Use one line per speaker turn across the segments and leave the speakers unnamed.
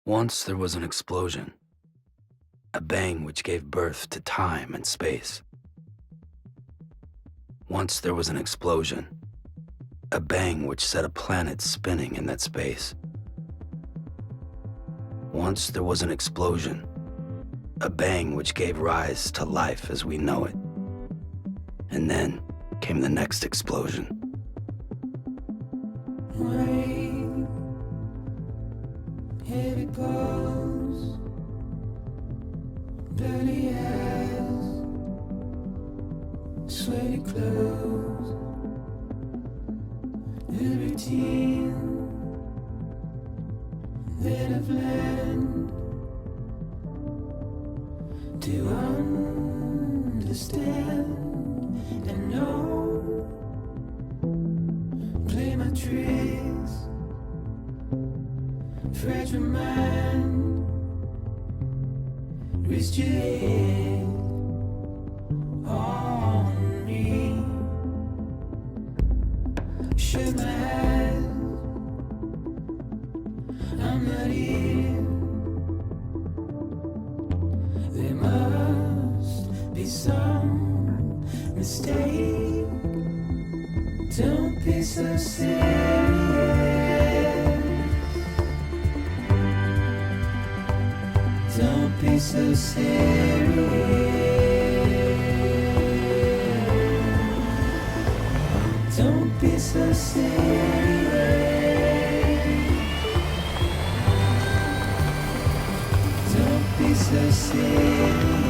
Once there was an explosion, a bang which gave birth to time and space. Once there was an explosion, a bang which set a planet spinning in that space. Once there was an explosion, a bang which gave rise to life as we know it. And then came the next explosion.
Rain, heavy clothes, dirty eyes, sweaty clothes, the routine that I've learned to understand and know. Play my tricks, fragile mind, rest your head on me. Shut my eyes, I'm not here. There must be some mistake. Don't be so serious. Don't be so serious. Don't be so serious. Don't be so serious.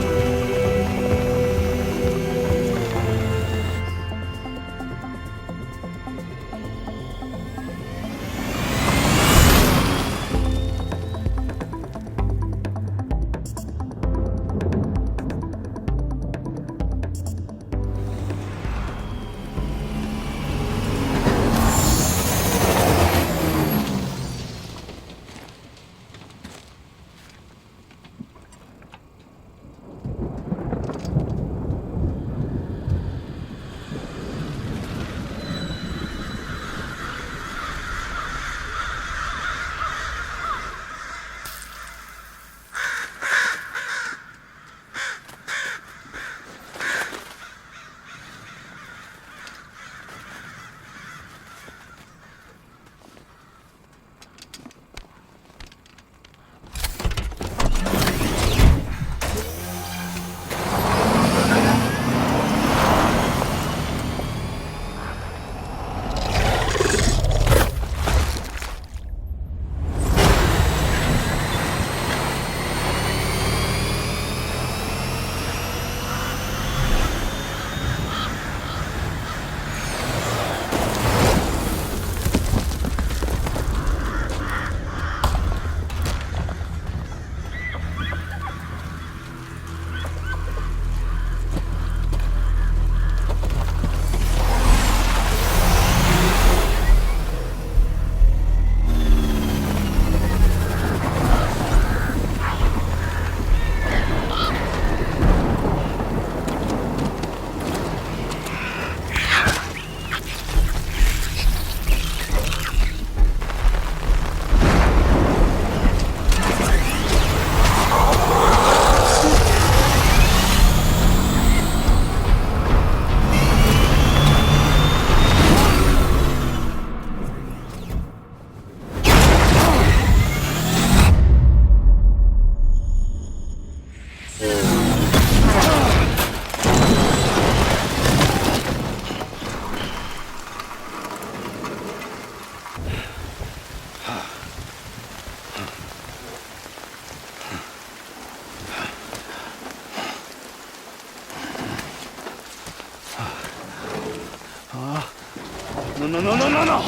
No.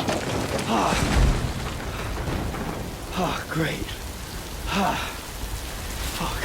Great. Fuck.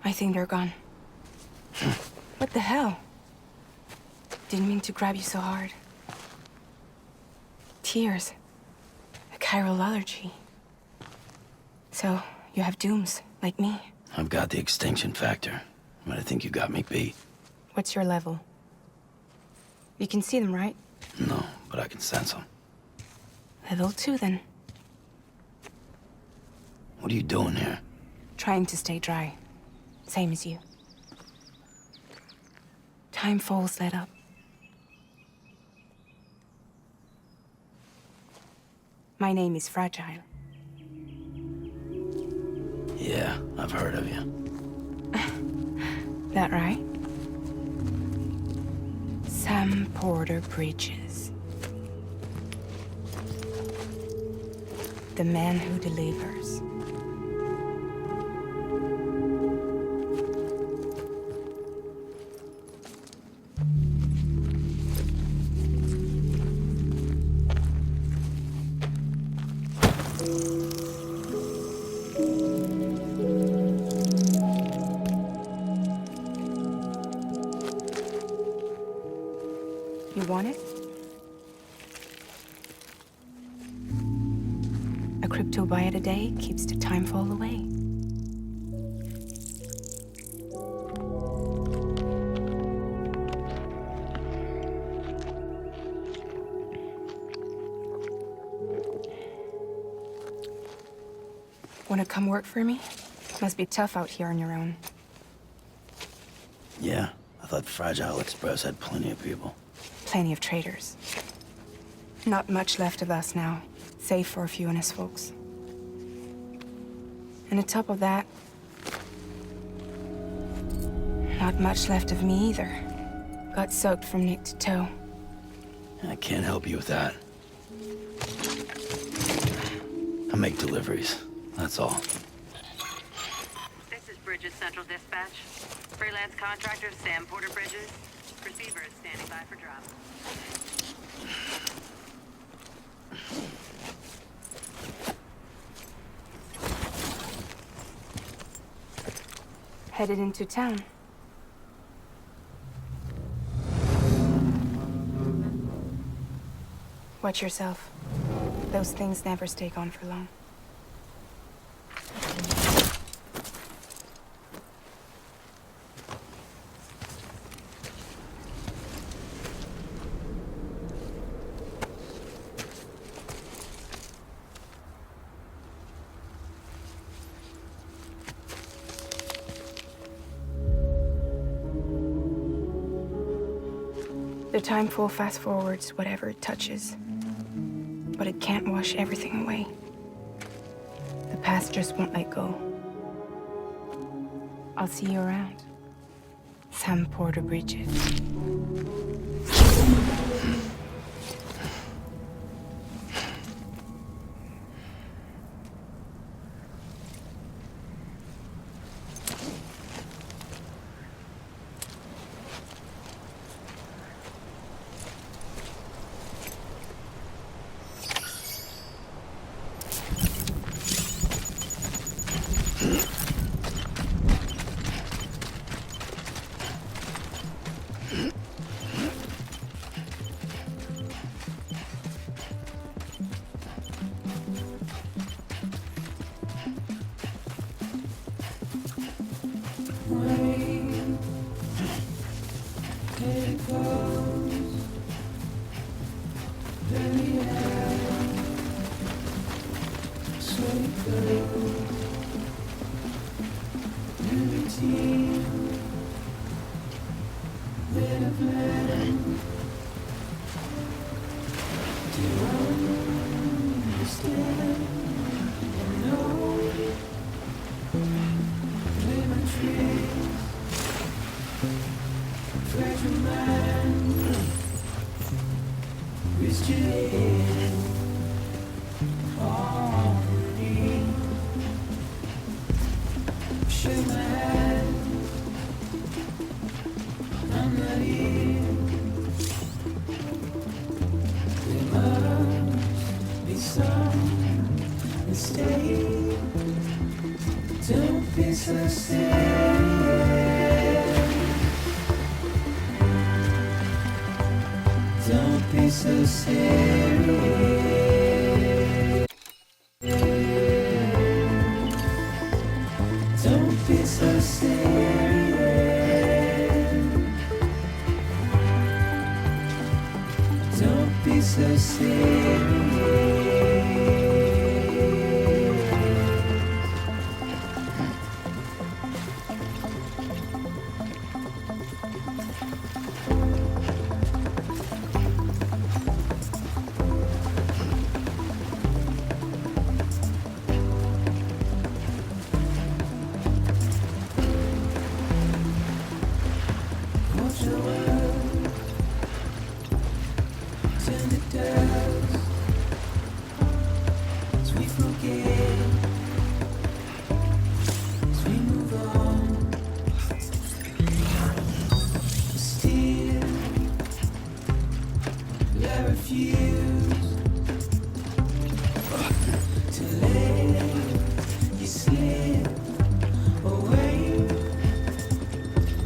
I think they're gone. What the hell? Didn't mean to grab you so hard. Tears. A chiral allergy. So, you have dooms, like me.
I've got the extinction factor, but I think you got me beat.
What's your level? You can see them, right?
No, but I can sense them.
Level 2, then.
What are you doing here?
Trying to stay dry. Same as you. Time falls let up. My name is Fragile.
Yeah, I've heard of you.
That right? Sam Porter Bridges. The man who delivers. You want it? A crypto byte a day keeps the time fall away. Wanna come work for me? Must be tough out here on your own.
Yeah, I thought Fragile Express had plenty of people.
Plenty of traitors. Not much left of us now, save for a few honest folks. And on top of that, not much left of me either. Got soaked from neck to toe.
I can't help you with that. I make deliveries, that's all.
This is Bridget Central Dispatch. Freelance contractor Sam Porter Bridges. Receiver is standing by for drop.
Headed into town. Watch yourself. Those things never stay gone for long. The timeful fast forwards whatever it touches, but it can't wash everything away. The past just won't let go. I'll see you around. Sam Porter Bridget.
Don't be so serious. so serious. Don't be so serious. Don't be so serious. Watch your world turn to dust as we forget, as we move on. Still, I refuse to let you slip away.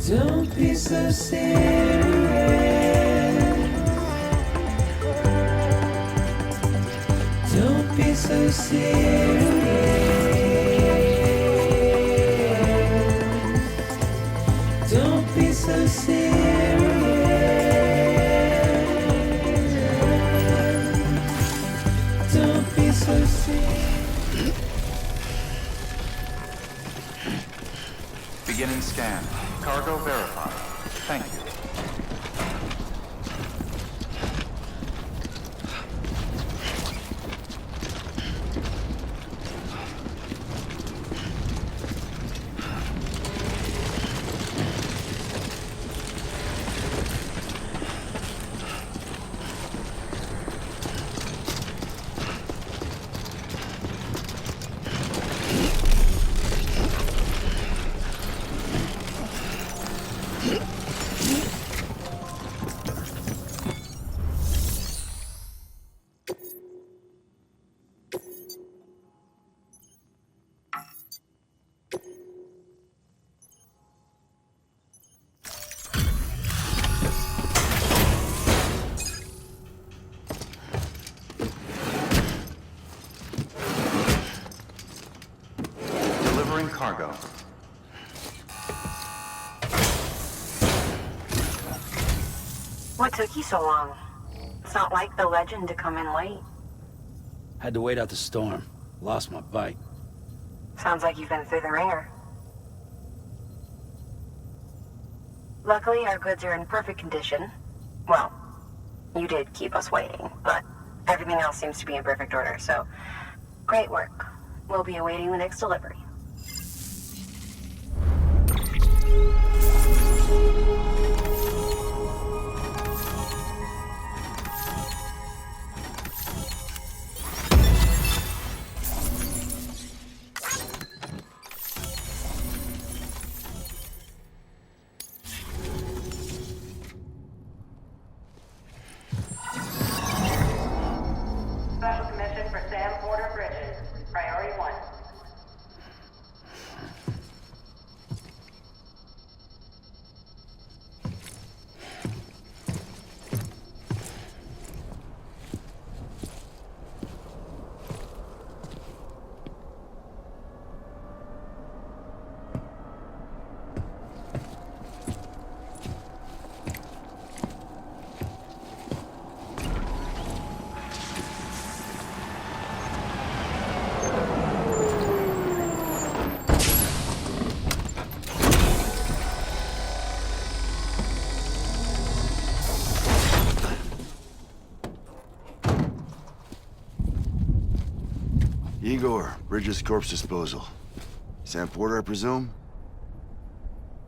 Don't be so serious. Don't be so serious. Don't be so serious. Don't be so serious.
Beginning scan. Cargo verified. Thank you. Delivering cargo.
What took you so long? It's not like the legend to come in late.
Had to wait out the storm. Lost my bike.
Sounds like you've been through the ringer. Luckily, our goods are in perfect condition. Well, you did keep us waiting, but everything else seems to be in perfect order, so great work. We'll be awaiting the next delivery.
Special commission for Sam Porter Bridges. Priority 1.
Igor, Bridget's corpse disposal. Sam Porter, I presume?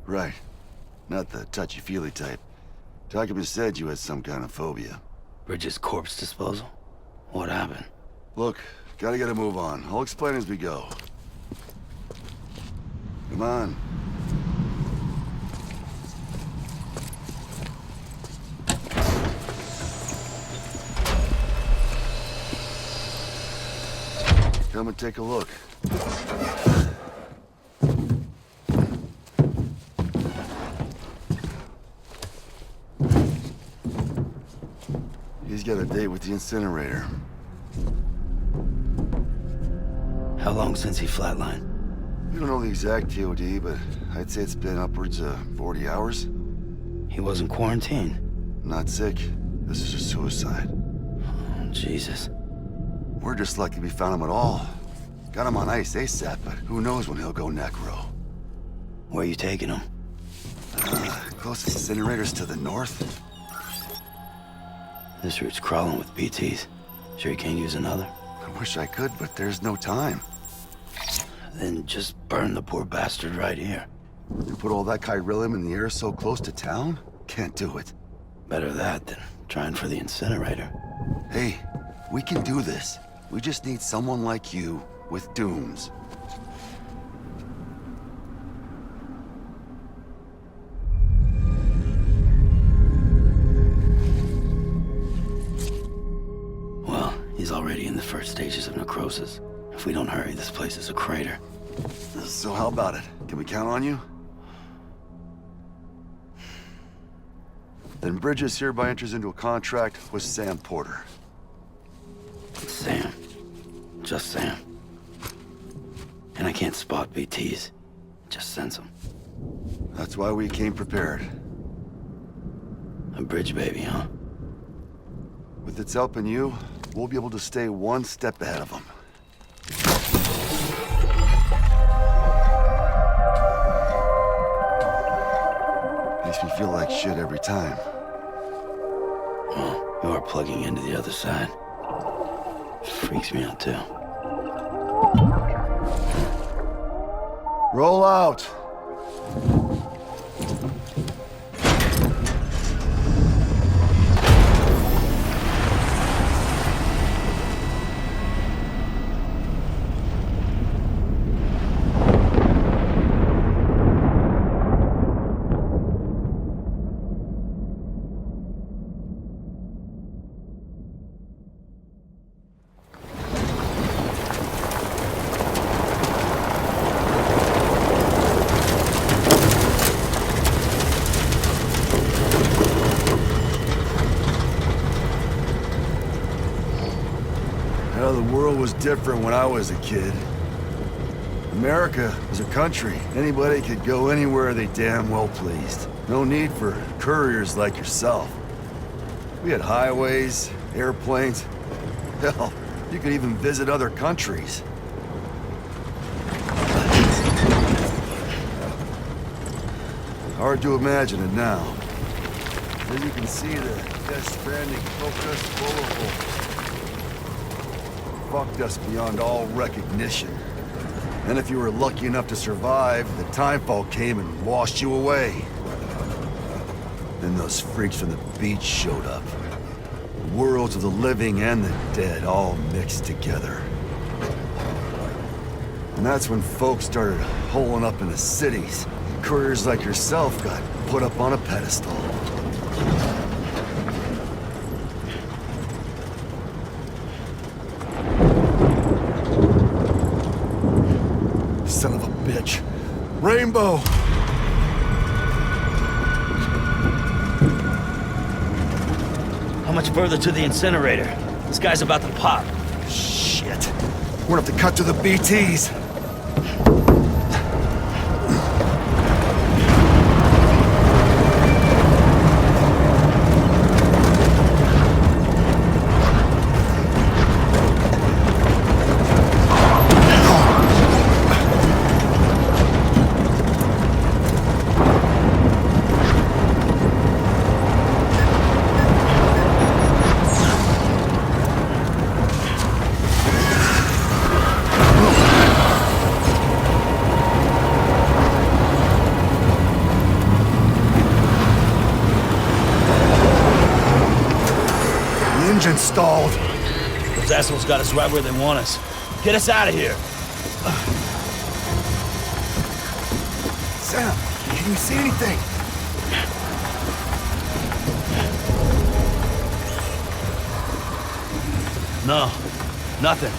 Right. Not the touchy-feely type. Documents said you had some kind of phobia.
Bridget's corpse disposal? What happened?
Look, gotta get a move on. I'll explain as we go. Come on. Come and take a look. He's got a date with the incinerator.
How long since he flatlined?
We don't know the exact TOD, but I'd say it's been upwards of 40 hours.
He wasn't quarantined.
Not sick. This is a suicide.
Oh, Jesus.
We're just lucky we found him at all. Got him on ice ASAP, but who knows when he'll go necro.
Where are you taking him?
Closest incinerator's to the north.
This route's crawling with BTs. Sure you can't use another?
I wish I could, but there's no time.
Then just burn the poor bastard right here.
You put all that chiralium in the air so close to town? Can't do it.
Better that than trying for the incinerator.
Hey, we can do this. We just need someone like you with dooms.
Well, he's already in the first stages of necrosis. If we don't hurry, this place is a crater.
So how about it? Can we count on you? Then Bridget hereby enters into a contract with Sam Porter.
Sam. Just Sam. And I can't spot BTs. Just sense them.
That's why we came prepared.
A bridge baby, huh?
With its help and you, we'll be able to stay one step ahead of them. Makes me feel like shit every time.
Well, you are plugging into the other side. Freaks me out, too.
Roll out! The world was different when I was a kid. America was a country. Anybody could go anywhere they damn well pleased. No need for couriers like yourself. We had highways, airplanes. Hell, you could even visit other countries. Hard to imagine it now. As you can see, the Death Stranding poked us full of holes. Fucked us beyond all recognition. And if you were lucky enough to survive, the timefall came and washed you away. Then those freaks from the beach showed up. The worlds of the living and the dead all mixed together. And that's when folks started holing up in the cities. Couriers like yourself got put up on a pedestal. Son of a bitch. Rainbow!
How much further to the incinerator? This guy's about to pop.
Shit. We're gonna have to cut to the BTs. Engine stalled.
Those assholes got us right where they want us. Get us out of here.
Sam, can you see anything?
No, nothing.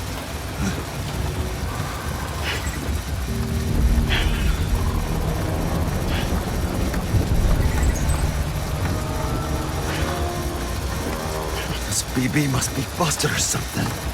This BB must be busted or something.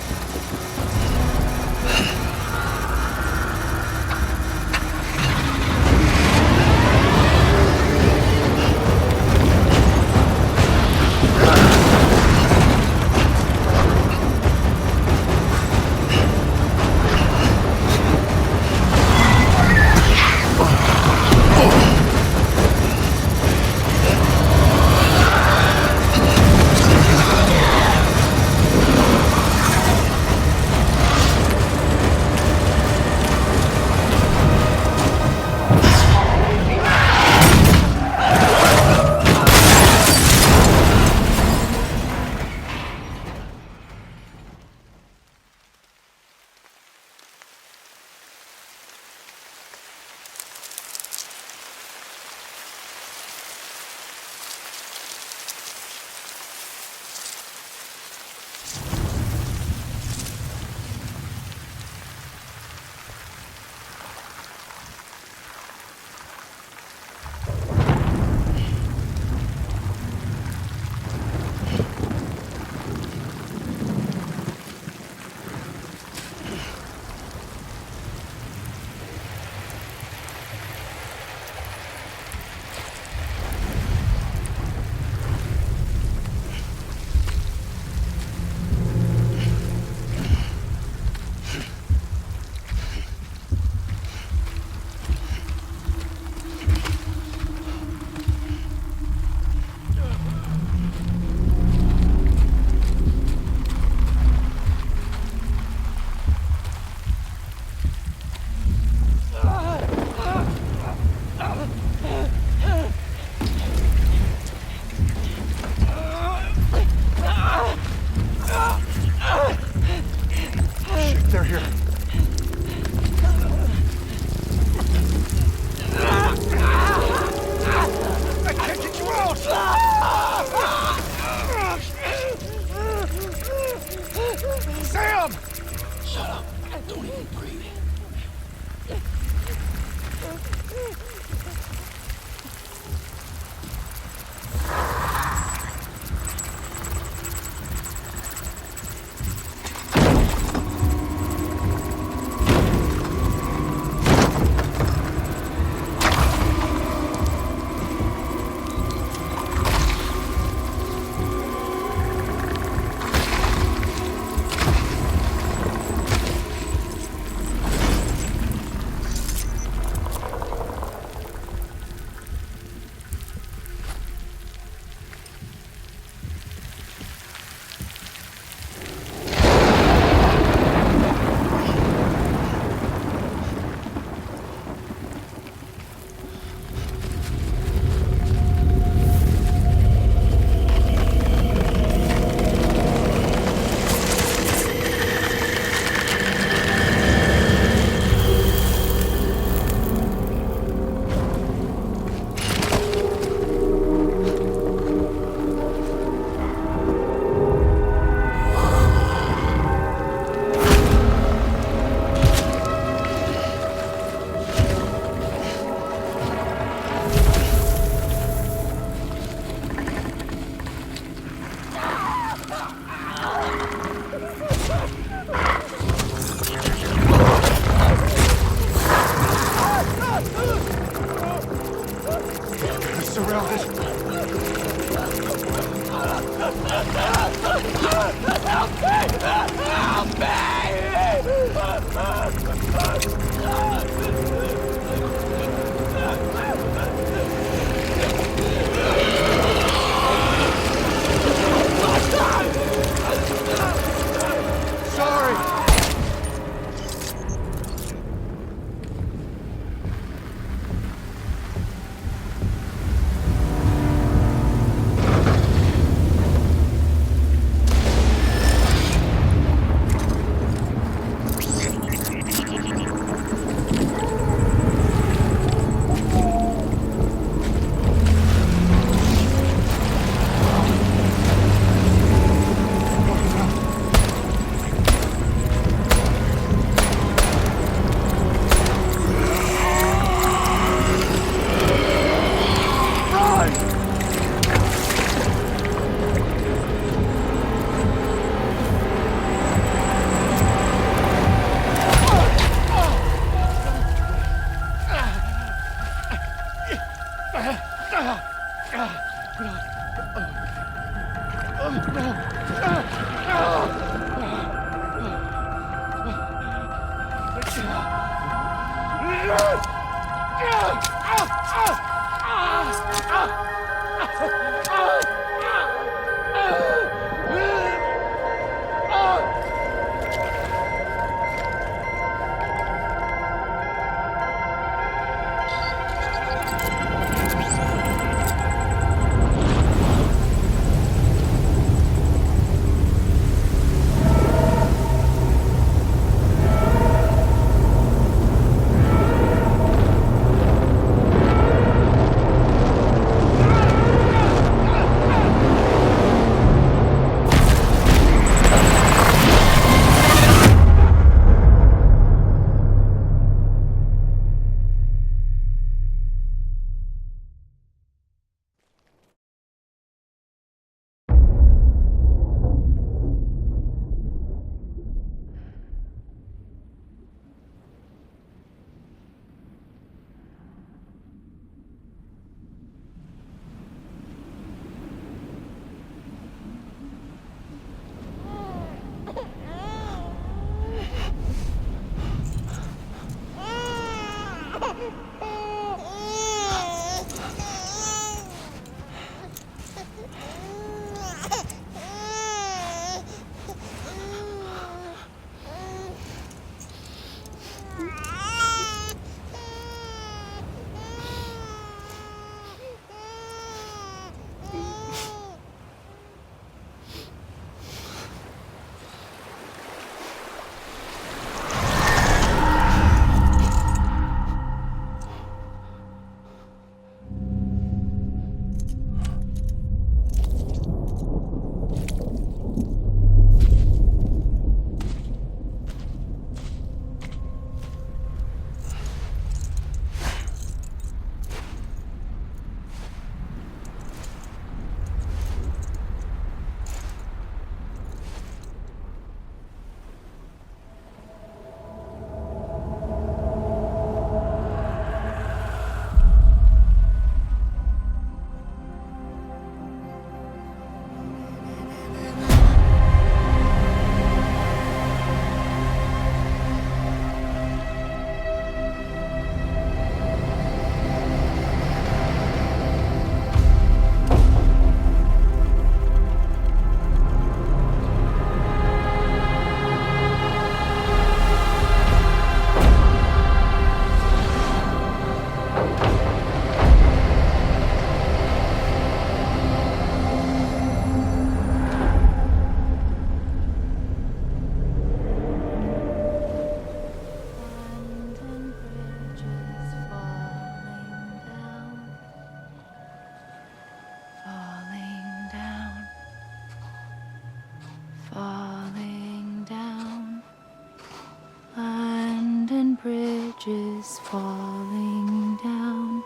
bridges falling down,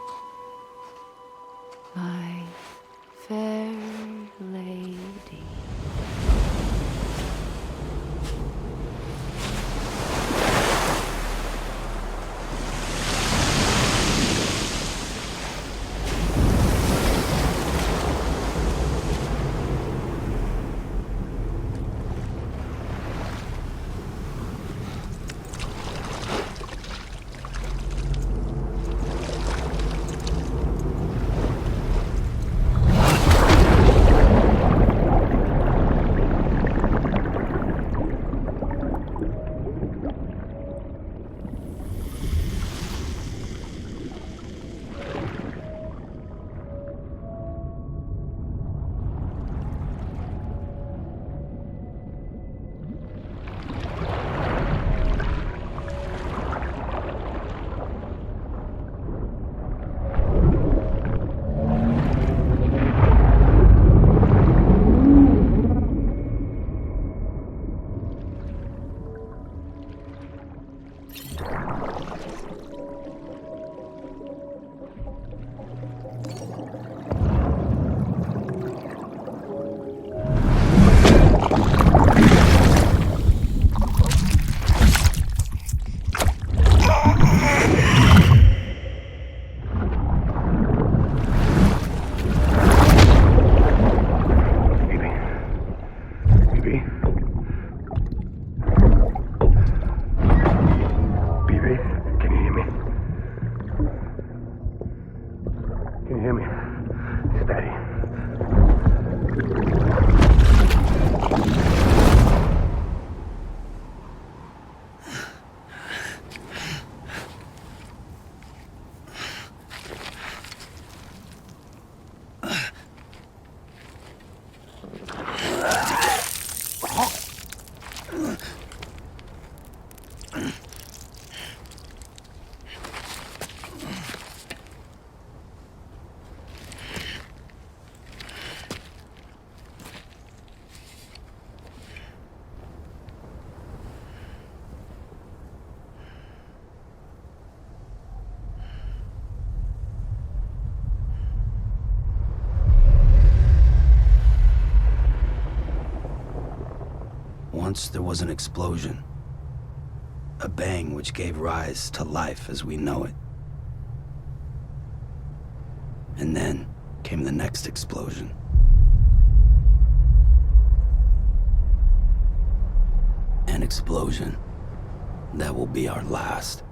my fair lady.
You hear me? Steady.
Once there was an explosion. A bang which gave rise to life as we know it. And then came the next explosion. An explosion that will be our last.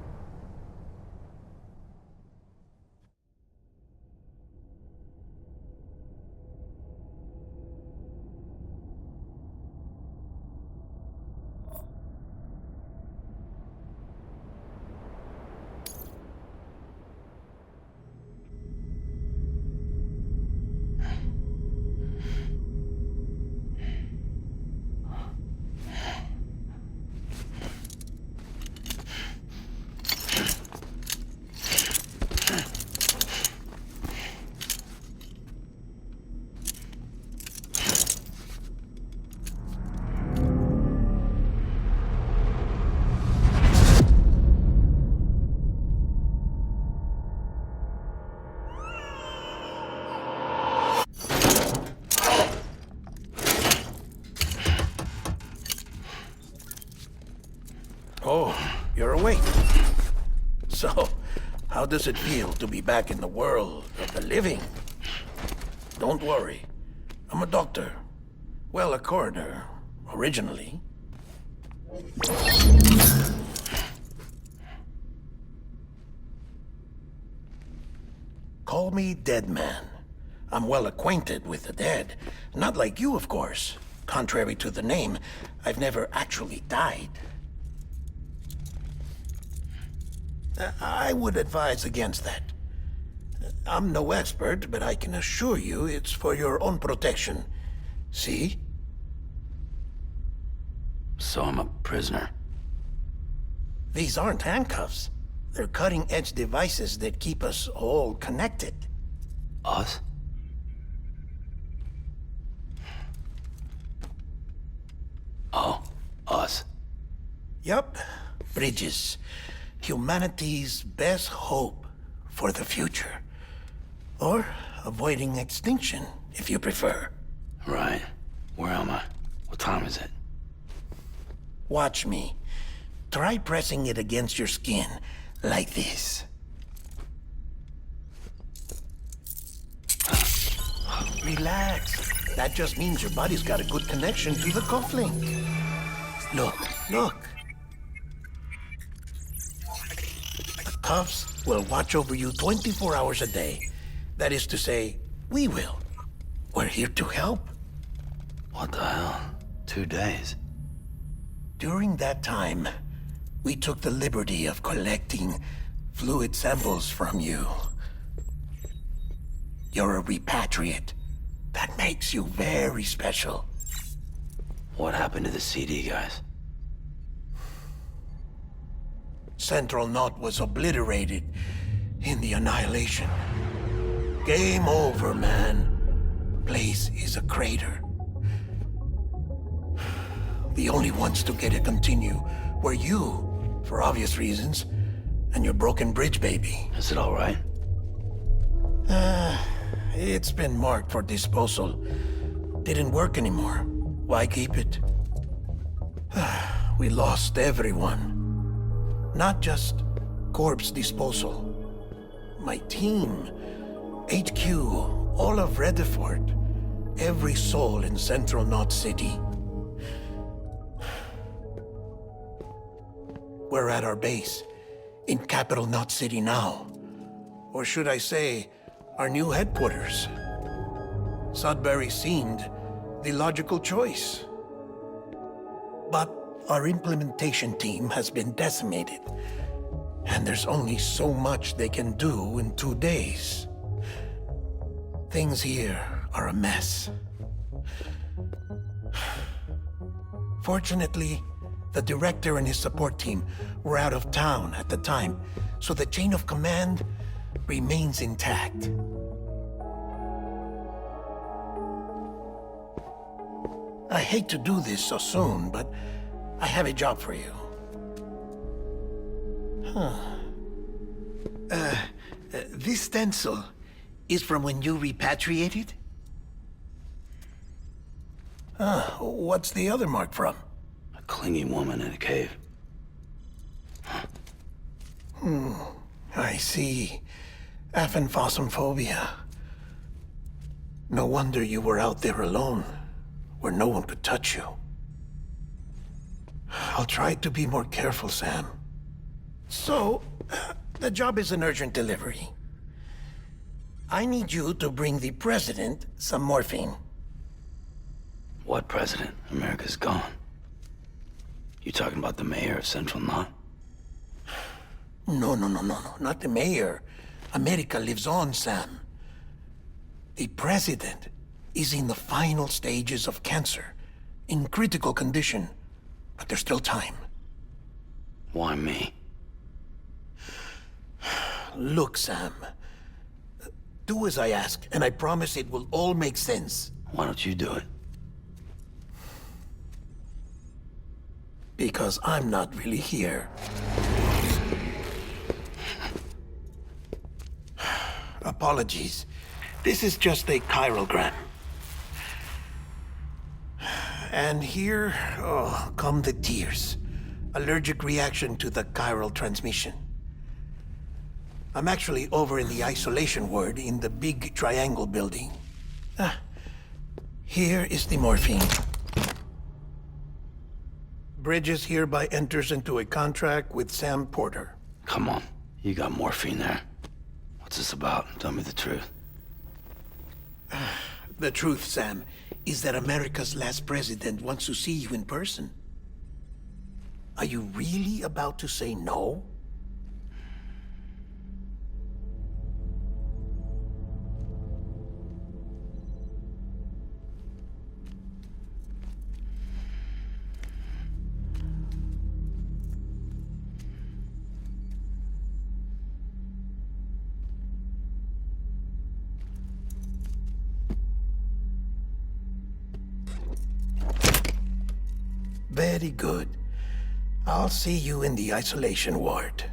Oh, you're awake. So, how does it feel to be back in the world of the living? Don't worry. I'm a doctor. Well, a coroner, originally. Call me Dead Man. I'm well acquainted with the dead. Not like you, of course. Contrary to the name, I've never actually died. I would advise against that. I'm no expert, but I can assure you it's for your own protection. See?
So I'm a prisoner.
These aren't handcuffs. They're cutting-edge devices that keep us all connected.
Us? Oh, us.
Yup. Bridges. Humanity's best hope for the future. Or avoiding extinction, if you prefer.
Right. Where am I? What time is it?
Watch me. Try pressing it against your skin, like this. Relax. That just means your body's got a good connection to the cufflink. Look, look. The cuffs will watch over you 24 hours a day. That is to say, we will. We're here to help.
What the hell? 2 days?
During that time, we took the liberty of collecting fluid samples from you. You're a repatriate. That makes you very special.
What happened to the CD guys?
Central Knot was obliterated in the Annihilation. Game over, man. Place is a crater. The only ones to get to continue were you, for obvious reasons, and your broken bridge baby.
Is it all right?
It's been marked for disposal. Didn't work anymore. Why keep it? We lost everyone. Not just corpse disposal. My team, HQ, all of Redefort, every soul in Central Knot City. We're at our base, in Capital Knot City now. Or should I say, our new headquarters. Sudbury seemed the logical choice. But our implementation team has been decimated, and there's only so much they can do in 2 days. Things here are a mess. Fortunately, the director and his support team were out of town at the time, so the chain of command remains intact. I hate to do this so soon, but I have a job for you. This stencil is from when you repatriated? What's the other mark from?
A clingy woman in a cave.
I see. Aphenphosmphobia. No wonder you were out there alone, where no one could touch you. I'll try to be more careful, Sam. So, the job is an urgent delivery. I need you to bring the president some morphine.
What president? America's gone. You talking about the mayor of Central Knot?
No, not the mayor. America lives on, Sam. The president is in the final stages of cancer, in critical condition, but there's still time.
Why me?
Look, Sam. Do as I ask, and I promise it will all make sense.
Why don't you do it?
Because I'm not really here. Apologies. This is just a chiralgram. And here, come the tears. Allergic reaction to the chiral transmission. I'm actually over in the isolation ward in the big triangle building. Here is the morphine. Bridges hereby enters into a contract with Sam Porter.
Come on. You got morphine there. What's this about? Tell me the truth.
The truth, Sam, is that America's last president wants to see you in person. Are you really about to say no? Very good. I'll see you in the isolation ward.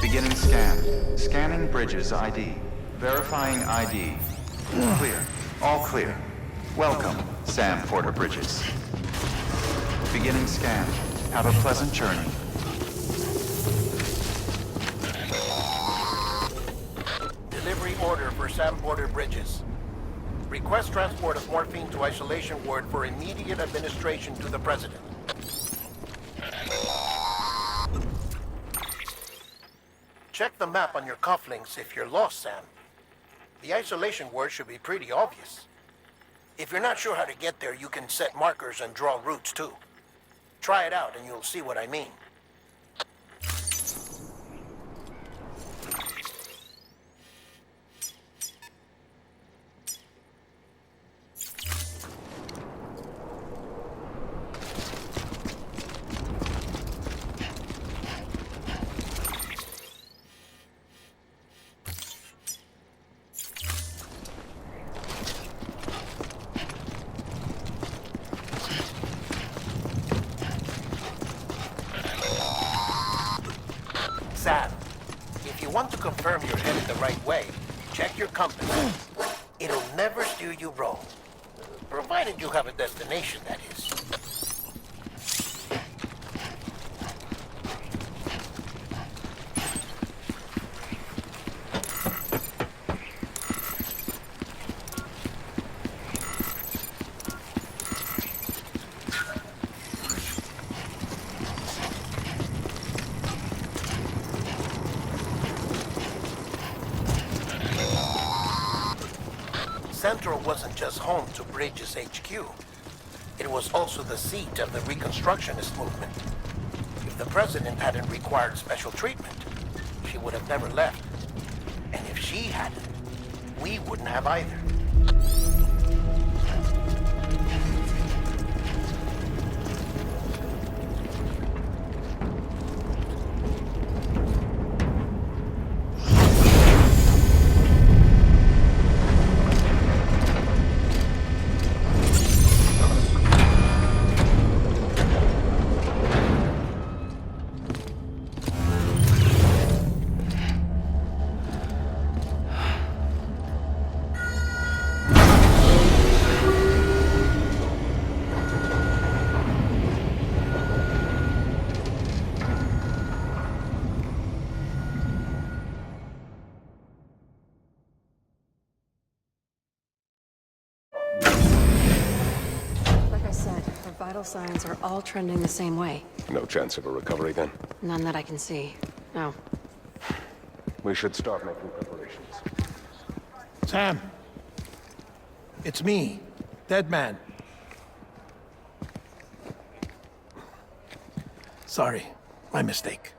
Beginning scan. Scanning Bridges ID. Verifying ID. Clear. All clear. Welcome, Sam Porter Bridges. Beginning scan. Have a pleasant journey.
Delivery order for Sam Porter Bridges. Request transport of morphine to isolation ward for immediate administration to the president. Check the map on your cufflinks if you're lost, Sam. The isolation word should be pretty obvious. If you're not sure how to get there, you can set markers and draw routes too. Try it out and you'll see what I mean. Sam, if you want to confirm you're headed the right way, check your compass. It'll never steer you wrong. Provided you have a destination, that is. Central wasn't just home to Bridges HQ. It was also the seat of the Reconstructionist movement. If the president hadn't required special treatment, she would have never left. And if she hadn't, we wouldn't have either.
Vital signs are all trending the same way.
No chance of a recovery then?
None that I can see. No.
We should start making preparations.
Sam! It's me, Dead Man. Sorry, my mistake.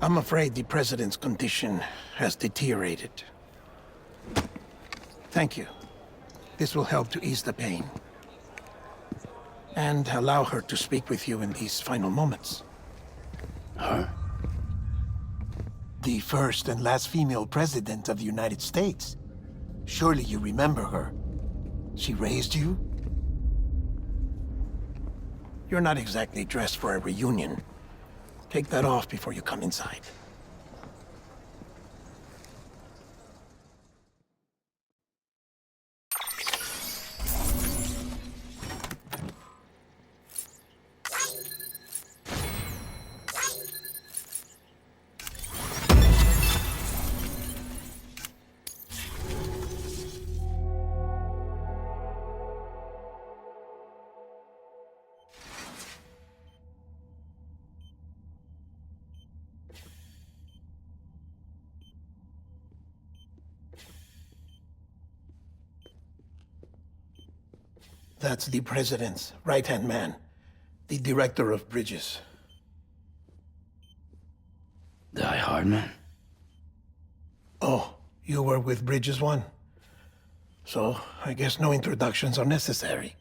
I'm afraid the President's condition has deteriorated. Thank you. This will help to ease the pain. And allow her to speak with you in these final moments.
Her?
The first and last female president of the United States. Surely you remember her. She raised you? You're not exactly dressed for a reunion. Take that off before you come inside. That's the President's right-hand man, the Director of Bridges.
Die Hardman?
Oh, you were with Bridges 1? So, I guess no introductions are necessary.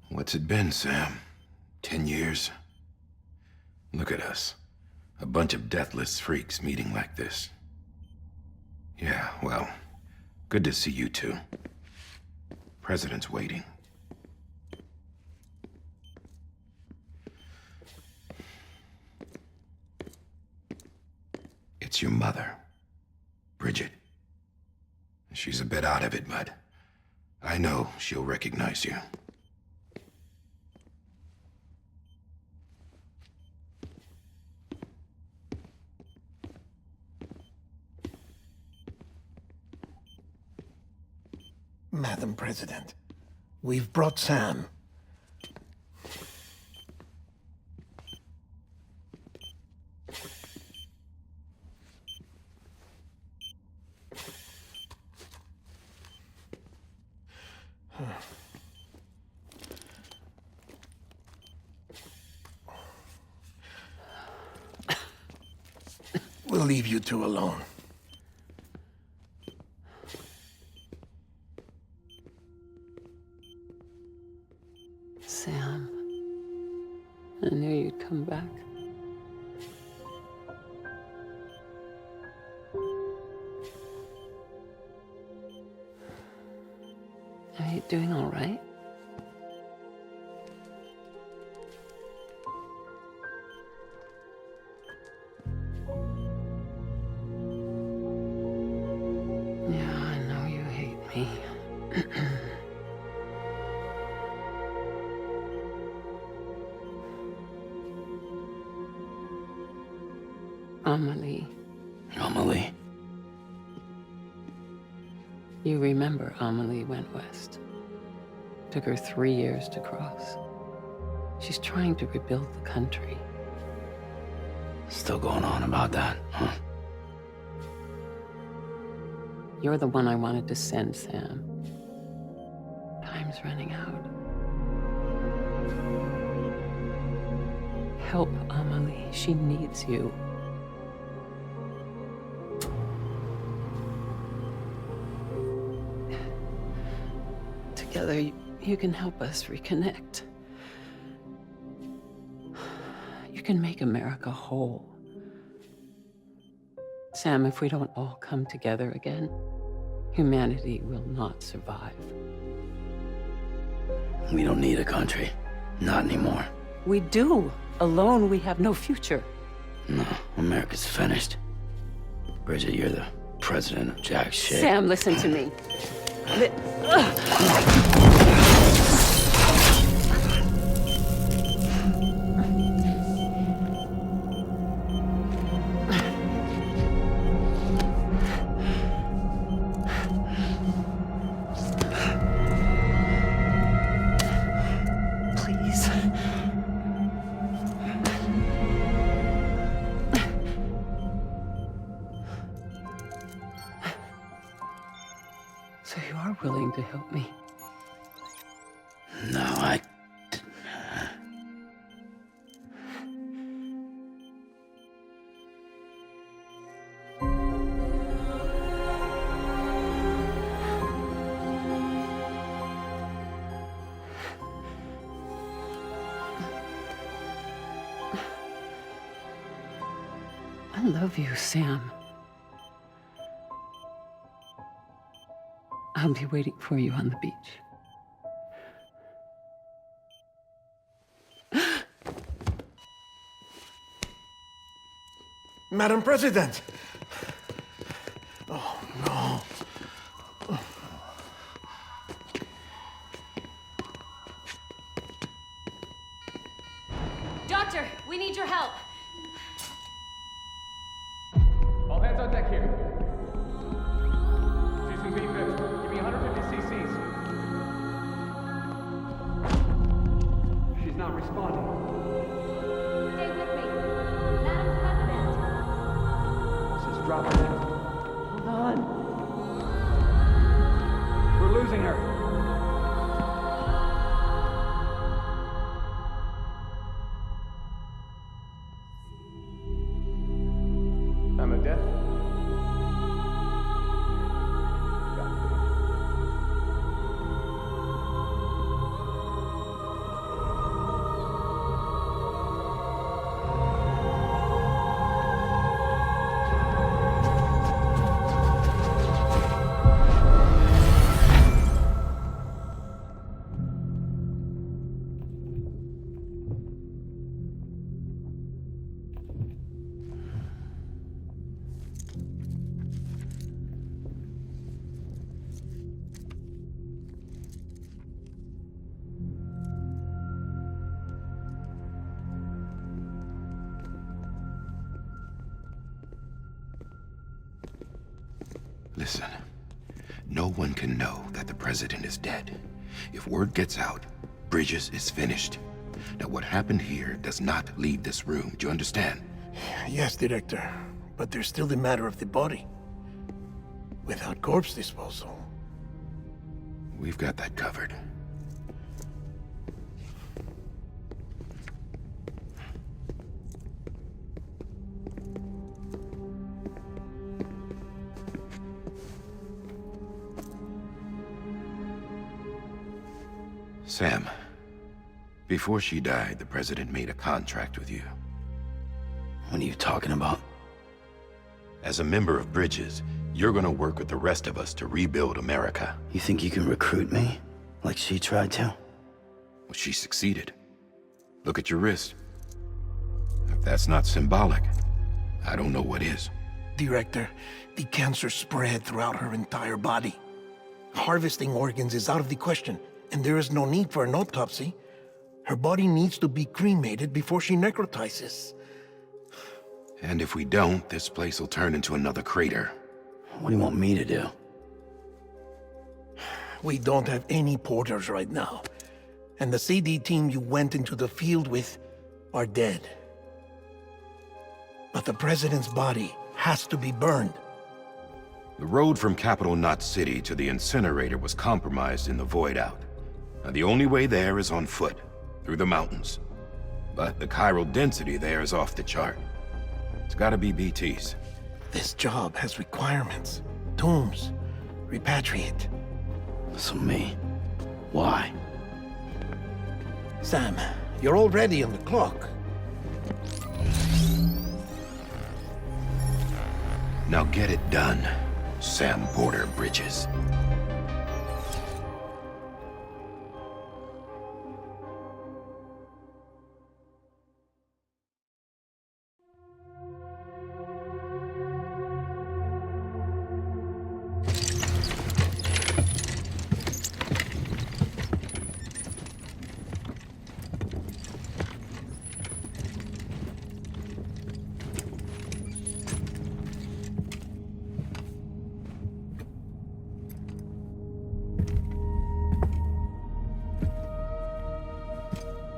What's it been, Sam? 10 years? Look at us. A bunch of deathless freaks meeting like this. Yeah, well, good to see you two. President's waiting. It's your mother, Bridget. She's a bit out of it, but I know she'll recognize you.
Madam President, we've brought Sam. We'll leave you two alone.
Sam, I knew you'd come back. Are you doing all right? Yeah, I know you hate me.
Amelie.
Amelie?
You remember Amelie went west. Took her 3 years to cross. She's trying to rebuild the country.
Still going on about that, huh?
You're the one I wanted to send, Sam. Time's running out. Help Amelie. She needs you. Together, you can help us reconnect. You can make America whole. Sam, if we don't all come together again, humanity will not survive.
We don't need a country. Not anymore.
We do. Alone, we have no future.
No, America's finished. Bridget, you're the president of jack shit.
Sam, listen to me. Please. So you are willing to help me?
No, I...
I love you, Sam. I'll be waiting for you on the beach.
Madam President! Oh, no.
Doctor, we need your help.
All hands on deck here. Season B-5, give me 150 cc's. She's not responding.
Stay with me. Madam President.
This is dropping.
Hold on.
We're losing her. I'm a death.
Listen, no one can know that the president is dead. If word gets out, Bridges is finished. Now, what happened here does not leave this room. Do you understand?
Yes, Director. But there's still the matter of the body. Without corpse disposal.
We've got that covered. Sam, before she died, the president made a contract with you.
What are you talking about?
As a member of Bridges, you're gonna work with the rest of us to rebuild America.
You think you can recruit me? Like she tried to?
Well, she succeeded. Look at your wrist. If that's not symbolic, I don't know what is.
Director, the cancer spread throughout her entire body. Harvesting organs is out of the question, and there is no need for an autopsy. Her body needs to be cremated before she necrotizes.
And if we don't, this place will turn into another crater.
What do you want me to do?
We don't have any porters right now. And the CD team you went into the field with are dead. But the president's body has to be burned.
The road from Capital Knot City to the incinerator was compromised in the void out. Now, the only way there is on foot, through the mountains. But the chiral density there is off the chart. It's gotta be BT's.
This job has requirements. Tombs. Repatriate.
So me? Why?
Sam, you're already on the clock.
Now get it done, Sam Porter Bridges.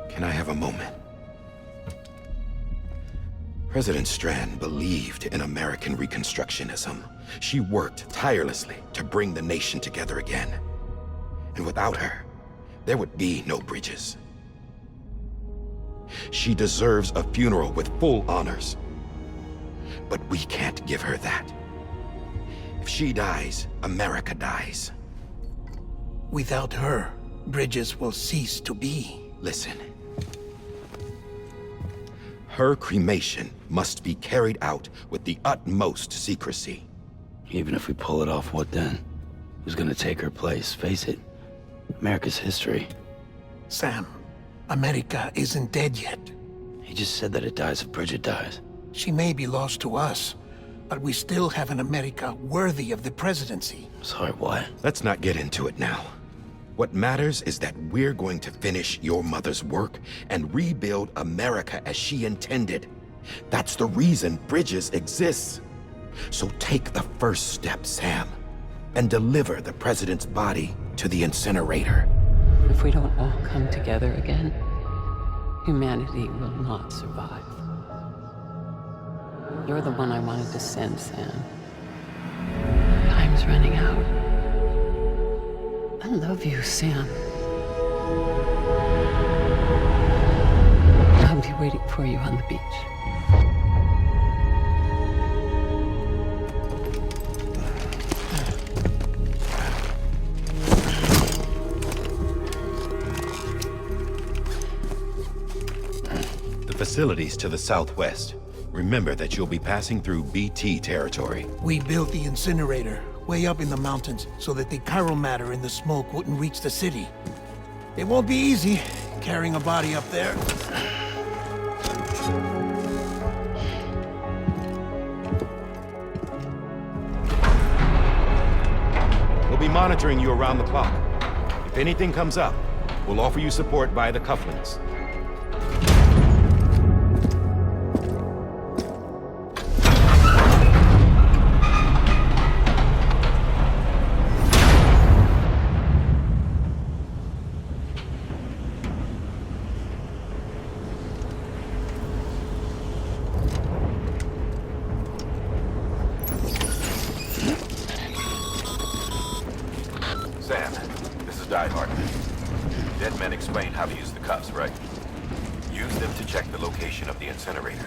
Can I have a moment? President Strand believed in American Reconstructionism. She worked tirelessly to bring the nation together again. And without her, there would be no Bridges. She deserves a funeral with full honors. But we can't give her that. If she dies, America dies.
Without her, Bridges will cease to be.
Listen. Her cremation must be carried out with the utmost secrecy.
Even if we pull it off, what then? Who's gonna take her place? Face it, America's history.
Sam, America isn't dead yet.
He just said that it dies if Bridget dies.
She may be lost to us, but we still have an America worthy of the presidency.
Sorry, what?
Let's not get into it now. What matters is that we're going to finish your mother's work and rebuild America as she intended. That's the reason Bridges exists. So take the first step, Sam, and deliver the president's body to the incinerator.
If we don't all come together again, humanity will not survive. You're the one I wanted to send, Sam. Time's running out. I love you, Sam. I'll be waiting for you on the beach.
The facilities to the southwest. Remember that you'll be passing through BT territory.
We built the incinerator way up in the mountains so that the chiral matter in the smoke wouldn't reach the city. It won't be easy carrying a body up there.
We'll be monitoring you around the clock. If anything comes up, we'll offer you support via the cufflinks.
Dead men explained how to use the cuffs, right? Use them to check the location of the incinerator.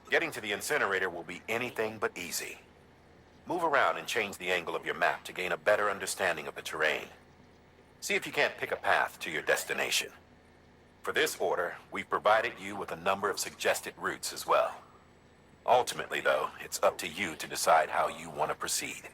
Getting to the incinerator will be anything but easy. Move around and change the angle of your map to gain a better understanding of the terrain. See if you can't pick a path to your destination. For this order, we've provided you with a number of suggested routes as well. Ultimately, though, it's up to you to decide how you want to proceed.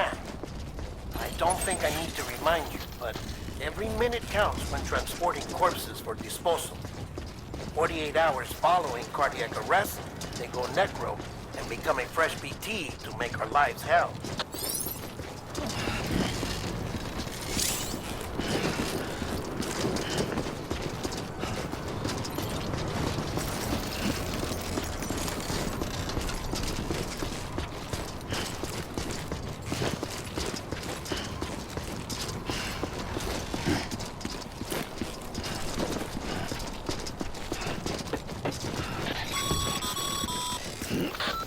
Sam, I don't think I need to remind you, but every minute counts when transporting corpses for disposal. 48 hours following cardiac arrest, they go necro and become a fresh BT to make our lives hell.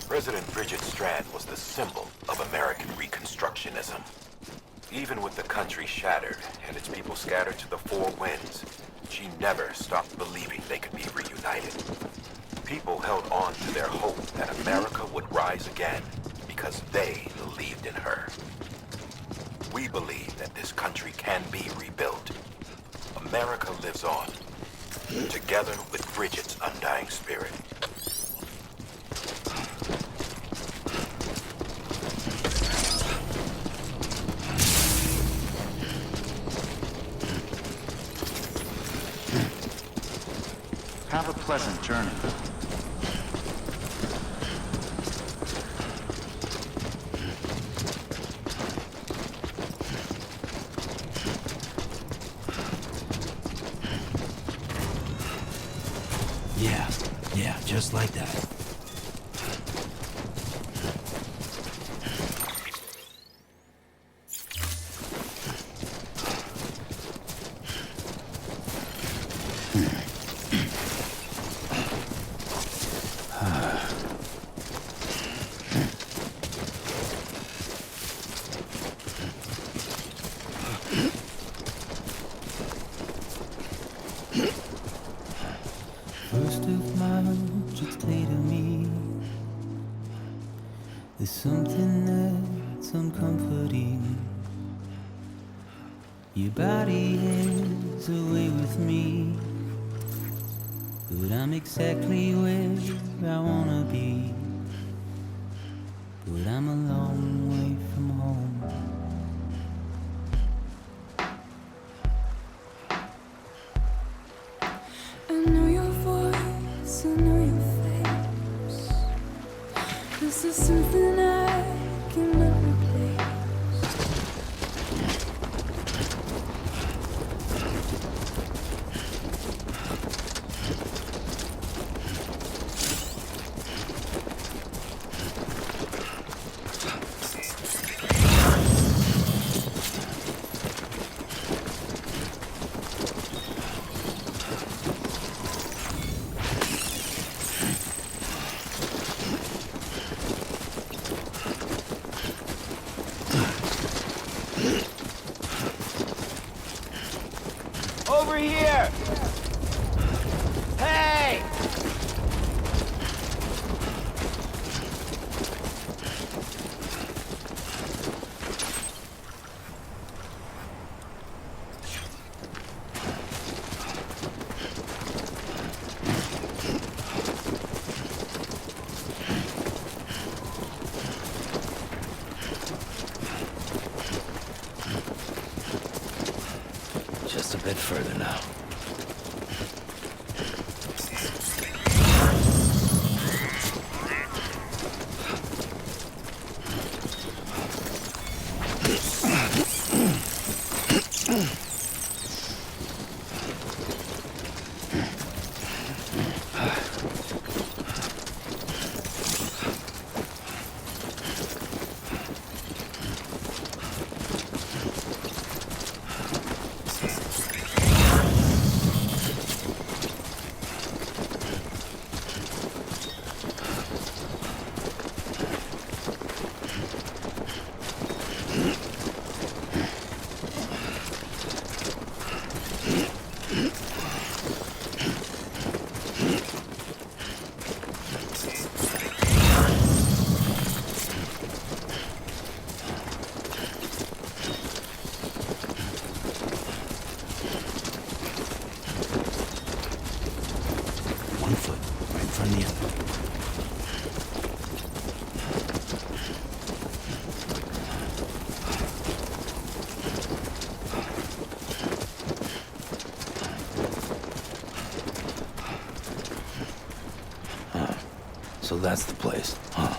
President Bridget Strand was the symbol of American Reconstructionism. Even with the country shattered and its people scattered to the four winds, she never stopped believing they could be reunited. People held on to their hope that America would rise again because they believed in her. We believe that this country can be rebuilt. America lives on, together with Bridget's undying spirit.
Have a pleasant journey.
Yeah, just like that.
First of March, it's clear to me there's something that's uncomforting. Your body is away with me, but I'm exactly where I wanna be. But I'm a long way from home.
I know your voice, I know your face. This is something I cannot replace.
Over here! Hey!
Just a bit further now. One foot right in front of the other. So that's the place, huh?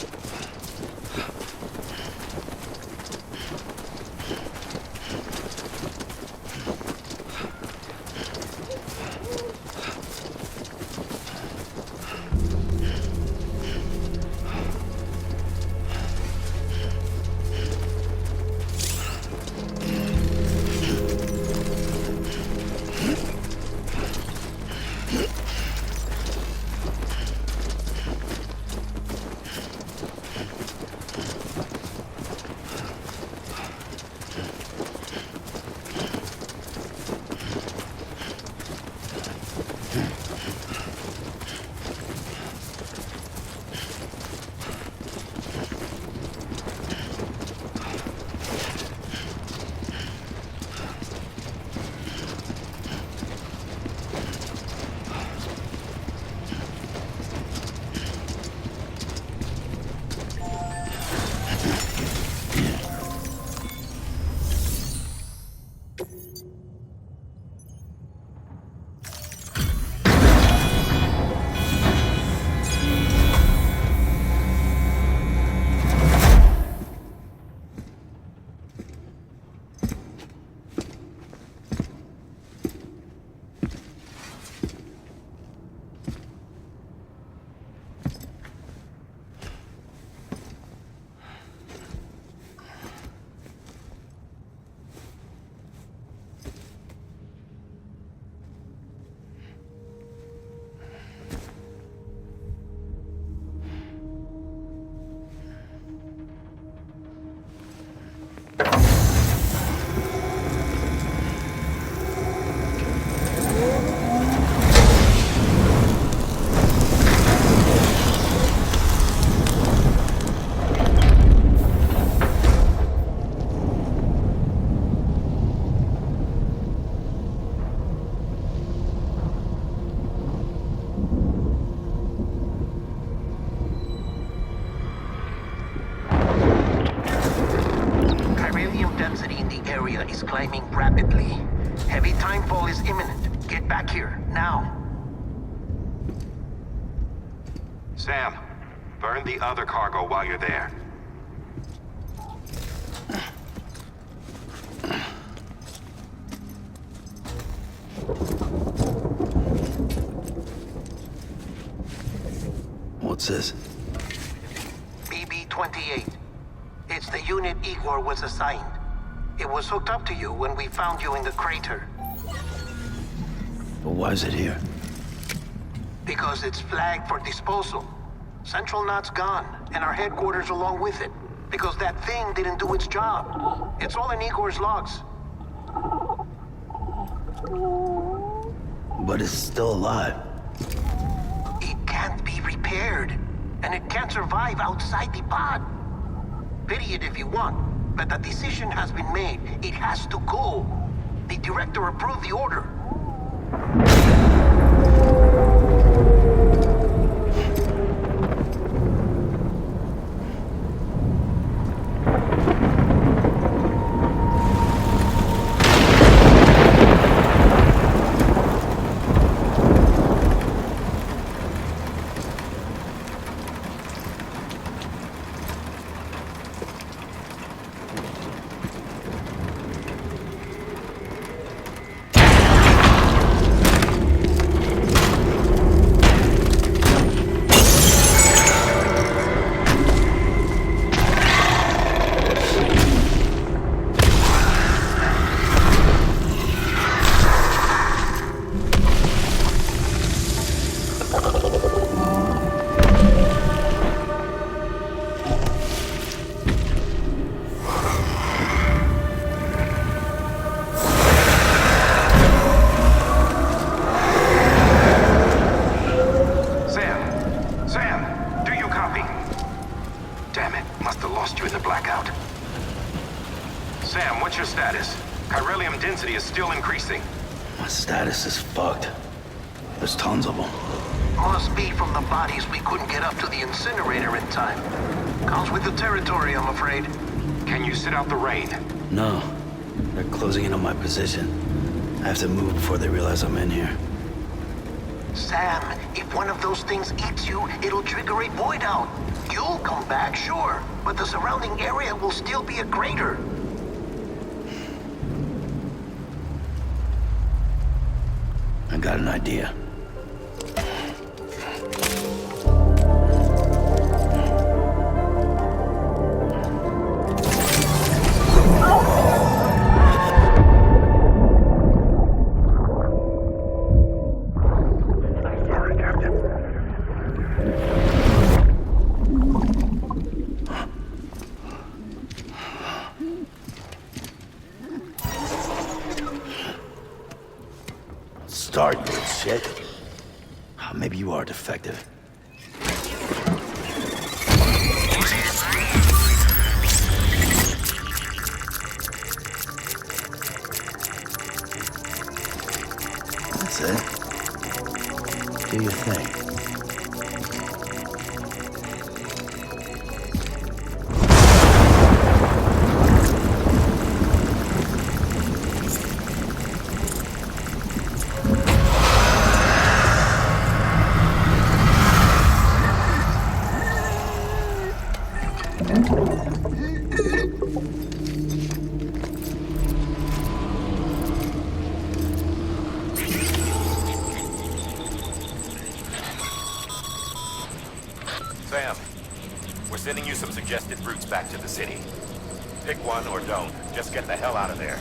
Is climbing rapidly. Heavy timefall is imminent. Get back here, now.
Sam, burn the other cargo while you're there.
What's this?
BB-28. It's the unit Igor was assigned. It was hooked up to you when we found you in the crater.
But why is it here?
Because it's flagged for disposal. Central Knot's gone, and our headquarters along with it. Because that thing didn't do its job. It's all in Igor's logs.
But it's still alive.
It can't be repaired. And it can't survive outside the pod. Pity it if you want. But the decision has been made. It has to go. The director approved the order.
My status is fucked. There's tons of them.
Must be from the bodies we couldn't get up to the incinerator in time. Comes with the territory, I'm afraid.
Can you sit out the rain?
No. They're closing in on my position. I have to move before they realize I'm in here.
Sam, if one of those things eats you, it'll trigger a void out. You'll come back, sure, but the surrounding area will still be a crater.
I got an idea. Start, you shit. Maybe you are defective. That's it. Do your thing.
Sam, we're sending you some suggested routes back to the city. Pick one or don't. Just get the hell out of there.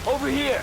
Over here!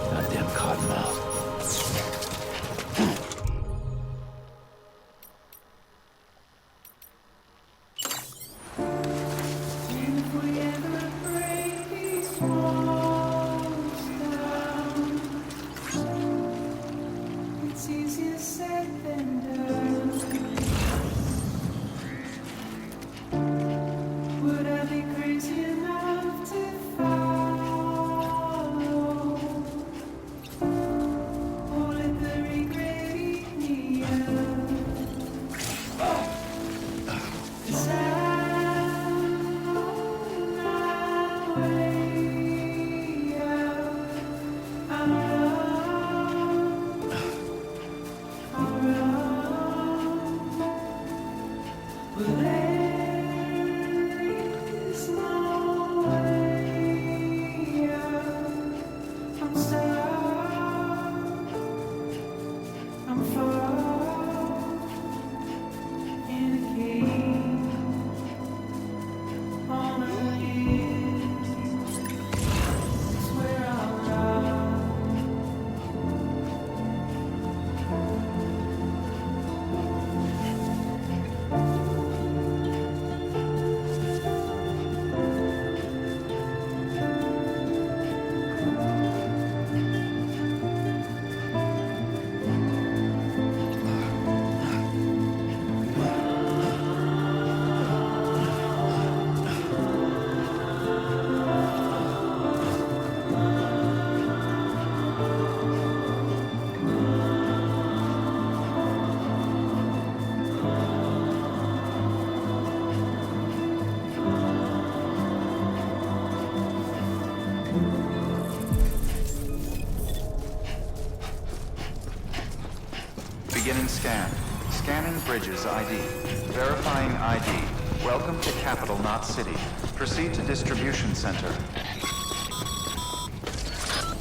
Goddamn cottonmouth.
It's easier said than done. Would I be crazy enough to follow? Or let the regret eat me up? 'Cause I'm on my way out. I'm
Beginning scan. Scanning Bridges ID. Verifying ID. Welcome to Capital, not City. Proceed to Distribution Center.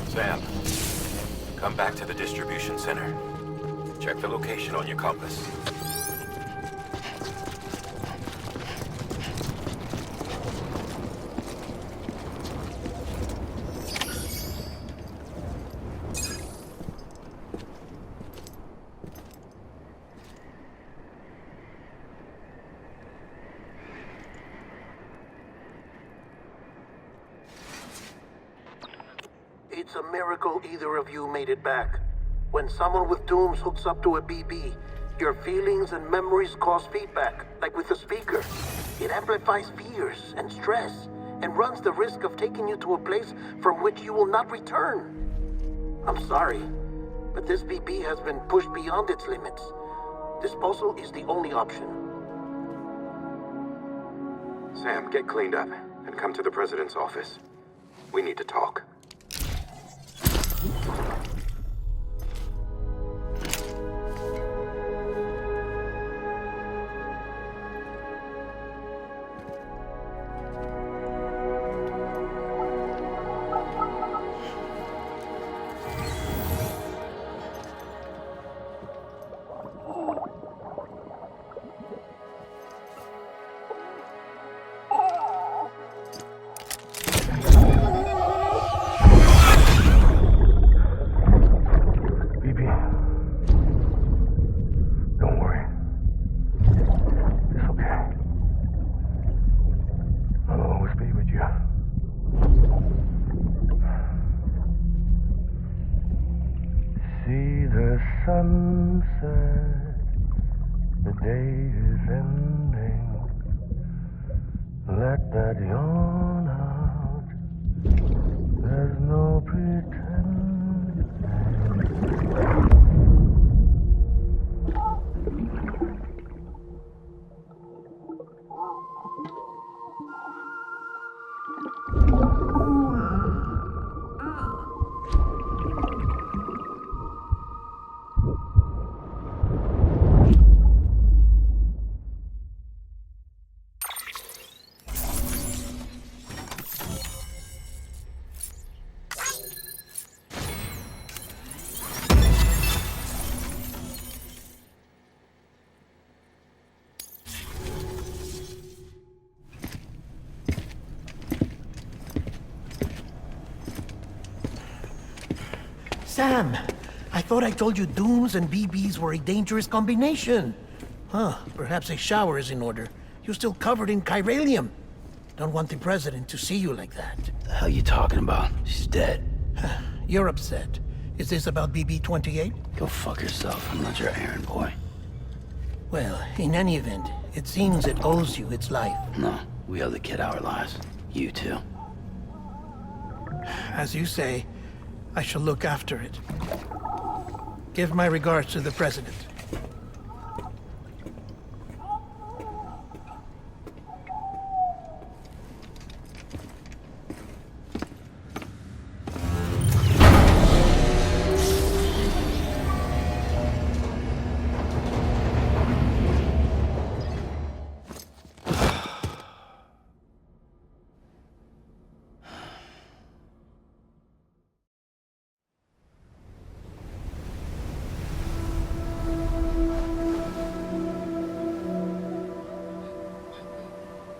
Sam, come back to the distribution center. Check the location on your compass.
It's a miracle either of you made it back. When someone with dooms hooks up to a BB, your feelings and memories cause feedback, like with a speaker. It amplifies fears and stress, and runs the risk of taking you to a place from which you will not return. I'm sorry, but this BB has been pushed beyond its limits. Disposal is the only option.
Sam, get cleaned up and come to the president's office. We need to talk.
sunset, the day is ending. Let that yawn out. There's no pretending.
Sam, I thought I told you dooms and BBs were a dangerous combination. Huh, perhaps a shower is in order. You're still covered in chiralium. Don't want the president to see you like that.
The hell you talking about? She's dead.
You're upset. Is this about BB-28?
Go fuck yourself. I'm not your errand boy.
Well, in any event, it seems it owes you its life.
No, we owe the kid our lives. You too.
As you say, I shall look after it. Give my regards to the president.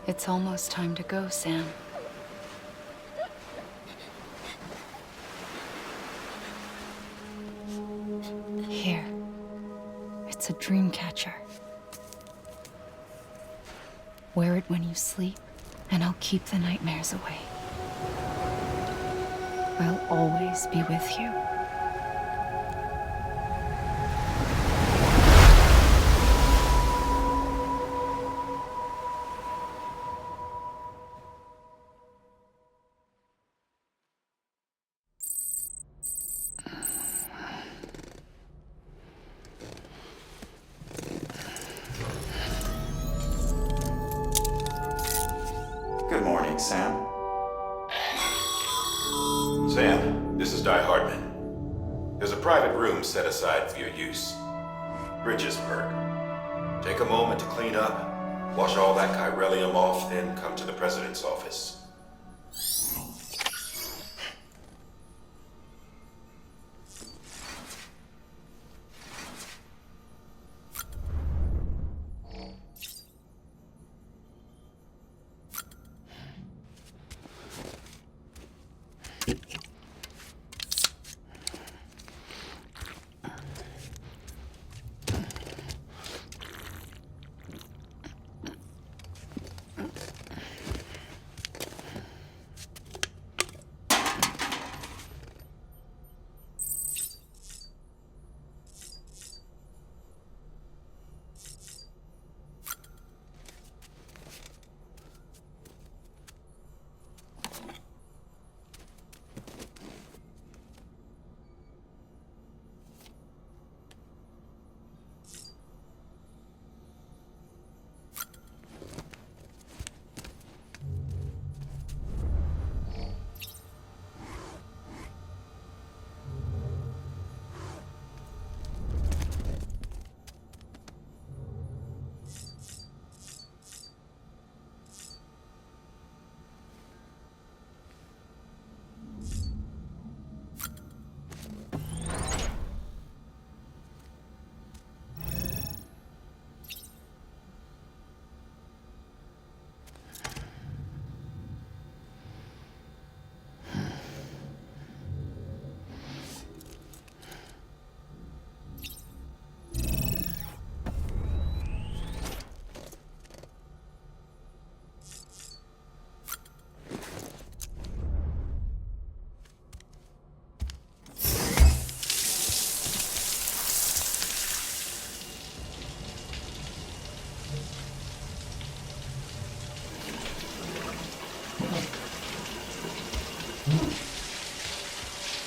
It's almost time to go, Sam. Here. It's a dream catcher. Wear it when you sleep, and I'll keep the nightmares away. I'll always be with you.
Good morning, Sam.
Sam, this is Di Hartman. There's a private room set aside for your use. Bridget's perk. Take a moment to clean up, wash all that chiralium off, then come to the president's office.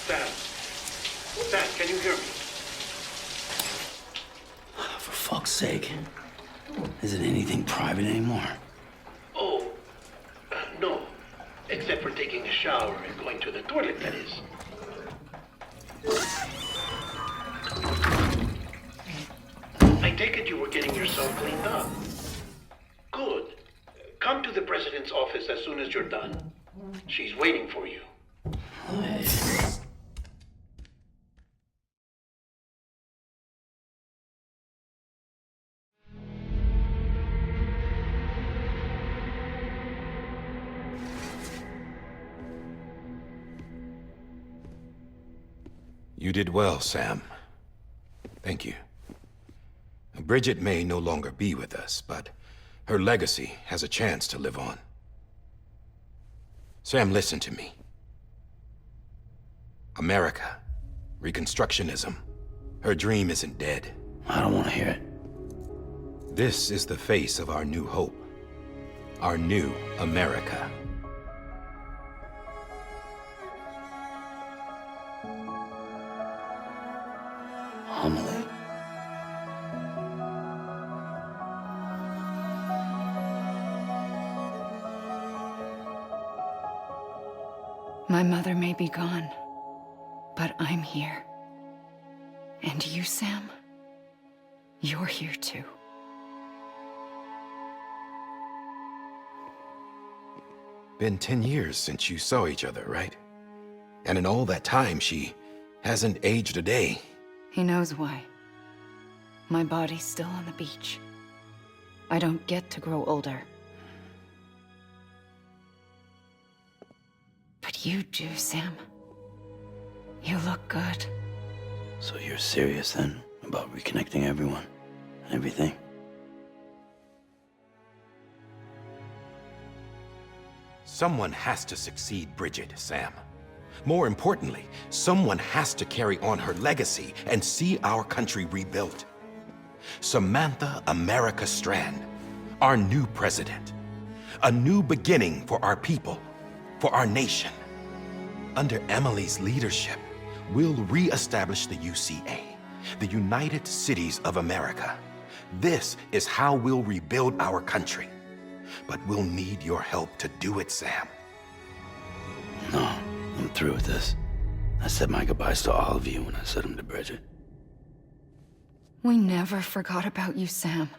Sam. Sam, can you hear me?
For fuck's sake. Isn't anything private anymore?
Oh, no. Except for taking a shower and going to the toilet, that is. I take it you were getting yourself cleaned up. Good. Come to the president's office as soon as you're done. She's waiting for you.
You did well, Sam. Thank you. Bridget may no longer be with us, but her legacy has a chance to live on. Sam, listen to me. America, Reconstructionism, her dream isn't dead.
I don't want to hear it.
This is the face of our new hope. Our new America.
Amelie.
My mother may be gone, but I'm here. And you, Sam, you're here too.
Been 10 years since you saw each other, right? And in all that time, she hasn't aged a day.
He knows why. My body's still on the beach. I don't get to grow older. But you do, Sam. You look good.
So you're serious then about reconnecting everyone and everything?
Someone has to succeed Bridget, Sam. More importantly, someone has to carry on her legacy and see our country rebuilt. Samantha America Strand, our new president. A new beginning for our people, for our nation. Under Amelie's leadership, we'll re-establish the UCA, the United Cities of America. This is how we'll rebuild our country. But we'll need your help to do it, Sam.
No, I'm through with this. I said my goodbyes to all of you when I said them to Bridget.
We never forgot about you, Sam.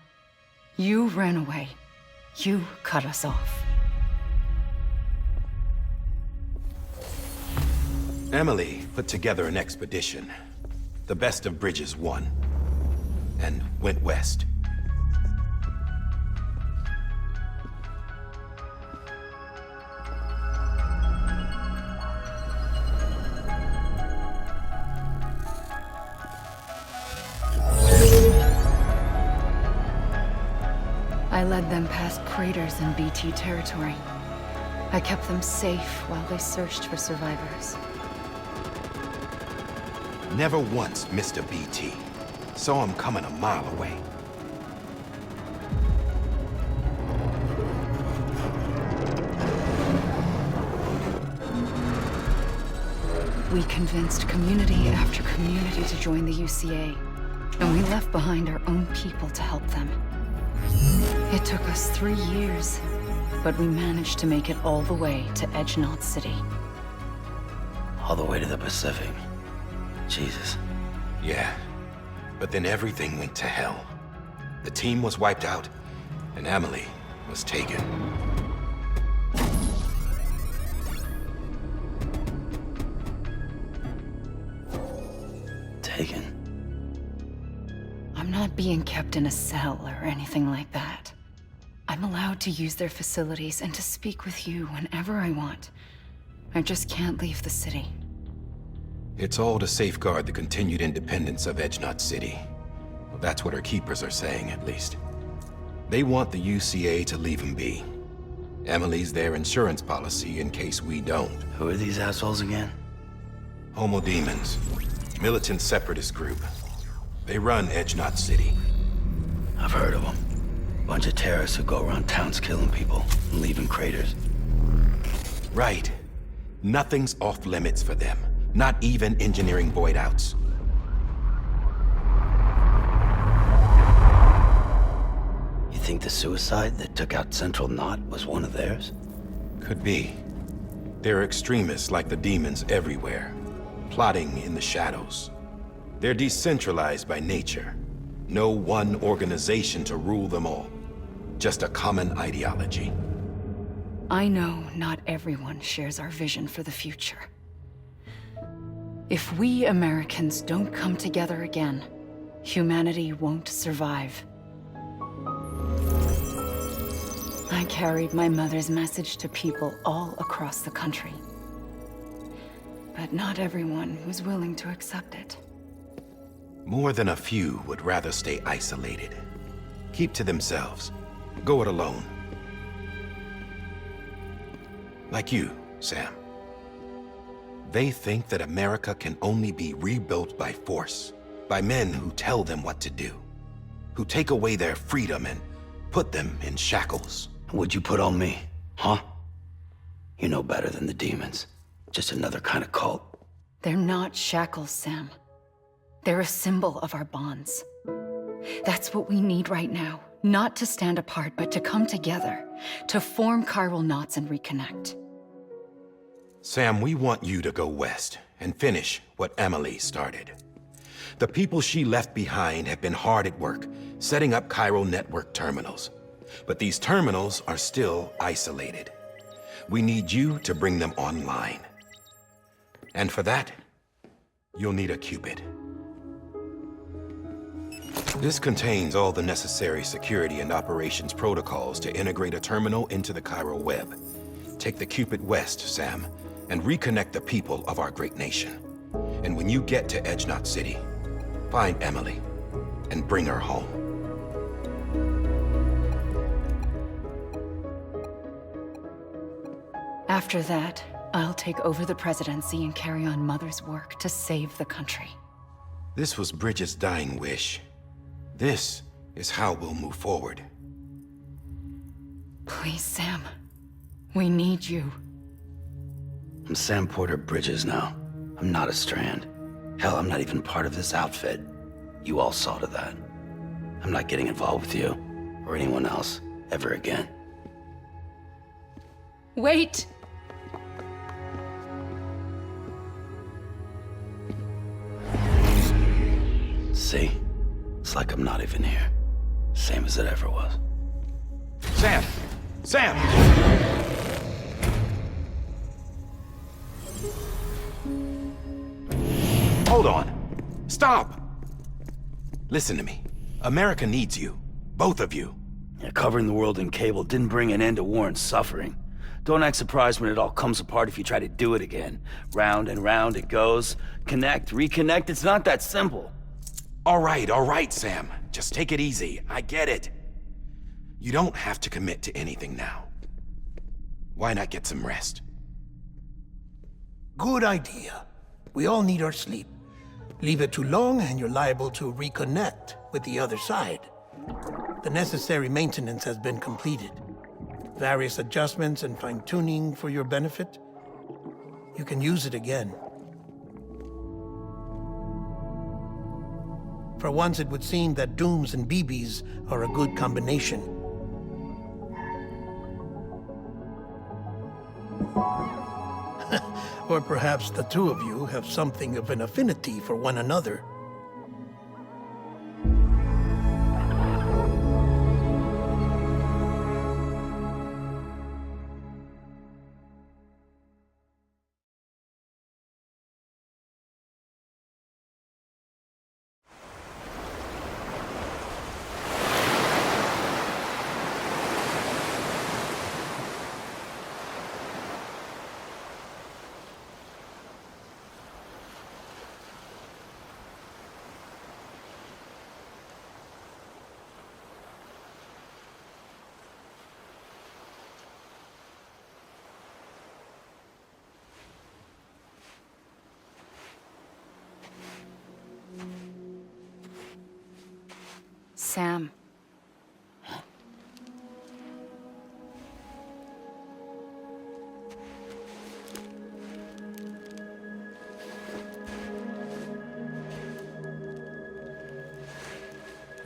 You ran away. You cut us off.
Amelie put together an expedition. The best of Bridges won, and went west.
I led them past craters in BT territory. I kept them safe while they searched for survivors.
Never once missed a BT. Saw him coming a mile away.
We convinced community after community to join the UCA, and we left behind our own people to help them. It took us 3 years, but we managed to make it all the way to Edgenot City.
All the way to the Pacific. Jesus.
Yeah, but then everything went to hell. The team was wiped out, and Amelie was taken.
Taken?
I'm not being kept in a cell or anything like that. I'm allowed to use their facilities and to speak with you whenever I want. I just can't leave the city.
It's all to safeguard the continued independence of Edgenot City. Well, that's what our keepers are saying, at least. They want the UCA to leave him be. Amelie's their insurance policy in case we don't.
Who are these assholes again?
Homo Demons. Militant separatist group. They run Edgenot City.
I've heard of them. Bunch of terrorists who go around towns killing people and leaving craters.
Right. Nothing's off limits for them. Not even engineering void outs.
You think the suicide that took out Central Knot was one of theirs?
Could be. There are extremists like the demons everywhere, plotting in the shadows. They're decentralized by nature. No one organization to rule them all. Just a common ideology.
I know not everyone shares our vision for the future. If we Americans don't come together again, humanity won't survive. I carried my mother's message to people all across the country. But not everyone was willing to accept it.
More than a few would rather stay isolated. Keep to themselves. Go it alone. Like you, Sam. They think that America can only be rebuilt by force, by men who tell them what to do, who take away their freedom and put them in shackles.
What'd you put on me, huh? You know better than the demons. Just another kind of cult.
They're not shackles, Sam. They're a symbol of our bonds. That's what we need right now. Not to stand apart, but to come together, to form chiral knots and reconnect.
Sam, we want you to go west and finish what Amelie started. The people she left behind have been hard at work, setting up chiral network terminals. But these terminals are still isolated. We need you to bring them online. And for that, you'll need a Cupid. This contains all the necessary security and operations protocols to integrate a terminal into the chiral web. Take the Cupid west, Sam, and reconnect the people of our great nation. And when you get to Edge Knot City, find Amelie and bring her home.
After that, I'll take over the presidency and carry on Mother's work to save the country.
This was Bridget's dying wish. This is how we'll move forward.
Please, Sam. We need you.
I'm Sam Porter Bridges now. I'm not a Strand. Hell, I'm not even part of this outfit. You all saw to that. I'm not getting involved with you, or anyone else, ever again.
Wait!
See? It's like I'm not even here. Same as it ever was.
Sam! Sam! Hold on. Stop! Listen to me. America needs you. Both of you.
Yeah, covering the world in cable didn't bring an end to war and suffering. Don't act surprised when it all comes apart if you try to do it again. Round and round it goes. Connect, reconnect, it's not that simple.
All right, Sam. Just take it easy. I get it. You don't have to commit to anything now. Why not get some rest?
Good idea. We all need our sleep. Leave it too long and you're liable to reconnect with the other side. The necessary maintenance has been completed. Various adjustments and fine-tuning for your benefit. You can use it again. For once, it would seem that Dooms and BBs are a good combination. Or perhaps the two of you have something of an affinity for one another.
Sam.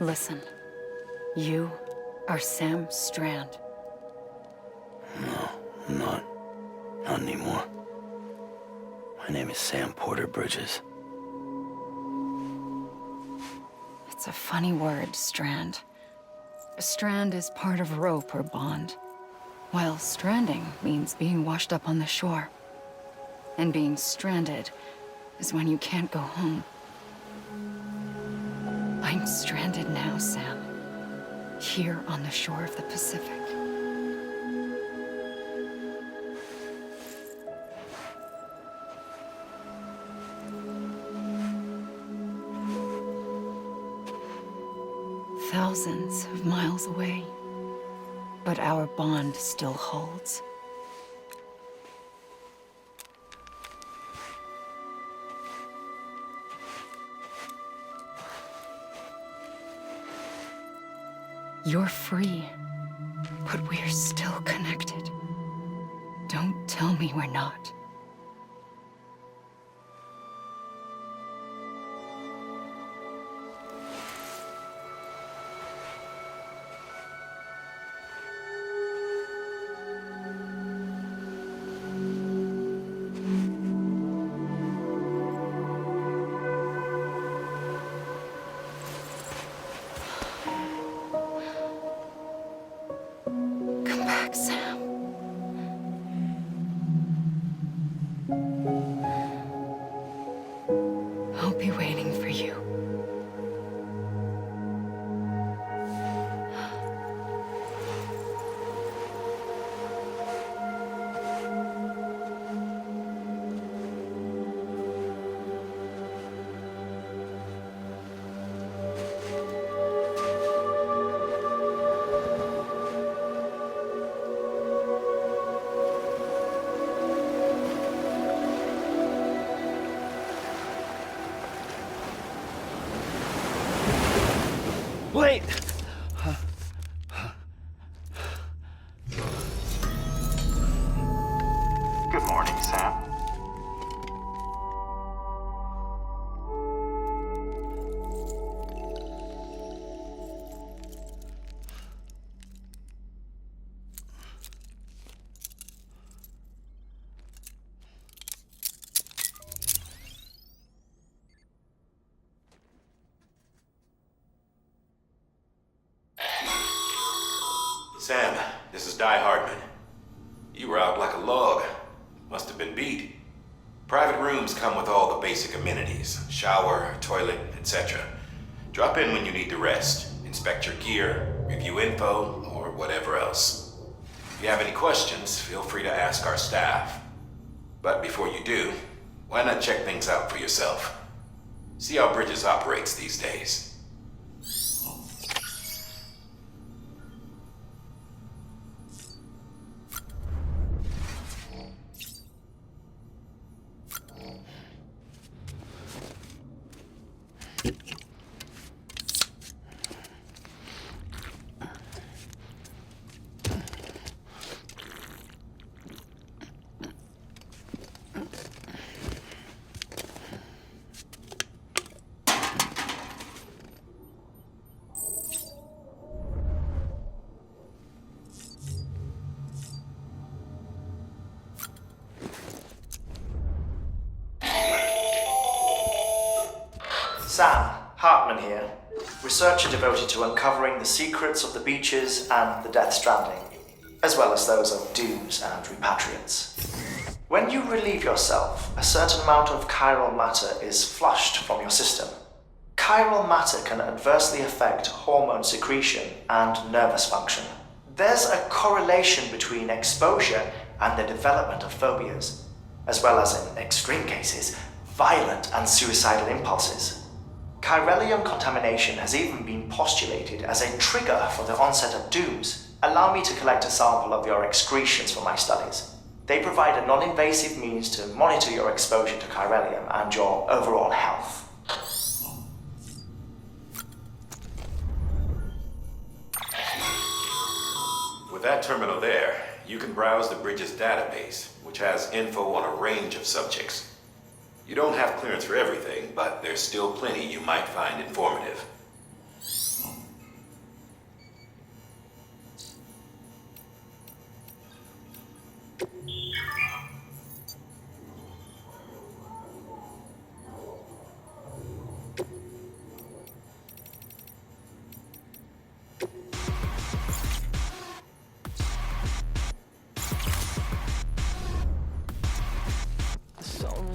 Listen. You are Sam Strand.
No, I'm not. Not anymore. My name is Sam Porter Bridges.
It's a funny word, Strand. A strand is part of rope or bond, while stranding means being washed up on the shore. And being stranded is when you can't go home. I'm stranded now, Sam. Here on the shore of the Pacific. Thousands of miles away, but our bond still holds. You're free, but we're still connected. Don't tell me we're not. Sam. I'll be waiting for you.
Wait!
Good morning, Sam.
Sam, this is Di Hardman. You were out like a log. Must have been beat. Private rooms come with all the basic amenities. Shower, toilet, etc. Drop in when you need to rest. Inspect your gear, review info, or whatever else. If you have any questions, feel free to ask our staff. But before you do, why not check things out for yourself? See how Bridges operates these days.
Sam, Hartman here, researcher devoted to uncovering the secrets of the beaches and the Death Stranding, as well as those of dooms and repatriates. When you relieve yourself, a certain amount of chiral matter is flushed from your system. Chiral matter can adversely affect hormone secretion and nervous function. There's a correlation between exposure and the development of phobias, as well as, in extreme cases, violent and suicidal impulses. Chiralium contamination has even been postulated as a trigger for the onset of dooms. Allow me to collect a sample of your excretions for my studies. They provide a non-invasive means to monitor your exposure to chiralium and your overall health.
With that terminal there, you can browse the Bridges database, which has info on a range of subjects. You don't have clearance for everything, but there's still plenty you might find informative.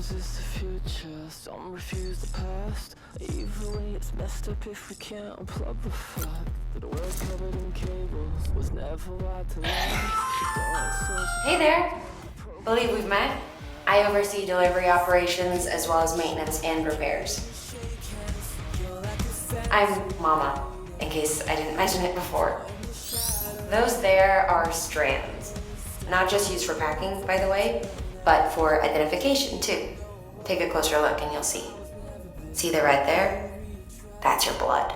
Sometimes it's the future, some refuse the past. Either way, it's messed up if we can't unplug the fact that the world covered in cables was never right to last.
Hey there! Believe we've met? I oversee delivery operations as well as maintenance and repairs. I'm Mama, in case I didn't mention it before. Those there are strands. Not just used for packing, by the way, but for identification too. Take a closer look and you'll see. See the red there? That's your blood.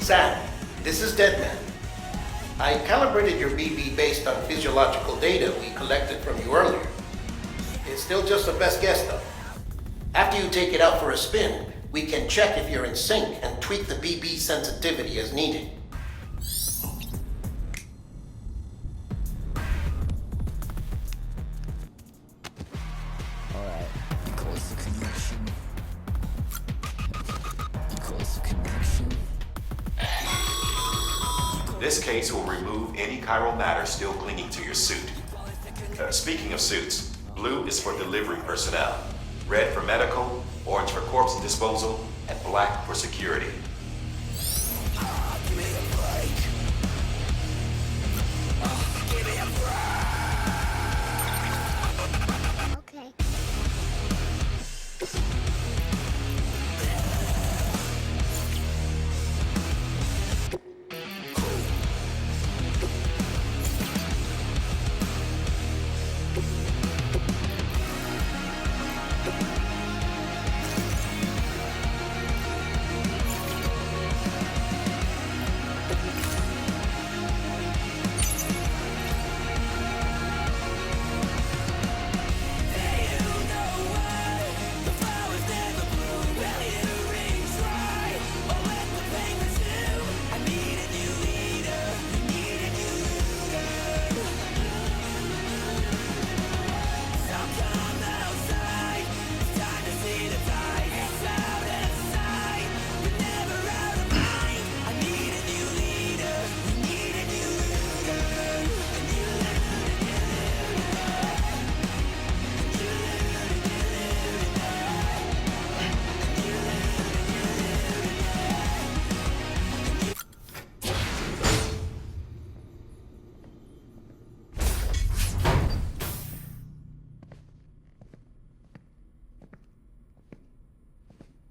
Sam, this is Deadman. I calibrated your BB based on physiological data we collected from you earlier. It's still just a best guess, though. After you take it out for a spin, we can check if you're in sync and tweak the BB sensitivity as needed.
This case will remove any chiral matter still clinging to your suit. Speaking of suits, blue is for delivery personnel, red for medical, orange for corpse disposal, and black for security.
Okay.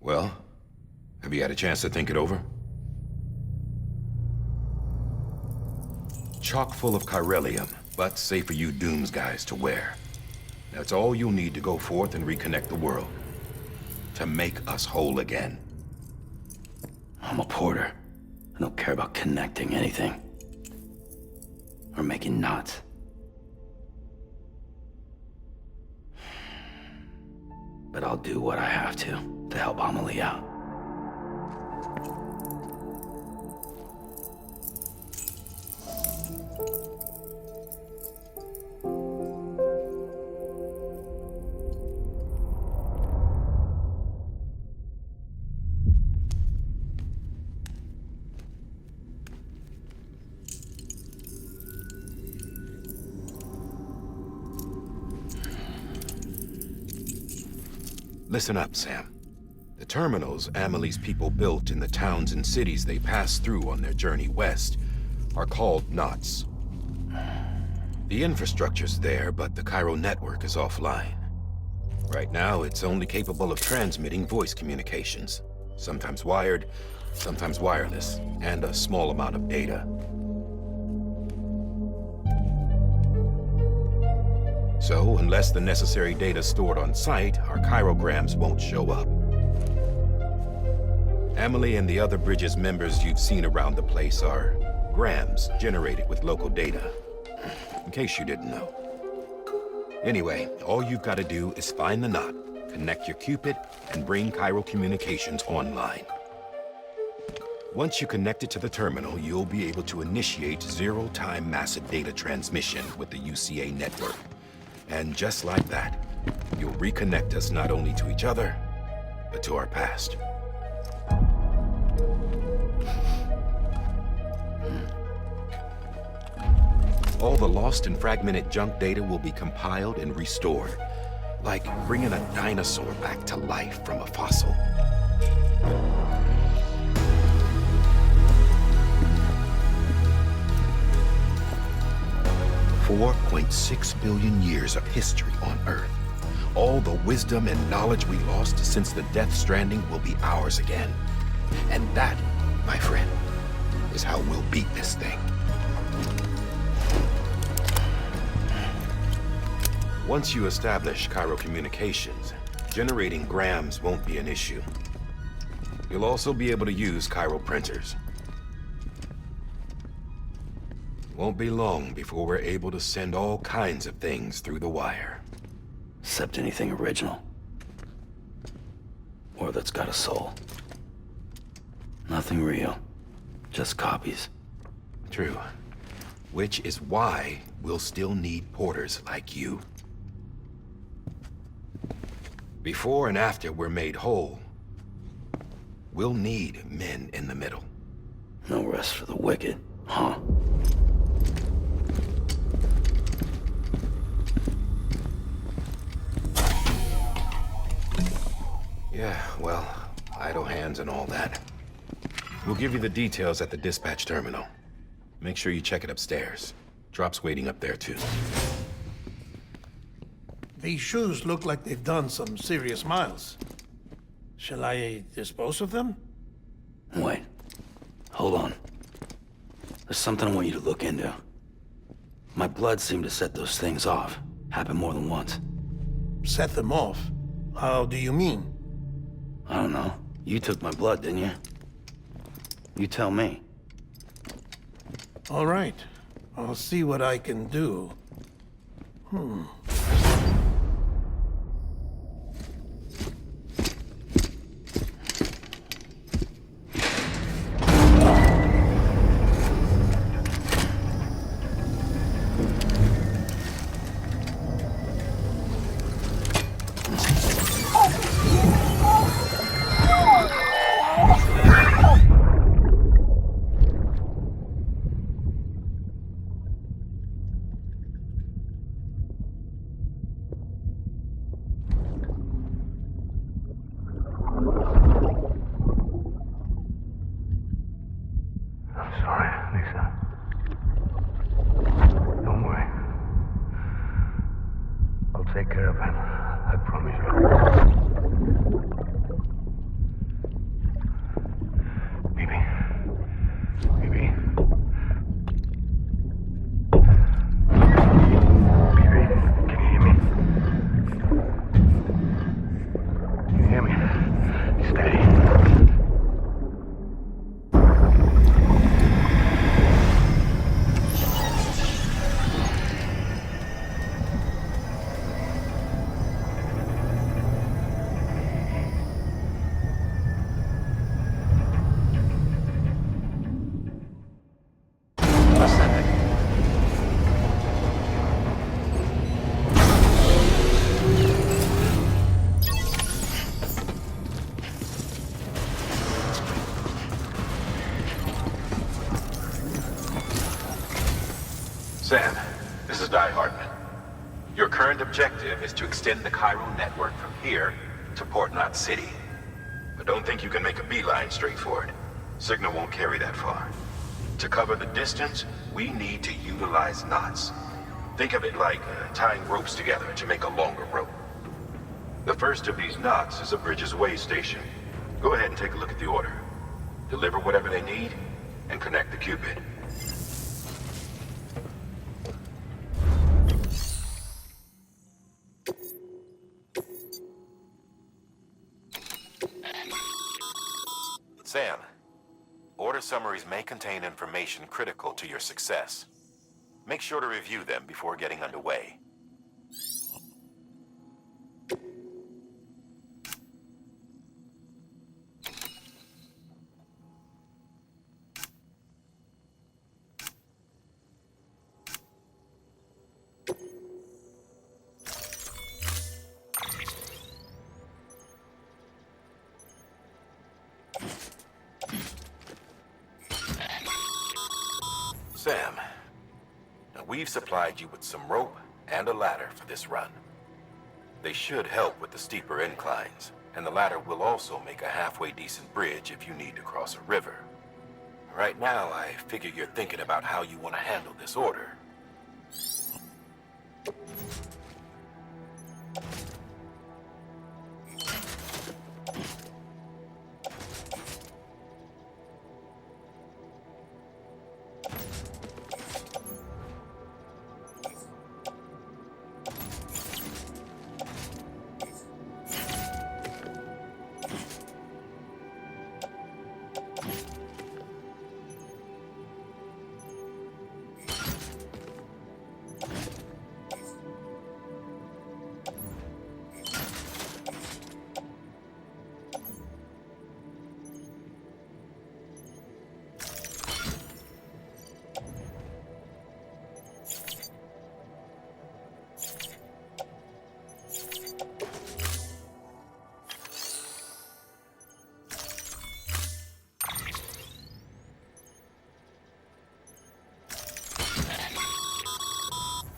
Well, have you had a chance to think it over? Chock full of chiralium, but safe for you Dooms guys to wear. That's all you'll need to go forth and reconnect the world. To make us whole again.
I'm a porter. I don't care about connecting anything. Or making knots. But I'll do what I have to help Amelie out.
Listen up, Sam. The terminals Amelie's people built in the towns and cities they passed through on their journey west are called knots. The infrastructure's there, but the Cairo network is offline. Right now, it's only capable of transmitting voice communications, sometimes wired, sometimes wireless, and a small amount of data. So, unless the necessary data's stored on site, our chirograms won't show up. Amelie and the other Bridges members you've seen around the place are grams generated with local data, in case you didn't know. Anyway, all you've got to do is find the knot, connect your Cupid, and bring Cairo communications online. Once you connect it to the terminal, you'll be able to initiate zero-time massive data transmission with the UCA network. And just like that, you'll reconnect us not only to each other, but to our past. All the lost and fragmented junk data will be compiled and restored, like bringing a dinosaur back to life from a fossil. $4.6 billion years of history on Earth. All the wisdom and knowledge we lost since the Death Stranding will be ours again. And that, my friend, is how we'll beat this thing. Once you establish Cairo communications, generating grams won't be an issue. You'll also be able to use Cairo printers. Won't be long before we're able to send all kinds of things through the wire.
Except anything original. Or that's got a soul. Nothing real. Just copies.
True. Which is why we'll still need porters like you. Before and after we're made whole, we'll need men in the middle.
No rest for the wicked, huh?
Yeah, well, idle hands and all that. We'll give you the details at the dispatch terminal. Make sure you check it upstairs. Drop's waiting up there, too.
These shoes look like they've done some serious miles. Shall I dispose of them?
Wait. Hold on. There's something I want you to look into. My blood seemed to set those things off. Happened more than once.
Set them off? How do you mean?
I don't know. You took my blood, didn't you? You tell me.
All right. I'll see what I can do.
Take care of him. I promise you. Baby. Baby. Baby, can you hear me? Can you hear me? Steady.
Sam, this is Die Hartman. Your current objective is to extend the Cairo network from here to Port Knot City. But don't think you can make a beeline straight for it. Signal won't carry that far. To cover the distance, we need to utilize knots. Think of it like tying ropes together to make a longer rope. The first of these knots is a Bridges way station. Go ahead and take a look at the order. Deliver whatever they need, and connect the Cupid.
Sam, order summaries may contain information critical to your success. Make sure to review them before getting underway. Sam, now we've supplied you with some rope and a ladder for this run. They should help with the steeper inclines, and the ladder will also make a halfway decent bridge if you need to cross a river. Right now, I figure you're thinking about how you want to handle this order.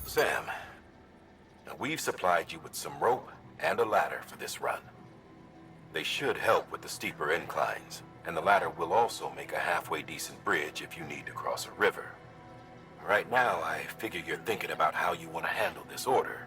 Sam, now we've supplied you with some rope and a ladder for this run. They should help with the steeper inclines, and the ladder will also make a halfway decent bridge if you need to cross a river. Right now, I figure you're thinking about how you want to handle this order.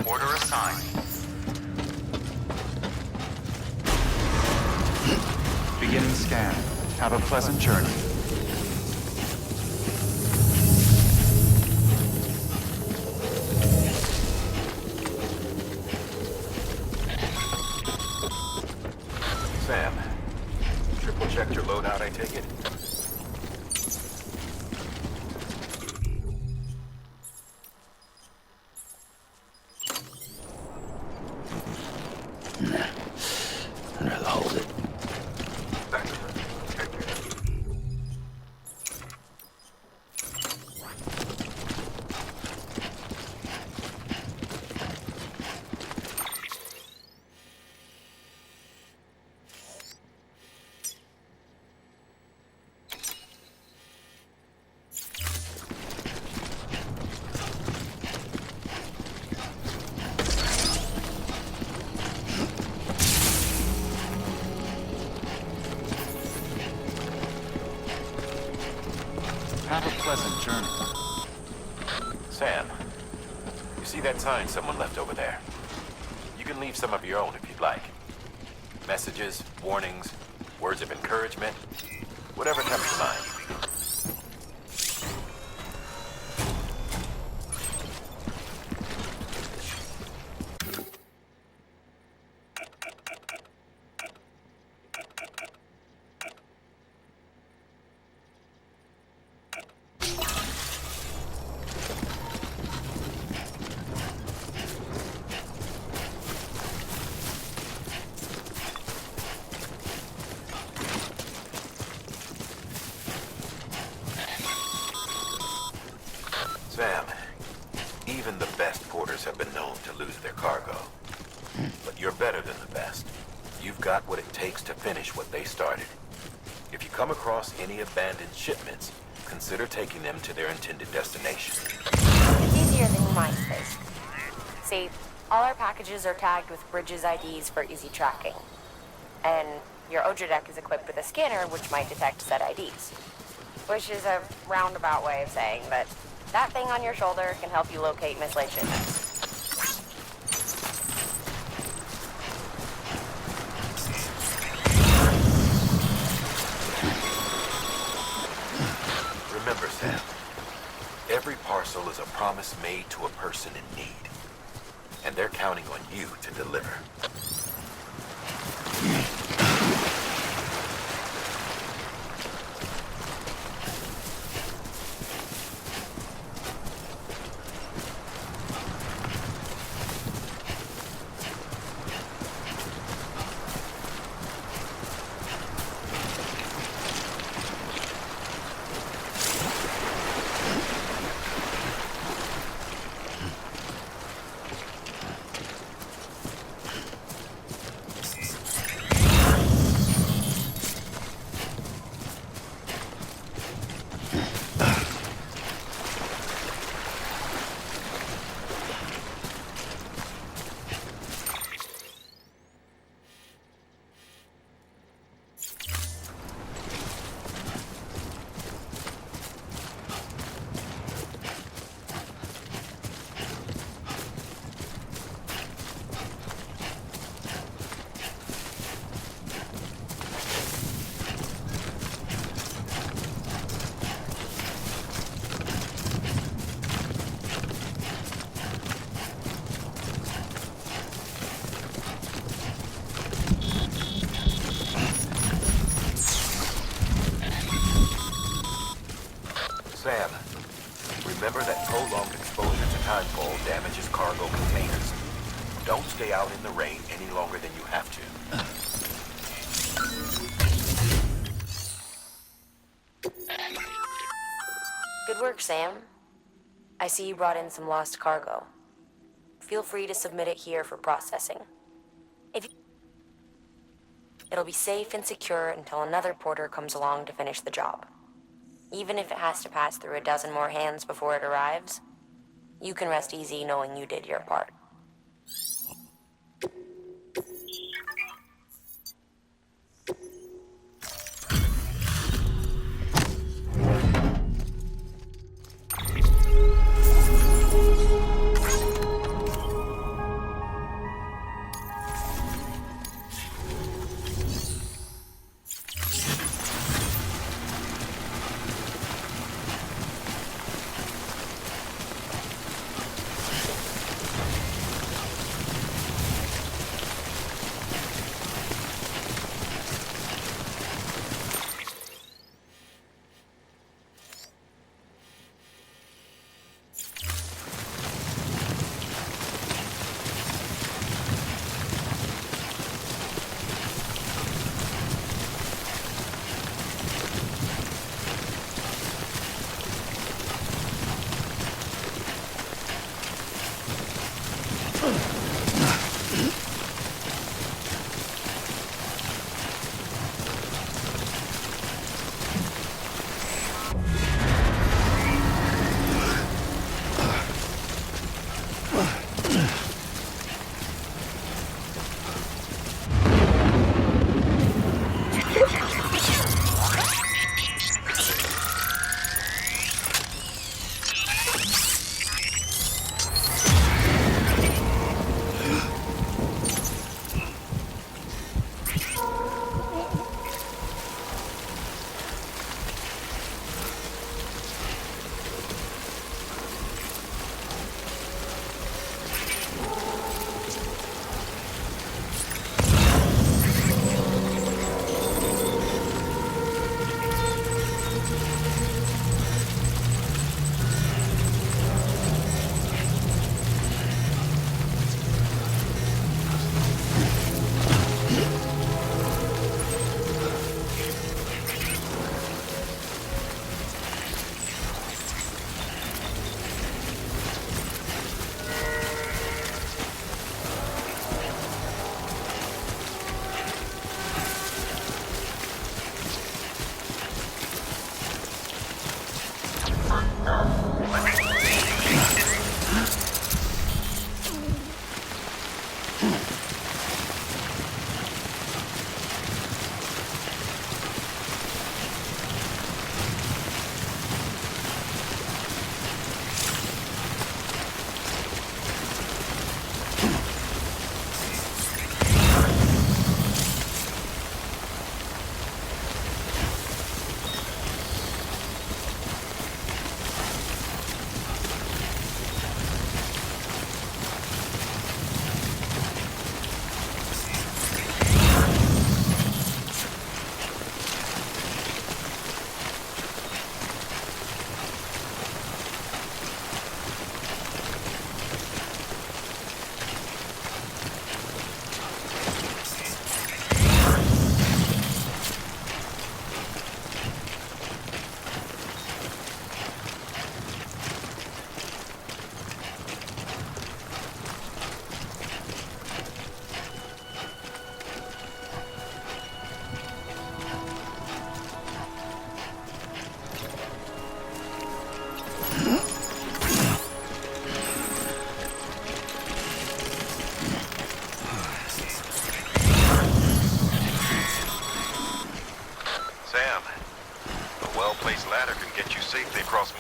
Order assigned. Beginning scan. Have a pleasant journey.
Sam, triple checked your loadout, I take it?
Nah, I'd rather hold it.
Have a pleasant journey.
Sam, you see that sign someone left over there? You can leave some of your own if you'd like. Messages, warnings, words of encouragement, whatever comes to mind. transporters have been known to lose their cargo. But you're better than the best. You've got what it takes to finish what they started. If you come across any abandoned shipments, consider taking them to their intended destination.
It's easier than you might think. See, all our packages are tagged with Bridges IDs for easy tracking. And your Odra deck is equipped with a scanner which might detect said IDs. Which is a roundabout way of saying that that thing on your shoulder can help you locate mislaid shipments.
Remember, Sam, every parcel is a promise made to a person in need. And they're counting on you to deliver. Sam, remember that prolonged exposure to timefall damages cargo containers. Don't stay out in the rain any longer than you have to.
Good work, Sam. I see you brought in some lost cargo. Feel free to submit it here for processing. It'll be safe and secure until another porter comes along to finish the job. Even if it has to pass through a dozen more hands before it arrives, you can rest easy knowing you did your part.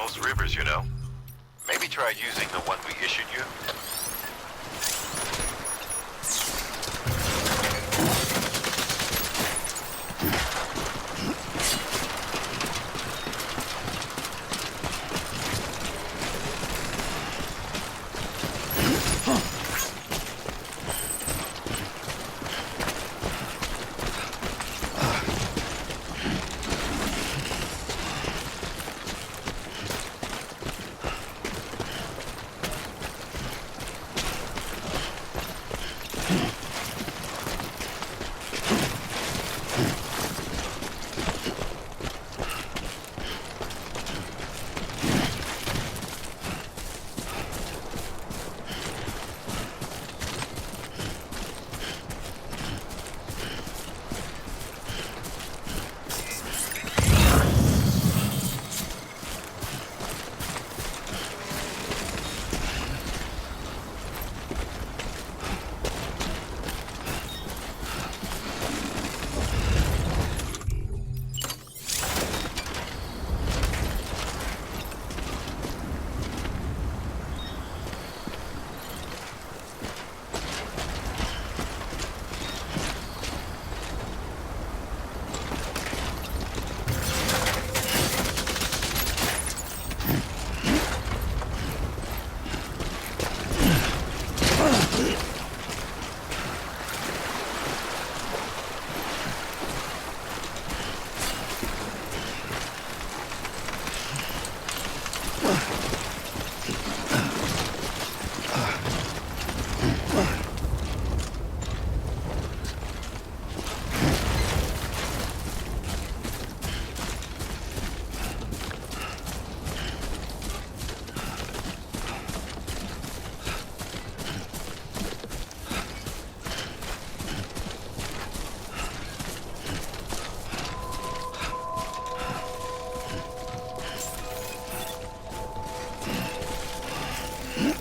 most rivers, you know. Maybe try using the one we issued you.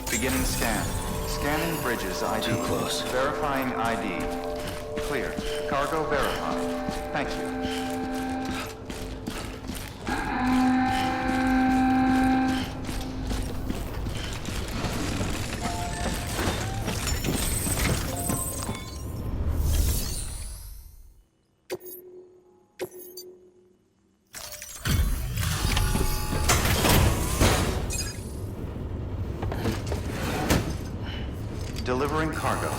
Beginning scan. Scanning Bridges ID.
Too close.
Verifying ID. Clear. Cargo verified. Thank you. Delivering cargo.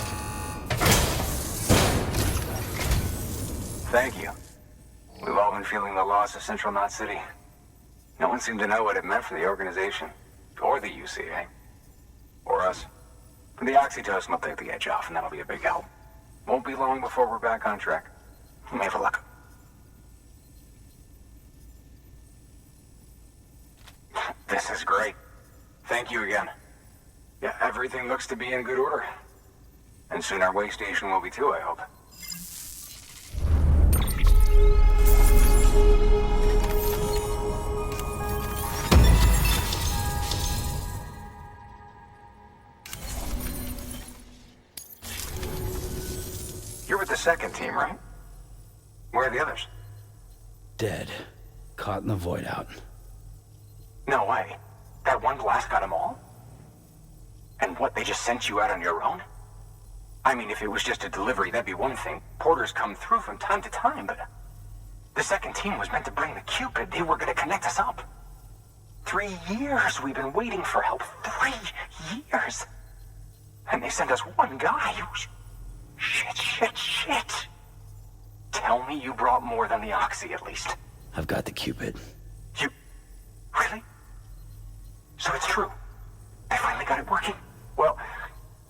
Thank you. We've all been feeling the loss of Central Knot City. No one seemed to know what it meant for the organization, or the UCA, or us. The oxytocin will take the edge off, and that'll be a big help. Won't be long before we're back on track. You may have a luck. This is great. Thank you again. Yeah, everything looks to be in good order. And soon our way station will be too, I hope. You're with the second team, right? Where are the others?
Dead. Caught in the void out.
No way. That one blast got them all? And what, they just sent you out on your own? I mean, if it was just a delivery, that'd be one thing. Porters come through from time to time, but... The second team was meant to bring the Cupid. They were gonna connect us up. 3 years we've been waiting for help. 3 years! And they sent us one guy who's... Shit. Tell me you brought more than the Oxy, at least.
I've got the Cupid.
You... Really? So it's true. They finally got it working. Well,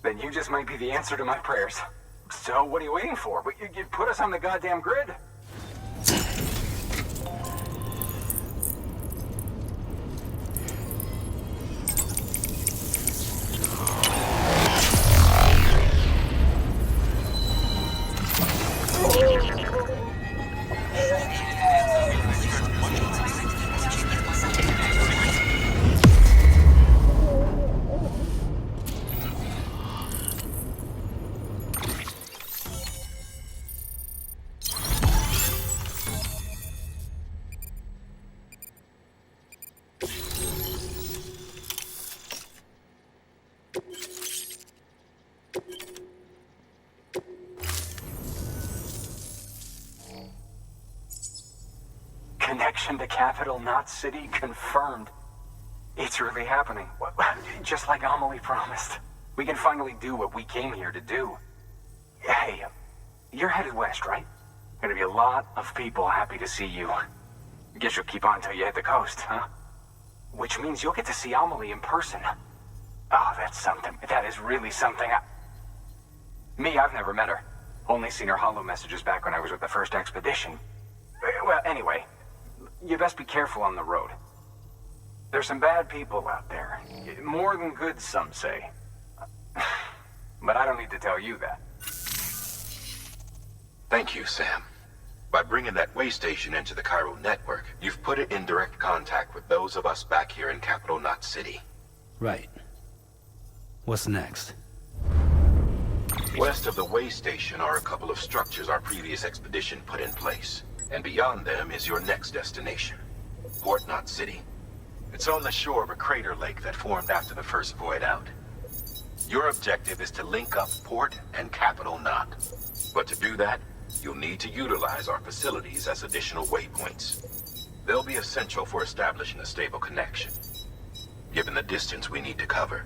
then you just might be the answer to my prayers. So what are you waiting for? You put us on the goddamn grid. Mission to Capital Knot City confirmed. It's really happening. Just like Amelie promised. We can finally do what we came here to do. Hey, you're headed west, right? Gonna be a lot of people happy to see you. Guess you'll keep on till you hit the coast, huh? Which means you'll get to see Amelie in person. Oh, that's something. That is really something. I've never met her. Only seen her holo messages back when I was with the first expedition. Well, anyway, you best be careful on the road. There's some bad people out there. More than good, some say. But I don't need to tell you that.
Thank you, Sam. By bringing that way station into the Cairo network, you've put it in direct contact with those of us back here in Capital Knot City.
Right. What's next?
West of the way station are a couple of structures our previous expedition put in place. And beyond them is your next destination, Port Knot City. It's on the shore of a crater lake that formed after the first void out. Your objective is to link up Port and Capital Knot. But to do that, you'll need to utilize our facilities as additional waypoints. They'll be essential for establishing a stable connection. Given the distance we need to cover,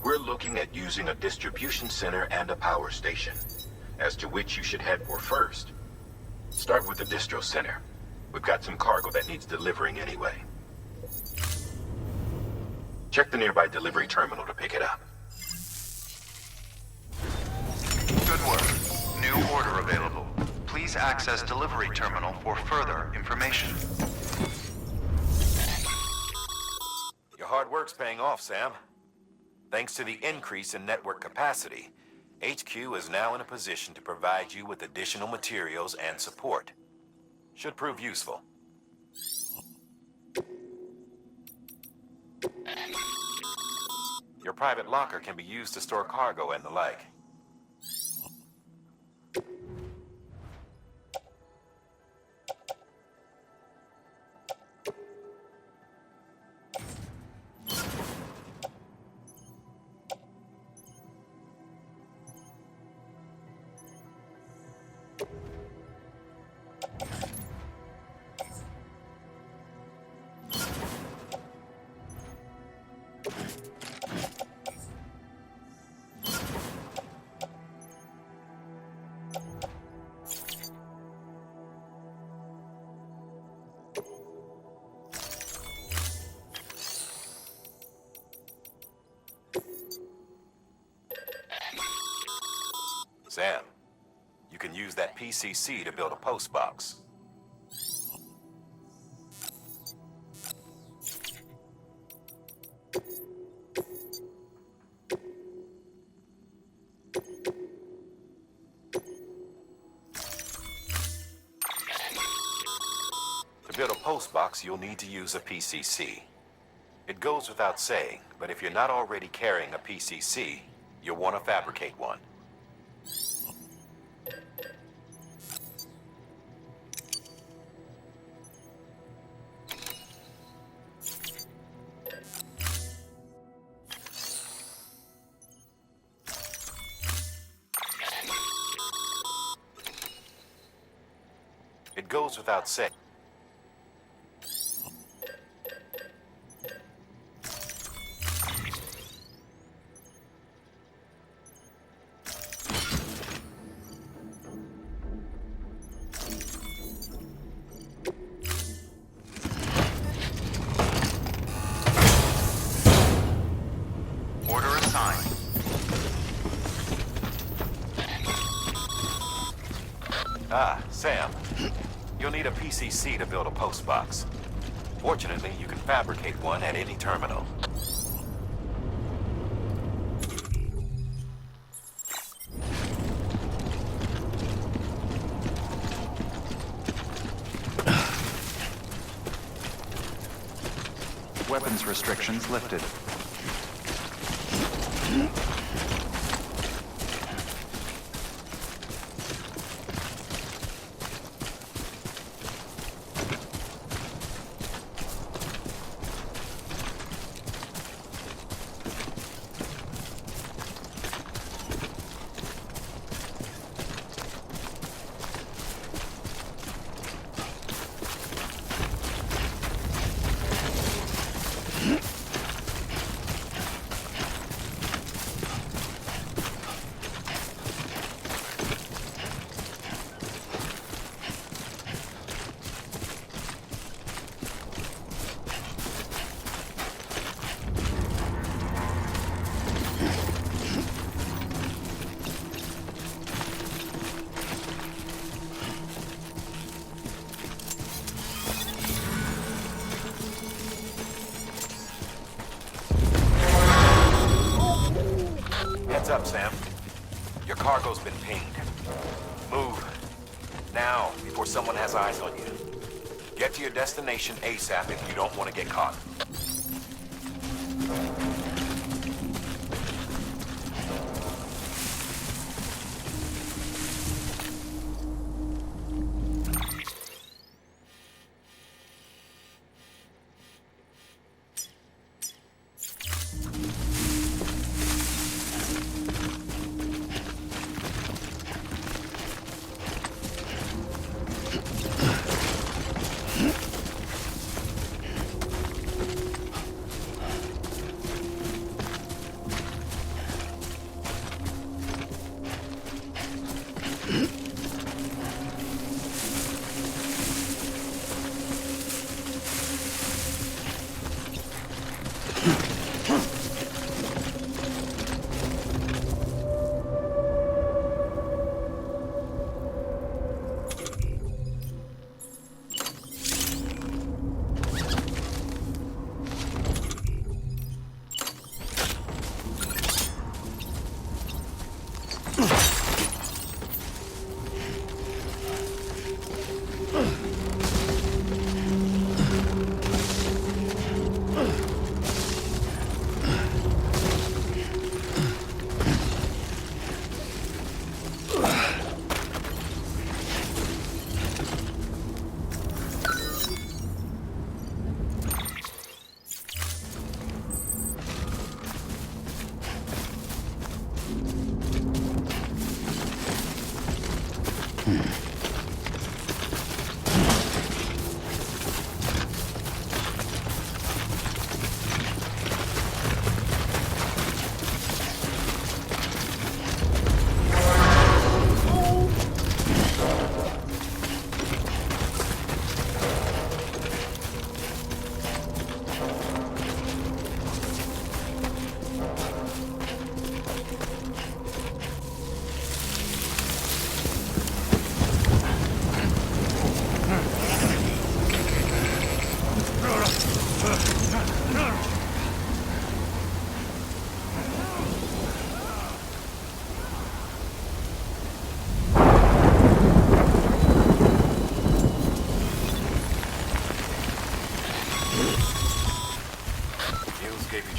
we're looking at using a distribution center and a power station, as to which you should head for first. Start with the distro center. We've got some cargo that needs delivering anyway. Check the nearby delivery terminal to pick it up.
Good work. New order available. Please access delivery terminal for further information.
Your hard work's paying off, Sam. Thanks to the increase in network capacity, HQ is now in a position to provide you with additional materials and support. Should prove useful. Your private locker can be used to store cargo and the like. Sam, you can use that PCC to build a post box. To build a post box, you'll need to use a PCC. It goes without saying, but if you're not already carrying a PCC, you'll want to fabricate one. It goes without saying.
Order assigned.
Ah, Sam. You'll need a PCC to build a post box. Fortunately, you can fabricate one at any terminal.
Weapons restrictions lifted.
up, Sam. Your cargo's been pinged. Move. Now, before someone has eyes on you. Get to your destination ASAP if you don't want to get caught.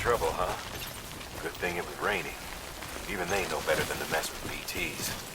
Trouble, huh? Good thing it was raining. Even they know better than to mess with BTs.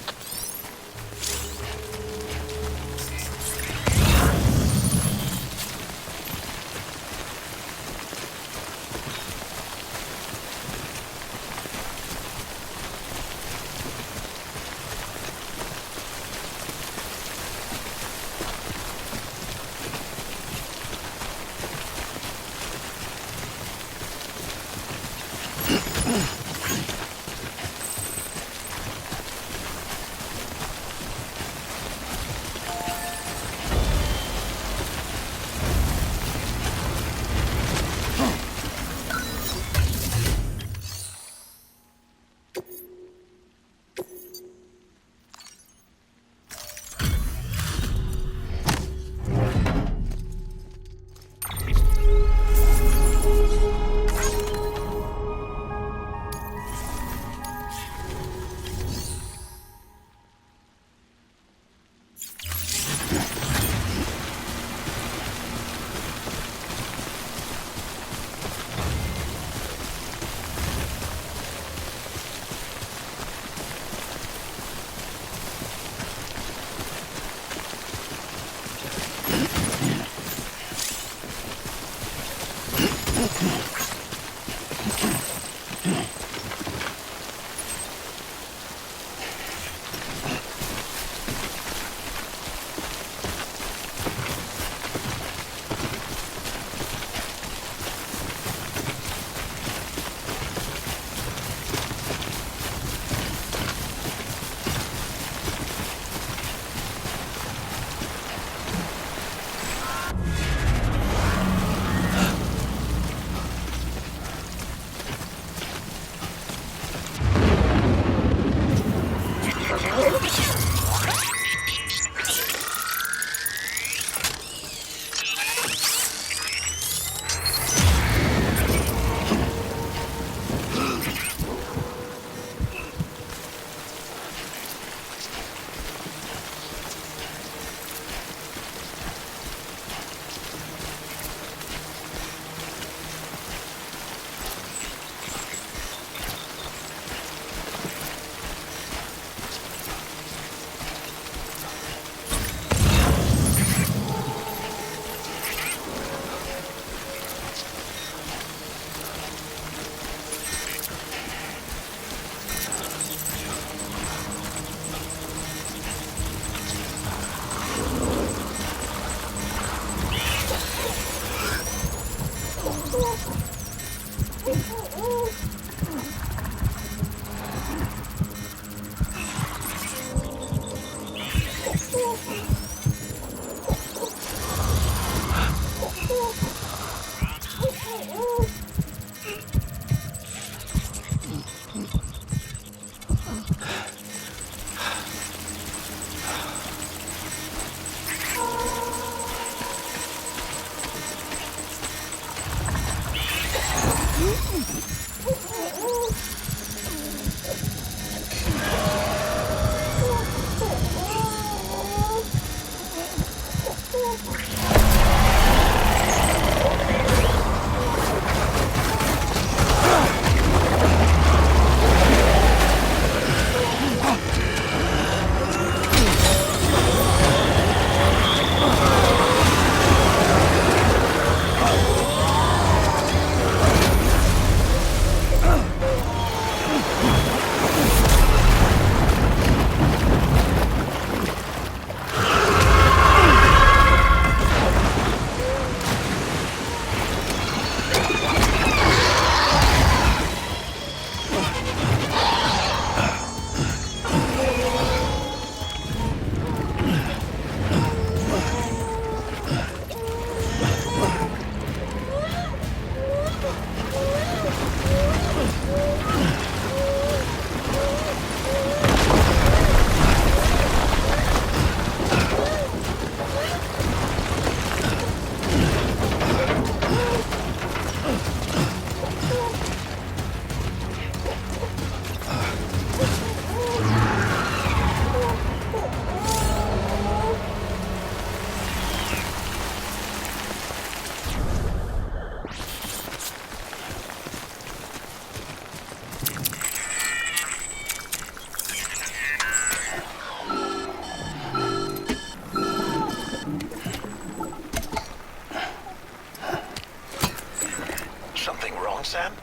Sam?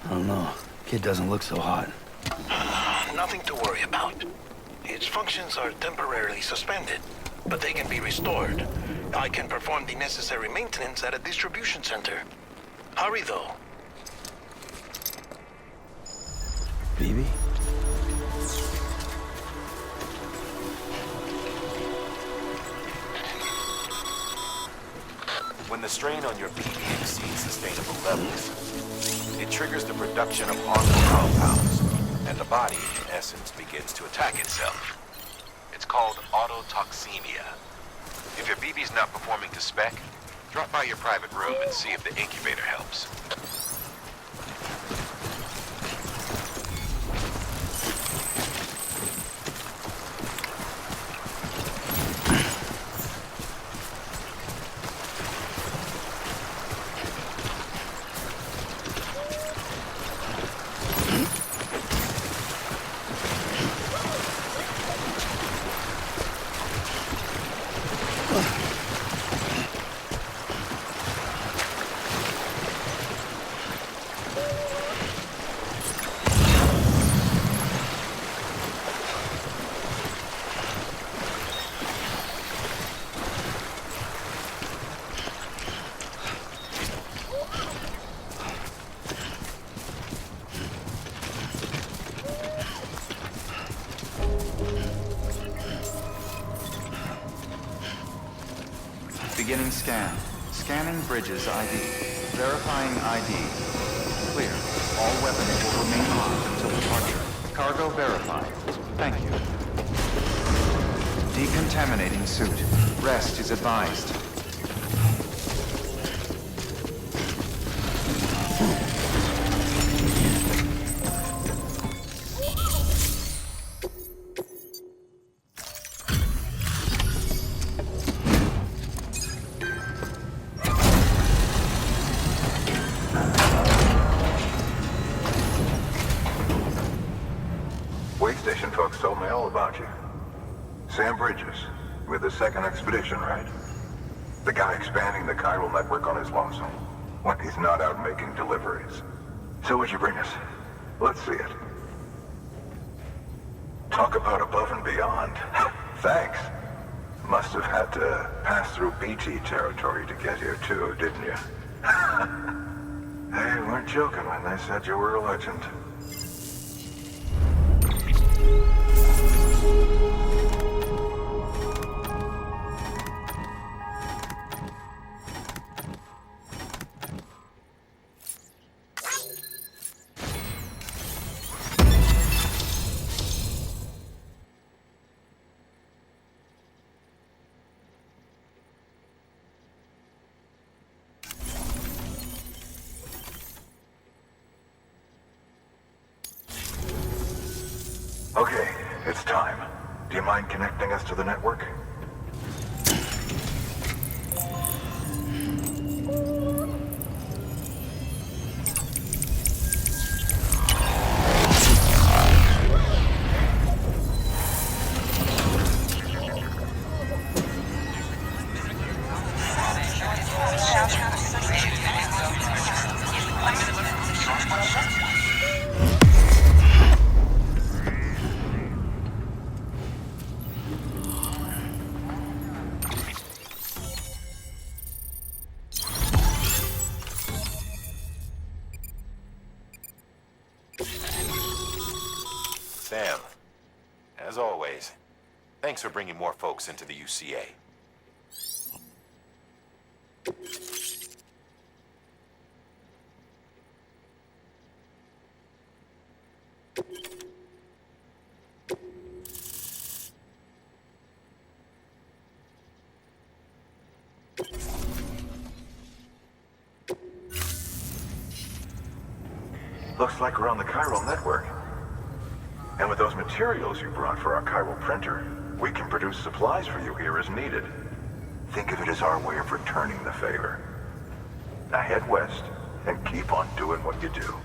I don't know. Kid doesn't look so hot.
Nothing to worry about. Its functions are temporarily suspended, but they can be restored. I can perform the necessary maintenance at a distribution center. Hurry, though.
BB?
When the strain on your BB exceeds sustainable levels, it triggers the production of harmful compounds, and the body, in essence, begins to attack itself. It's called autotoxemia. If your BB's not performing to spec, drop by your private room and see if the incubator helps.
Beginning scan. Scanning Bridges ID. Verifying ID. Clear. All weapons will remain armed until departure. Cargo verified. Thank you. Decontaminating suit. Rest is advised.
Station folks told me all about you. Sam Bridges, with the second expedition, right? The guy expanding the chiral network on his lonesome, when he's not out making deliveries. So what'd you bring us? Let's see it. Talk about above and beyond. Thanks. Must have had to pass through BT territory to get here too, didn't you? They weren't joking when they said you were a legend. Okay, it's time. Do you mind connecting us to the network?
Sam, as always, thanks for bringing more folks into the UCA.
Looks like we're on the chiral network. And with those materials you brought for our chiral printer, we can produce supplies for you here as needed. Think of it as our way of returning the favor. Now head west and keep on doing what you do.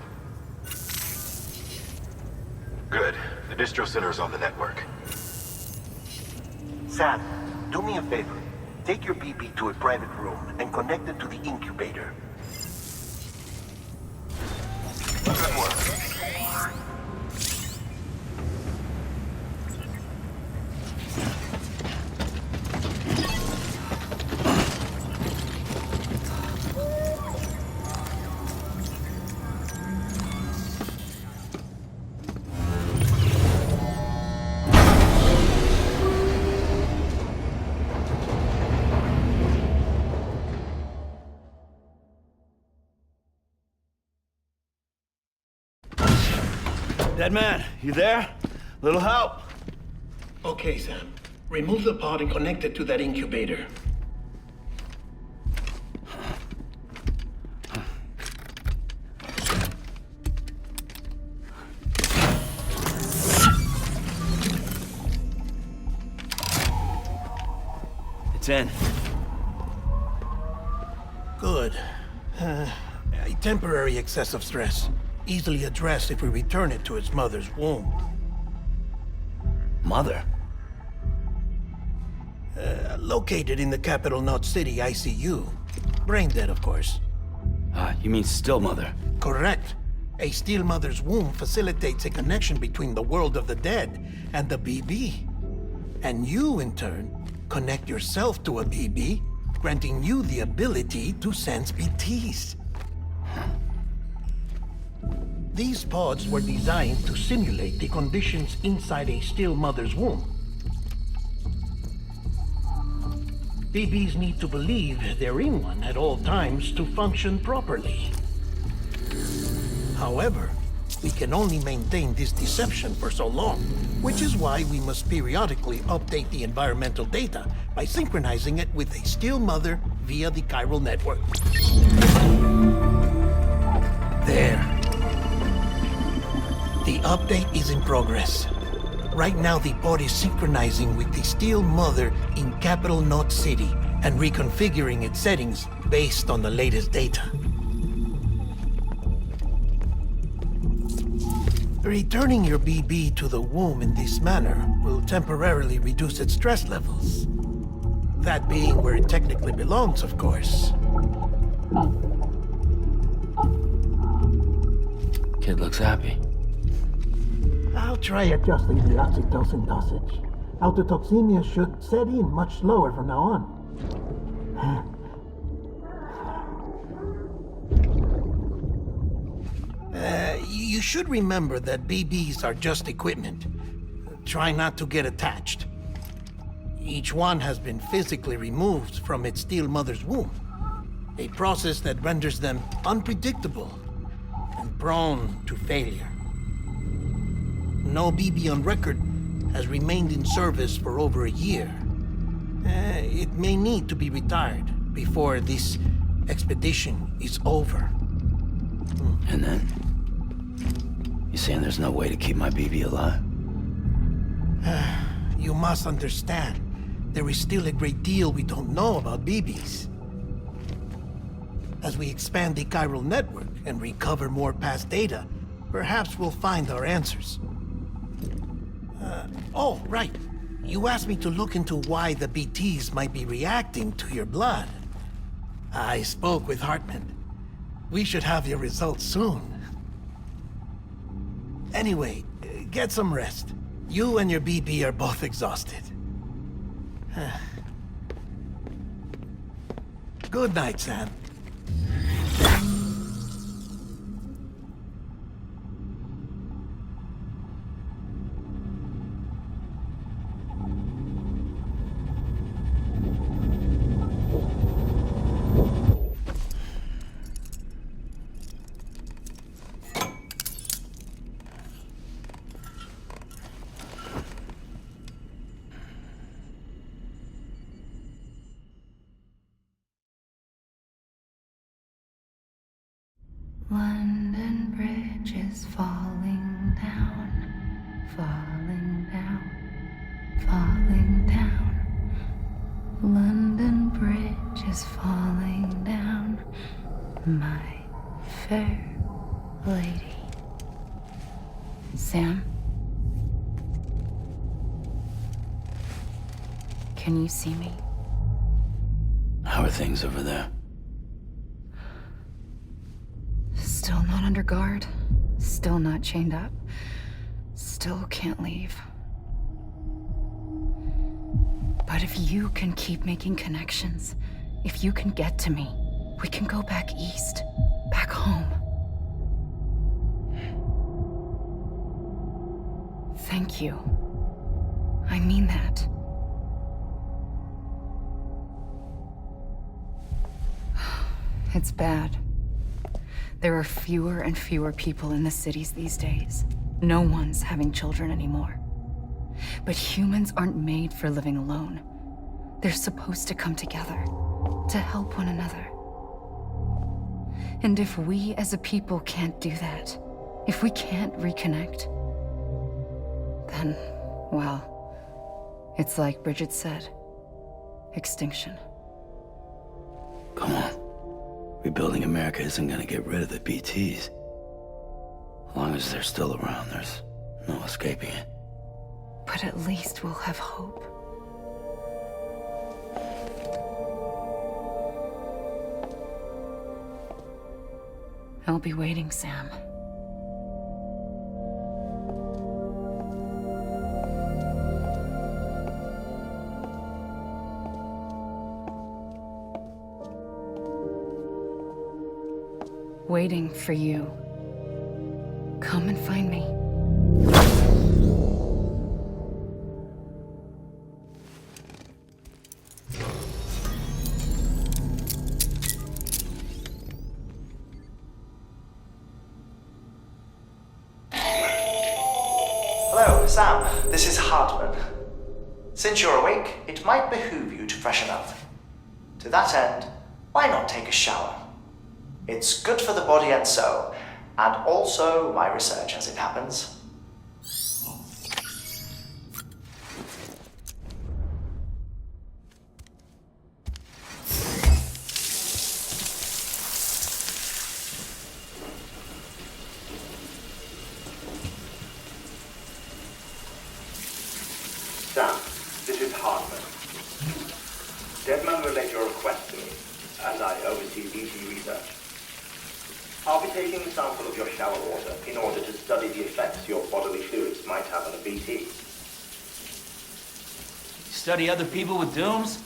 Good. The distro center is on the network.
Sam, do me a favor. Take your BB to a private room and connect it to the incubator.
Good work.
Dead man, you there? Little help? Okay, Sam. Remove the pod and connect it to that incubator. It's in. Good. A temporary excessive stress. Easily addressed if we return it to its mother's womb. Mother? Located in the capital Knot City ICU. Brain dead, of course.
You mean still mother?
Correct. A still mother's womb facilitates a connection between the world of the dead and the BB. And you, in turn, connect yourself to a BB, granting you the ability to sense BTs. These pods were designed to simulate the conditions inside a still mother's womb. BBs need to believe they're in one at all times to function properly. However, we can only maintain this deception for so long, which is why we must periodically update the environmental data by synchronizing it with a still mother via the chiral network. There. The update is in progress. Right now, the pod is synchronizing with the still mother in capital Knot City and reconfiguring its settings based on the latest data. Returning your BB to the womb in this manner will temporarily reduce its stress levels. That being where it technically belongs, of course.
Kid looks happy.
I'll try adjusting the oxytocin dosage. Autotoxemia should set in much slower from now on. You should remember that BBs are just equipment. Try not to get attached. Each one has been physically removed from its steel mother's womb. A process that renders them unpredictable and prone to failure. No BB on record has remained in service for over a year. It may need to be retired before this expedition is over.
And then? You saying there's no way to keep my BB alive?
You must understand, there is still a great deal we don't know about BBs. As we expand the chiral network and recover more past data, perhaps we'll find our answers. Oh, right. You asked me to look into why the BTs might be reacting to your blood. I spoke with Hartman. We should have your results soon. Anyway, get some rest. You and your BB are both exhausted. Good night, Sam.
London Bridge is falling down, falling down, falling down. London Bridge is falling down, my fair lady. Sam? Can you see me?
How are things over there?
Still not under guard, still not chained up, still can't leave. But if you can keep making connections, if you can get to me, we can go back east, back home. Thank you. I mean that. It's bad. There are fewer and fewer people in the cities these days. No one's having children anymore. But humans aren't made for living alone. They're supposed to come together, to help one another. And if we as a people can't do that, if we can't reconnect, then, well, it's like Bridget said, extinction.
Come on. Rebuilding America isn't gonna get rid of the BTs. As long as they're still around, there's no escaping it.
But at least we'll have hope. I'll be waiting, Sam. Waiting for you. Come and find me.
Hello, Sam. This is Hartman. Since you're awake, it might behoove you to freshen up. To that end, why not take a shower? It's good for the body and soul, and also my research as it happens.
Sam, this is Hartman. Deadman relayed your request to me, as I oversee BT research. I'll be taking a sample of your shower water in order to study the effects your bodily fluids might have on a BT.
Study other people with dooms?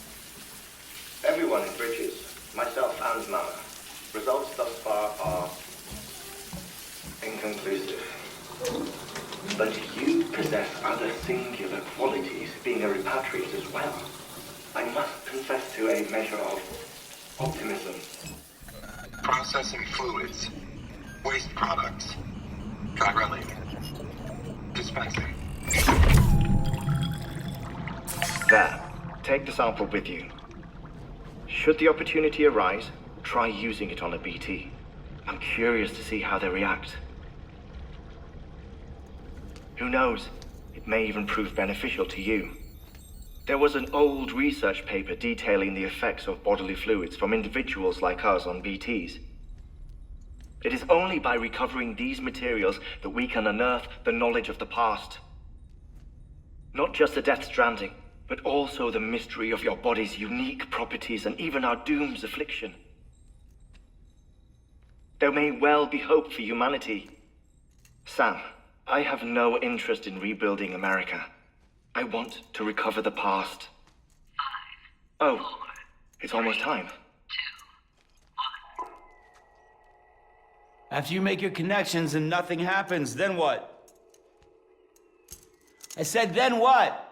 Everyone in Bridges, myself and Mama. Results thus far are Inconclusive. But you possess other singular qualities, being a repatriate as well. I must confess to a measure of optimism.
Processing fluids. Waste products. Chirelli. Dispensing.
There. Take the sample with you. Should the opportunity arise, try using it on a BT. I'm curious to see how they react. Who knows? It may even prove beneficial to you. There was an old research paper detailing the effects of bodily fluids from individuals like us on BTs. It is only by recovering these materials that we can unearth the knowledge of the past. Not just the Death Stranding, but also the mystery of your body's unique properties and even our doom's affliction. There may well be hope for humanity. Sam, I have no interest in rebuilding America. I want to recover the past. 5, 4, oh, it's almost time. 2,
1. After you make your connections and nothing happens, then what? I said, then what?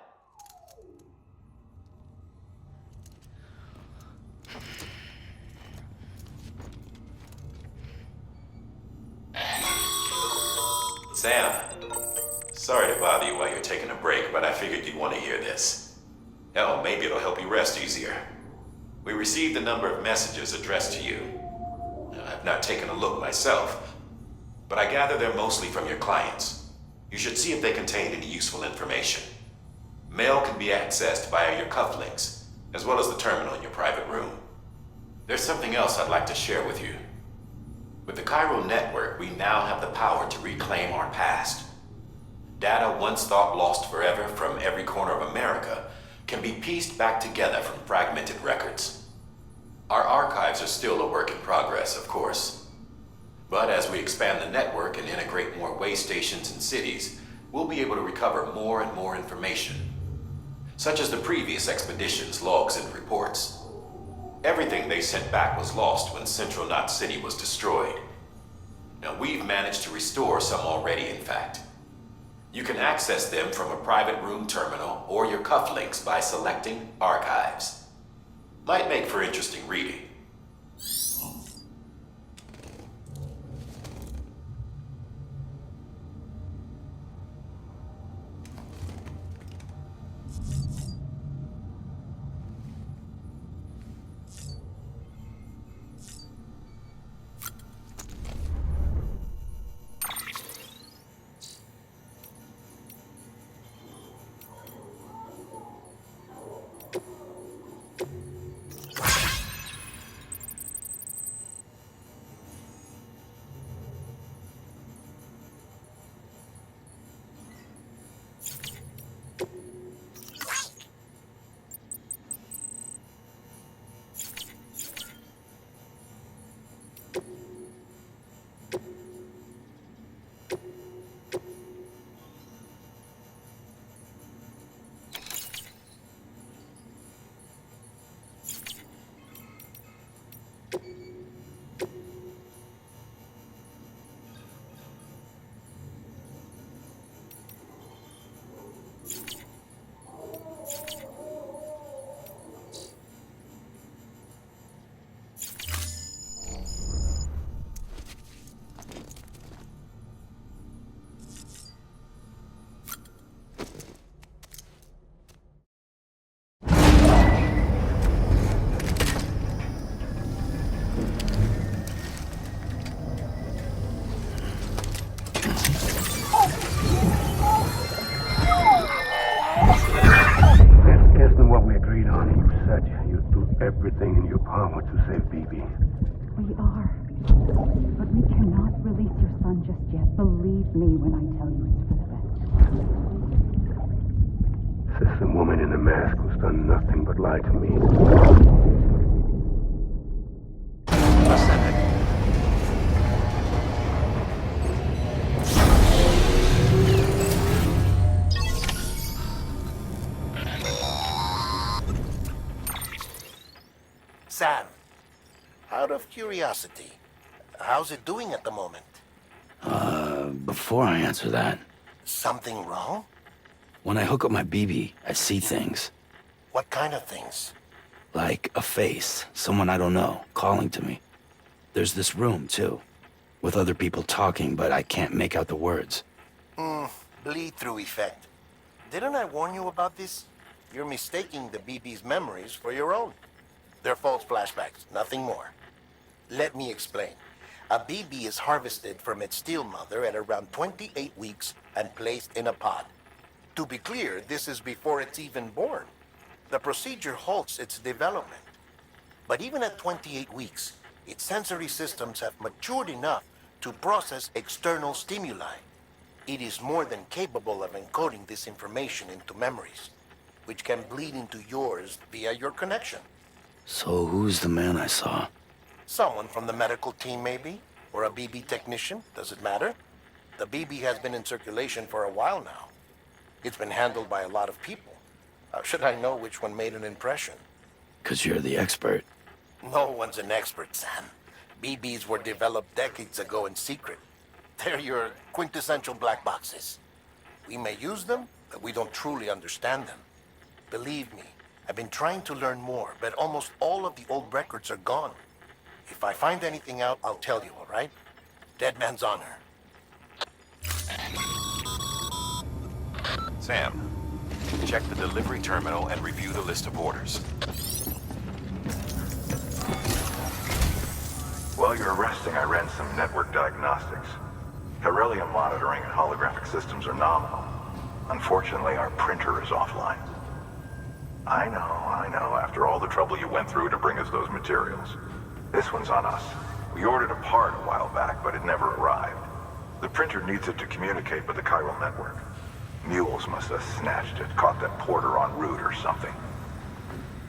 Sam, sorry to bother you while you're taking a break, but I figured you'd want to hear this. Hell, maybe it'll help you rest easier. We received a number of messages addressed to you. I've not taken a look myself, but I gather they're mostly from your clients. You should see if they contain any useful information. Mail can be accessed via your cufflinks, as well as the terminal in your private room. There's something else I'd like to share with you. With the chiral network, we now have the power to reclaim our past. Data once thought lost forever from every corner of America can be pieced back together from fragmented records. Our archives are still a work in progress, of course. But as we expand the network and integrate more way stations and cities, we'll be able to recover more and more information, such as the previous expedition's logs and reports. Everything they sent back was lost when Central Knot City was destroyed. Now, we've managed to restore some already, in fact. You can access them from a private room terminal or your cufflinks by selecting Archives. Might make for interesting reading.
Everything in your power to save Bibi.
We are. But we cannot release your son just yet. Believe me when I tell you it's for the best.
Says the woman in the mask who's done nothing but lie to me.
Sam, out of curiosity, how's it doing at the moment?
Before I answer that,
Something wrong?
when I hook up my BB, I see things.
What kind of things?
Like a face, someone I don't know, calling to me. There's this room, too, with other people talking, but I can't make out the words.
Bleed-through effect. Didn't I warn you about this? You're mistaking the BB's memories for your own. They're false flashbacks, nothing more. Let me explain. A BB is harvested from its steel mother at around 28 weeks and placed in a pod. To be clear, this is before it's even born. The procedure halts its development. But even at 28 weeks, its sensory systems have matured enough to process external stimuli. It is more than capable of encoding this information into memories, which can bleed into yours via your connection.
So who's the man I saw?
Someone from the medical team, maybe? Or a BB technician? Does it matter? The BB has been in circulation for a while now. It's been handled by a lot of people. How should I know which one made an impression?
'Cause you're the expert.
No one's an expert, Sam. BBs were developed decades ago in secret. They're your quintessential black boxes. We may use them, but we don't truly understand them. Believe me, I've been trying to learn more, but almost all of the old records are gone. If I find anything out, I'll tell you, all right? Dead man's honor.
Sam, check the delivery terminal and review the list of orders.
While you're resting, I ran some network diagnostics. Beryllium monitoring and holographic systems are nominal. Unfortunately, our printer is offline. I know, after all the trouble you went through to bring us those materials. This one's on us. We ordered a part a while back, but it never arrived. The printer needs it to communicate with the chiral network. Mules must have snatched it, caught that porter en route or something.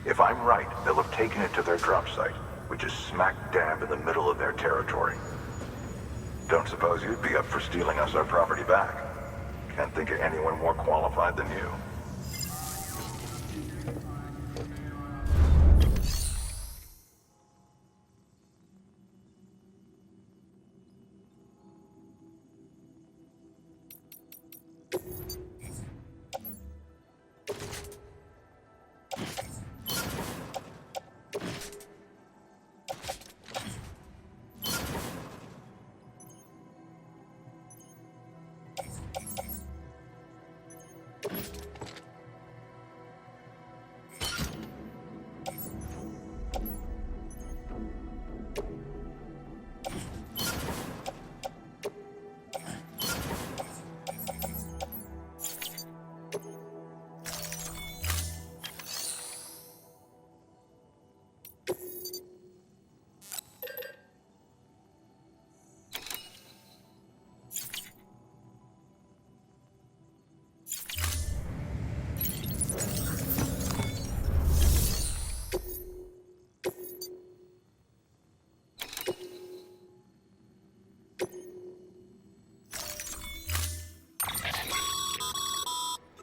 If I'm right, they'll have taken it to their drop site, which is smack dab in the middle of their territory. Don't suppose you'd be up for stealing us our property back? Can't think of anyone more qualified than you.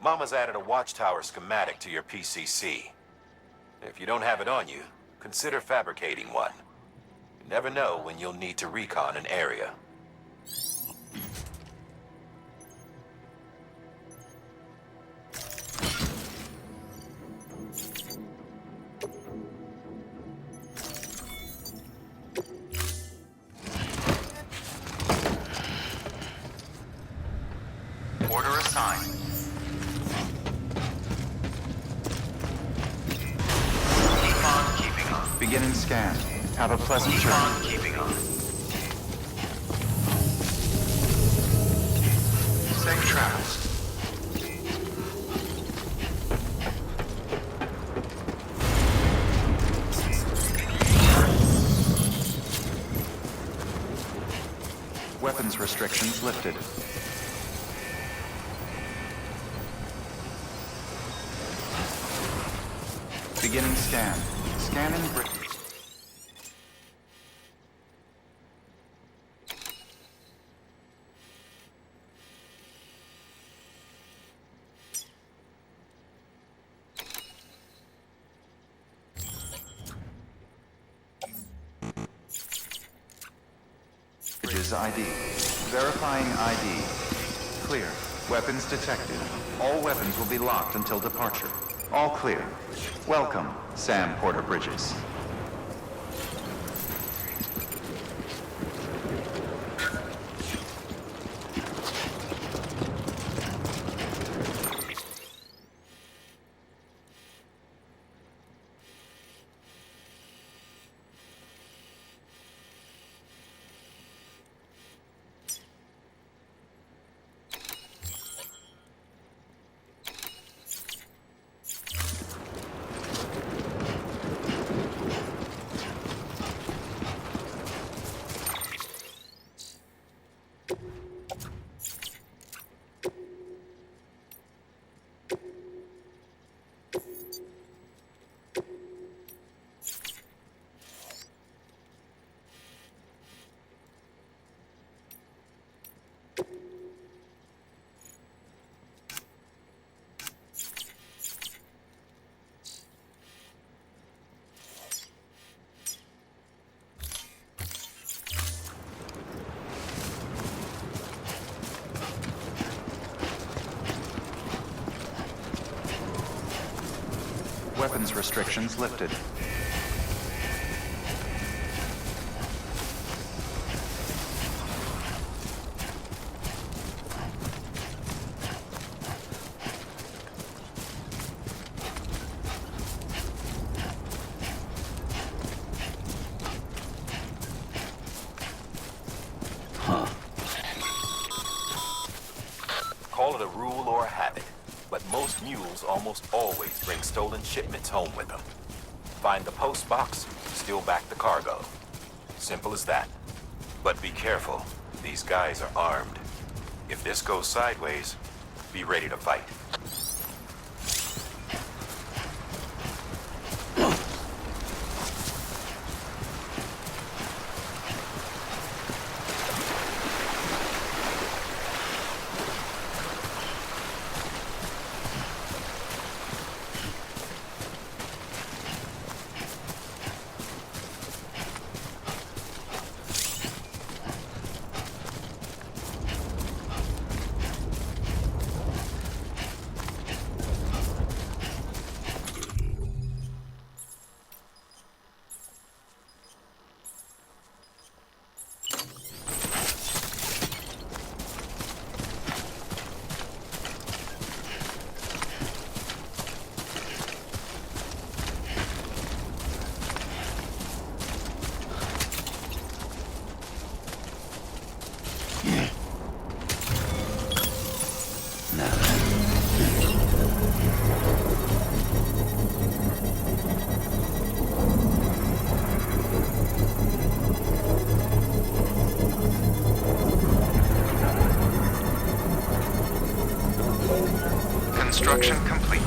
Mama's added a watchtower schematic to your PCC. If you don't have it on you, consider fabricating one. You never know when you'll need to recon an area.
Order assigned. Keep on keeping on. Beginning scan. Have a pleasant journey. Keep on keeping on. Safe travels. Weapons restrictions lifted. Beginning scan. Scanning Bridget. Bridges ID. Verifying ID. Clear. Weapons detected. All weapons will be locked until departure. All clear. Welcome, Sam Porter Bridges. Weapons restrictions lifted.
Call it a rule or a habit, but most mules almost always bring stolen shipments home with them. Find the post box, steal back the cargo. Simple as that. But be careful. These guys are armed. If this goes sideways, be ready to fight.
Construction complete.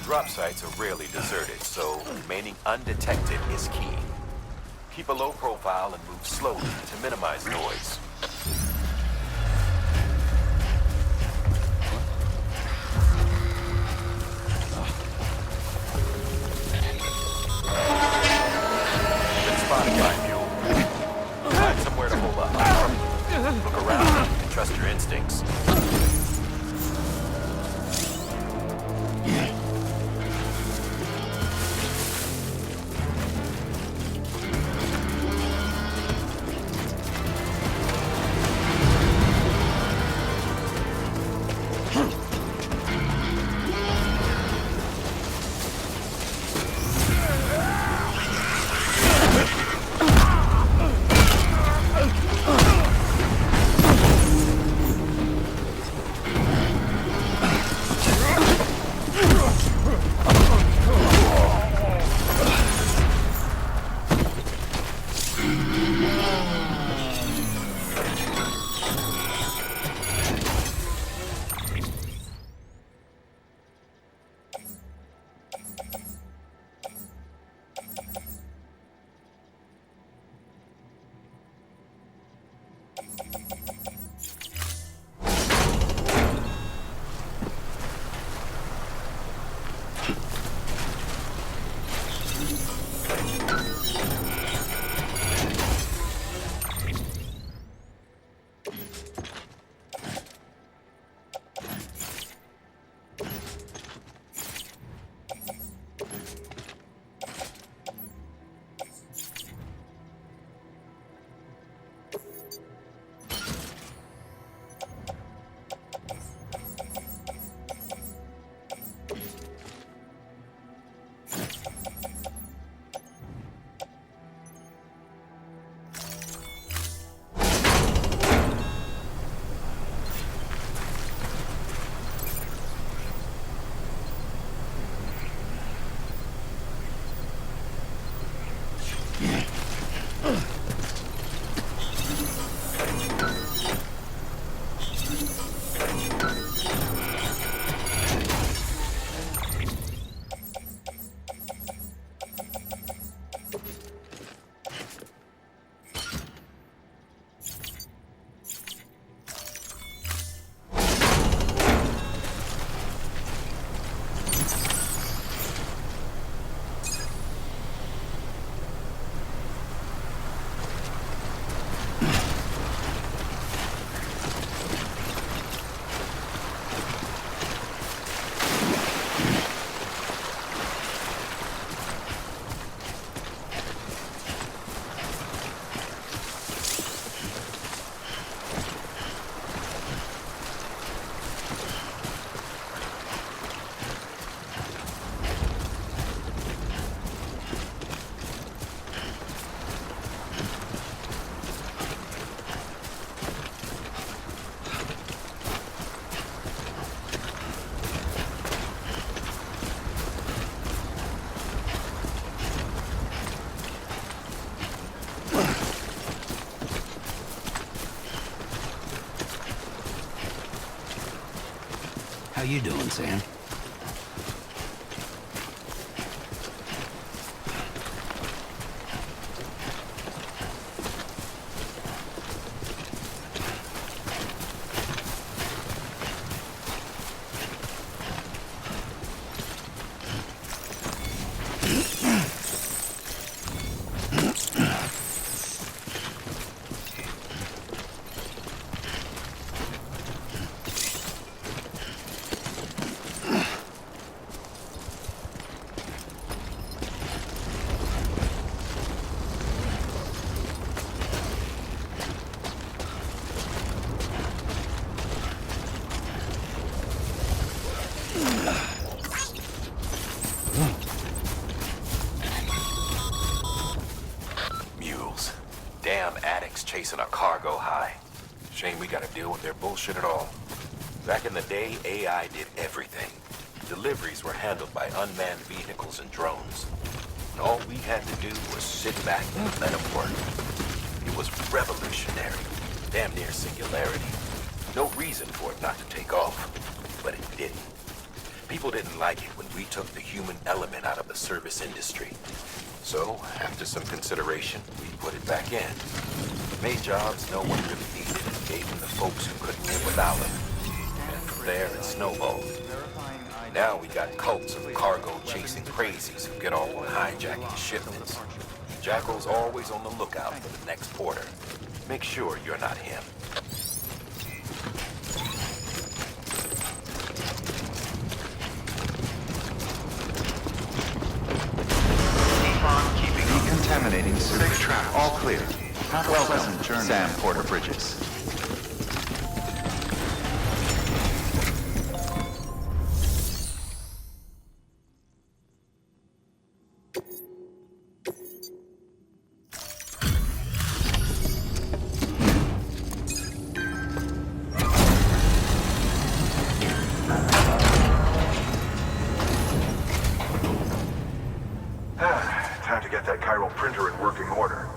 Drop sites are rarely deserted, so remaining undetected is key. Keep a low profile and move slowly to minimize noise. Been spotted by mule. Find somewhere to hold up. Look around and trust your instincts.
How you doing, Sam?
Mules. Damn addicts chasing a cargo high. Shame we gotta deal with their bullshit at all. Back in the day, AI did everything. Deliveries were handled by unmanned vehicles and drones. And all we had to do was sit back and let them work. It was revolutionary. Damn near singularity. No reason for it not to take off. But it didn't. People didn't like it when we took the human element out of the service industry. So, after some consideration, we put it back in. Made jobs no one really needed and gave them to folks who couldn't live without them. And from there, it snowballed. Now we got cults of cargo-chasing crazies who get off on hijacking shipments. Jackal's always on the lookout for the next porter. Make sure you're not him.
Decontaminating sewage trap. All clear. Have a pleasant journey, Sam Porter Bridges.
Time to get that chiral printer in working order.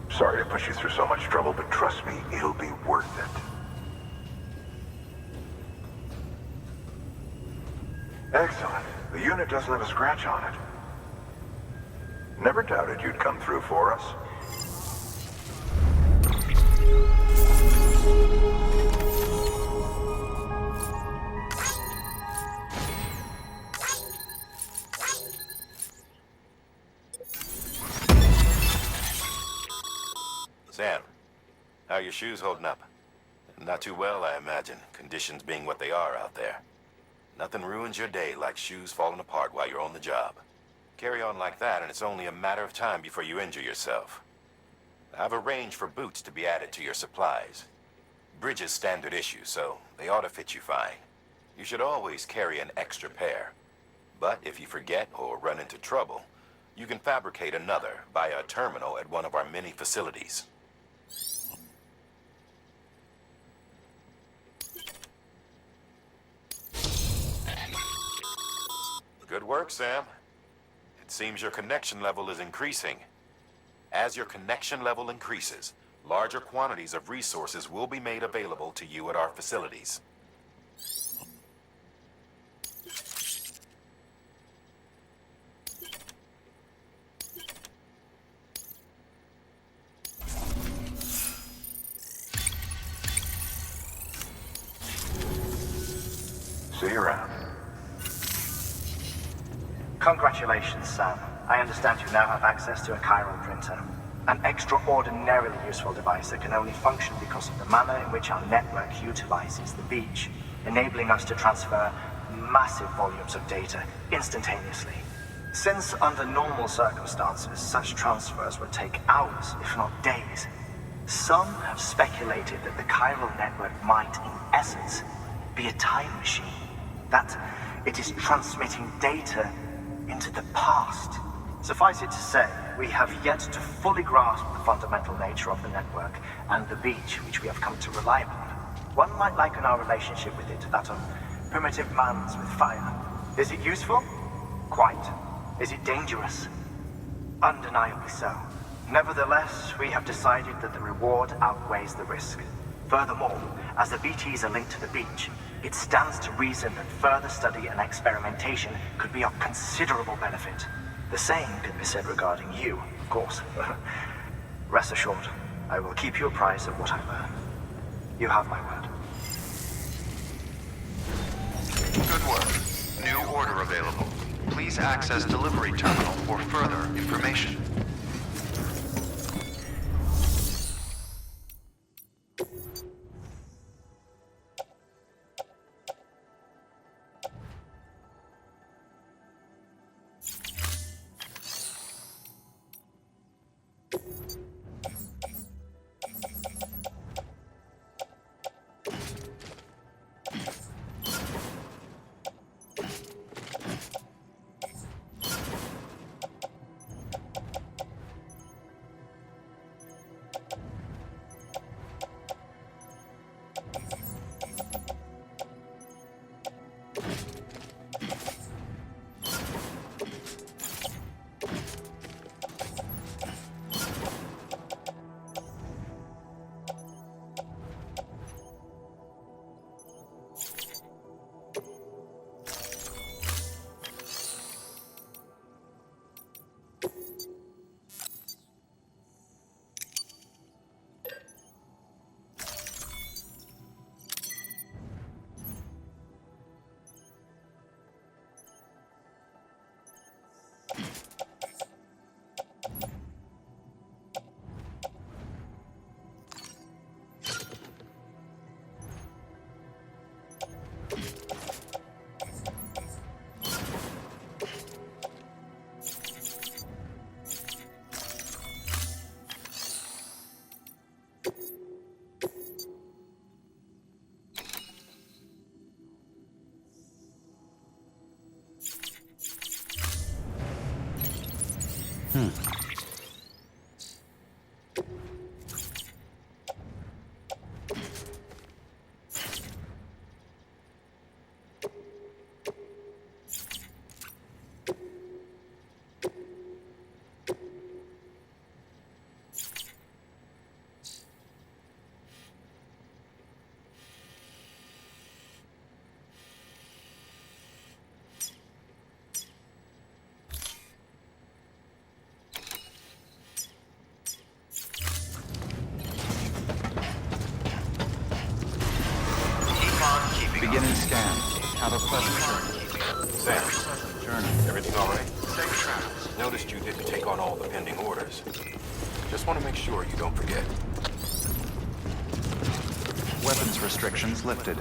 Sorry to push you through so much trouble, but trust me, it'll be worth it. Excellent. The unit doesn't have a scratch on it. Never doubted you'd come through for us.
Sam, how are your shoes holding up? Not too well, I imagine, conditions being what they are out there. Nothing ruins your day like shoes falling apart while you're on the job. Carry on like that, and it's only a matter of time before you injure yourself. I've arranged for boots to be added to your supplies. Bridget's standard issue, so they ought to fit you fine. You should always carry an extra pair. But if you forget or run into trouble, you can fabricate another via a terminal at one of our many facilities. Good work, Sam. It seems your connection level is increasing. As your connection level increases, larger quantities of resources will be made available to you at our facilities.
See you around.
Congratulations, Sam. I understand you now have access to a chiral printer. An extraordinarily useful device that can only function because of the manner in which our network utilizes the beach, enabling us to transfer massive volumes of data instantaneously. Since under normal circumstances, such transfers would take hours, if not days, some have speculated that the chiral network might, in essence, be a time machine. That it is transmitting data into the past. Suffice it to say, we have yet to fully grasp the fundamental nature of the network and the beach which we have come to rely upon. One might liken our relationship with it to that of primitive man's with fire. Is it useful? Quite. Is it dangerous? Undeniably so. Nevertheless, we have decided that the reward outweighs the risk. Furthermore, as the BTs are linked to the beach, it stands to reason that further study and experimentation could be of considerable benefit. The same can be said regarding you, of course. Rest assured, I will keep you apprised of what I learn. You have my word.
Good work. New order available. Please access delivery terminal for further information. Beginning scan. Have a pleasant journey.
Sam, everything all right?
Safe travels.
Noticed you didn't take on all the pending orders. Just want to make sure you don't forget.
Weapons Access restrictions lifted.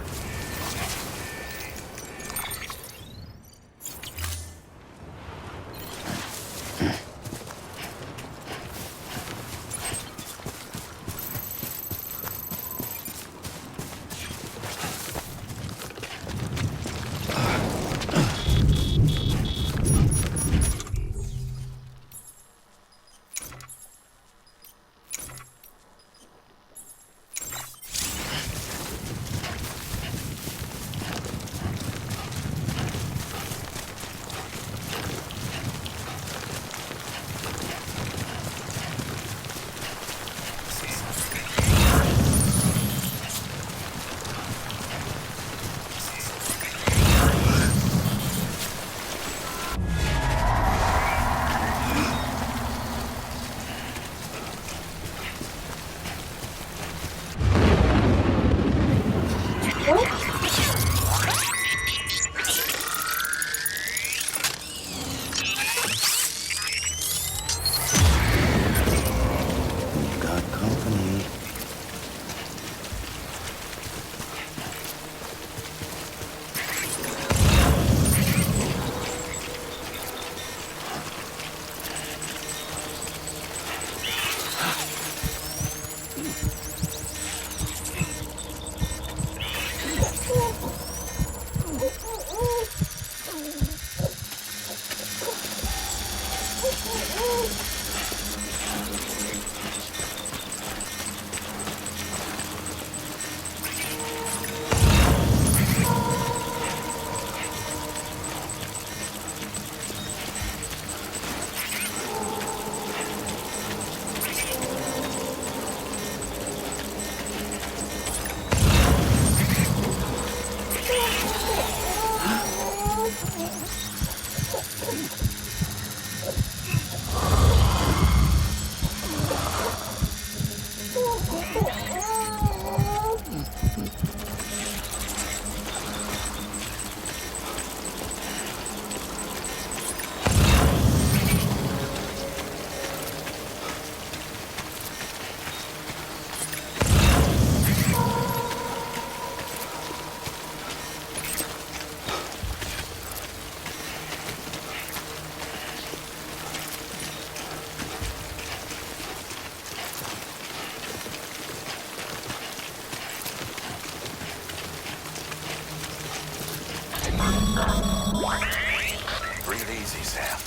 Breathe easy, Sam.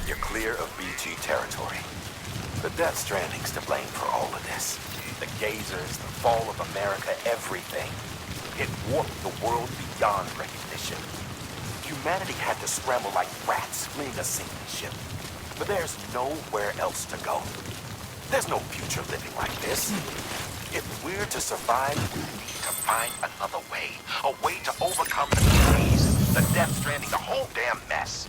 You're clear of BG territory. The Death Stranding's to blame for all of this. The gazers, the fall of America, everything. It warped the world beyond recognition. Humanity had to scramble like rats fleeing a sinking ship. But there's nowhere else to go. There's no future living like this. If we're to survive, we need to find another way. A way to overcome the disease, the Death Stranding, the whole damn mess.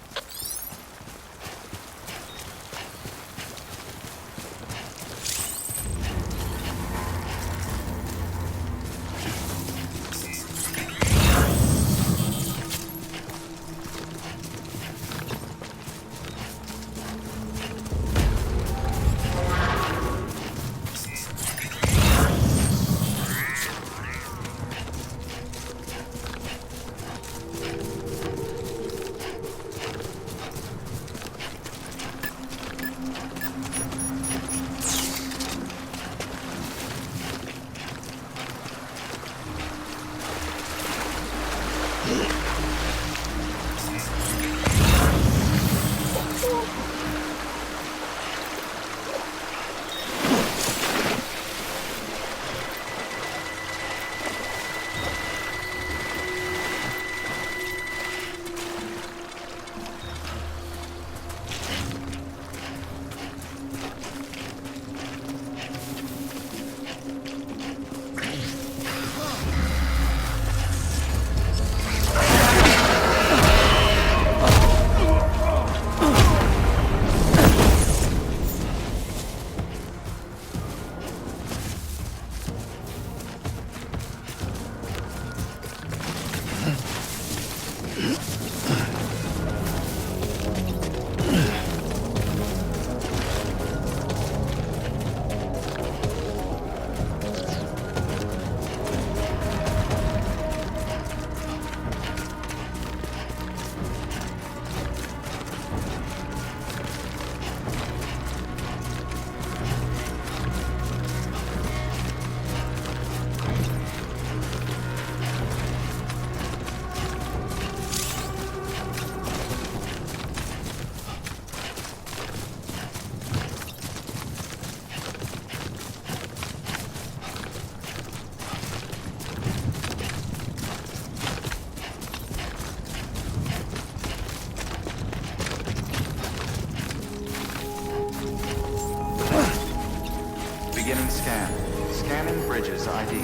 Scan. Scanning Bridges ID.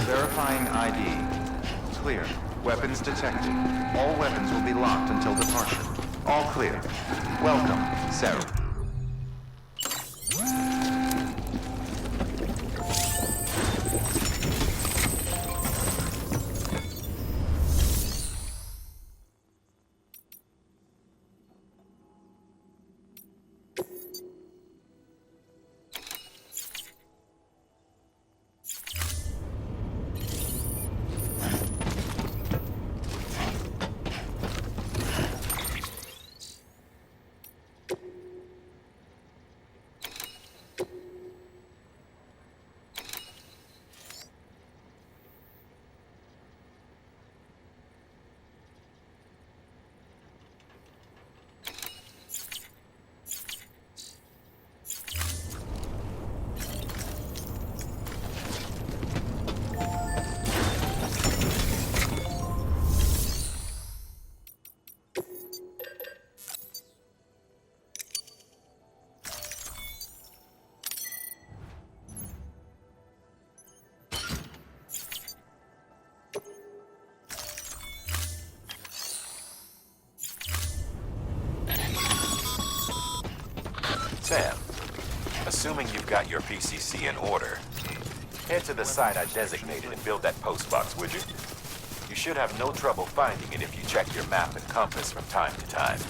Verifying ID. Clear. Weapons detected. All weapons will be locked until departure. All clear. Welcome, Sarah.
Sam, assuming you've got your PCC in order, head to the site I designated and build that postbox, would you? You should have no trouble finding it if you check your map and compass from time to time.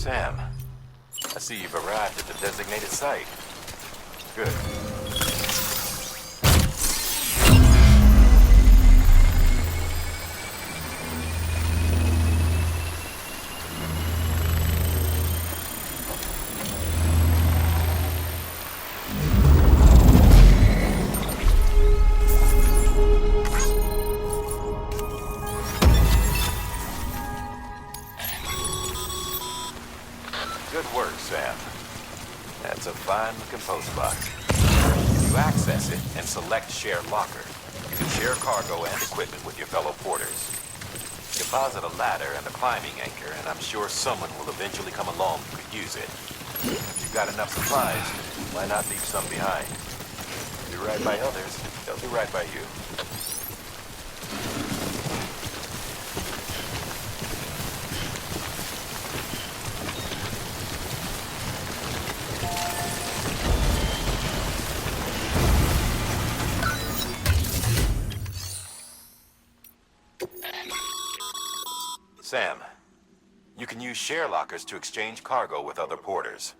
Sam, I see you've arrived at the designated site. Good. Good work, Sam. That's a fine-looking postbox. If you access it and select Share Locker, you can share cargo and equipment with your fellow porters. Deposit a ladder and a climbing anchor, and I'm sure someone will eventually come along who could use it. If you've got enough supplies, why not leave some behind? Do right by others, they'll do right by you. Sam, you can use share lockers to exchange cargo with other porters.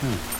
Oh.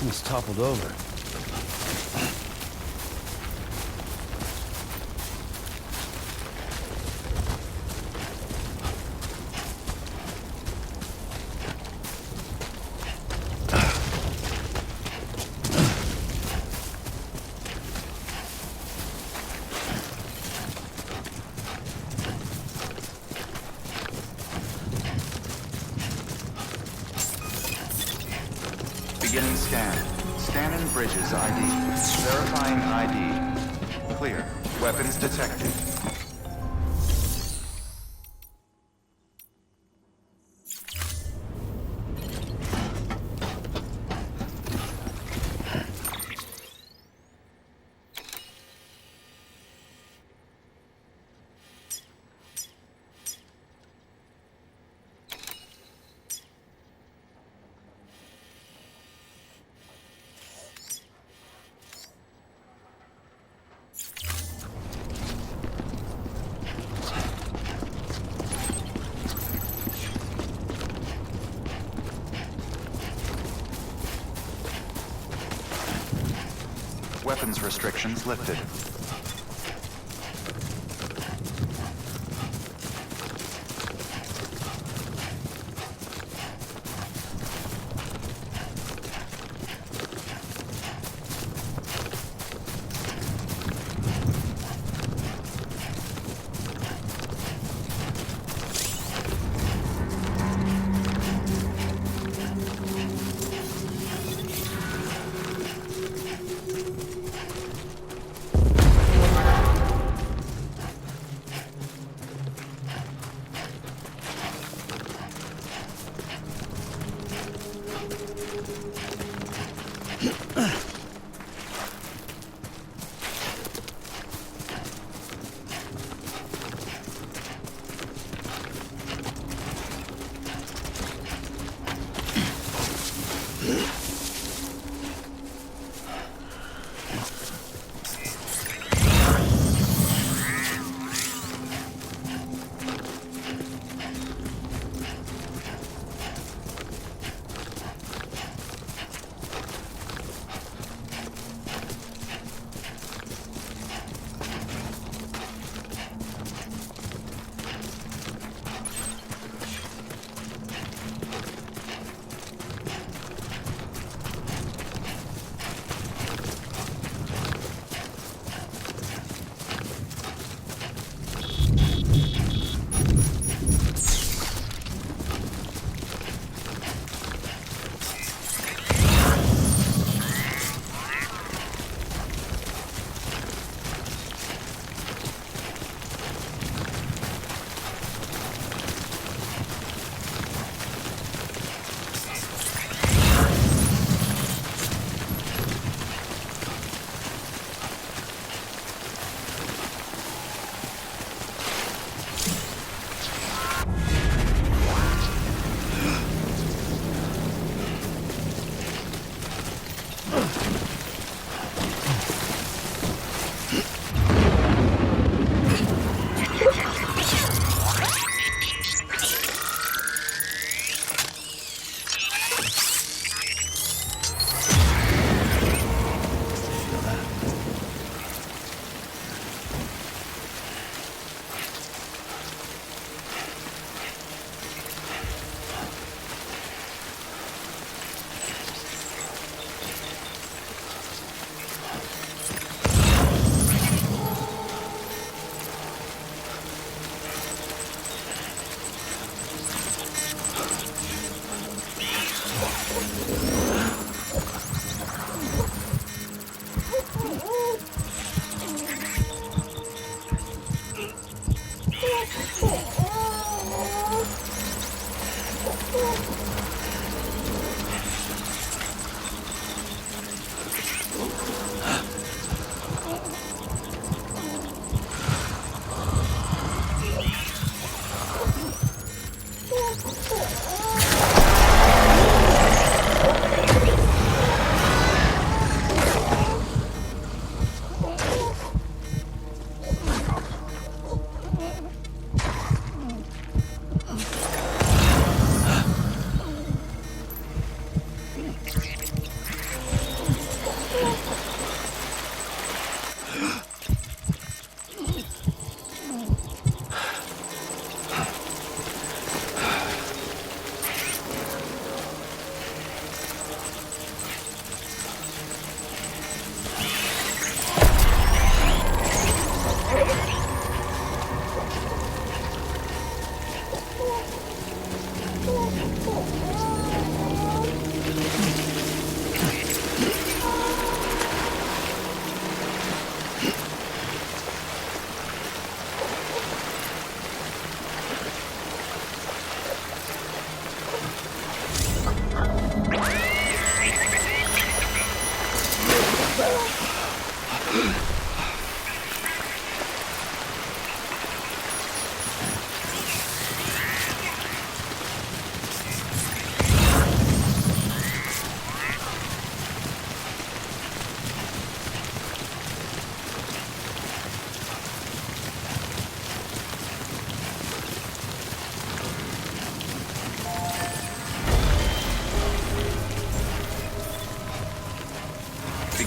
Almost toppled over.
Beginning scan. Scanning Bridges ID. Verifying ID. Clear. Weapons detected. Weapons restrictions lifted.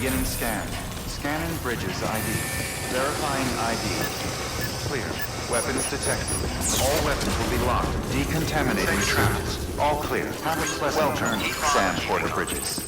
Beginning scan. Scanning Bridges ID. Verifying ID. Clear. Weapons detected. All weapons will be locked. Decontaminating travels. All clear. Have a pleasant turn, Sam Porter Bridges.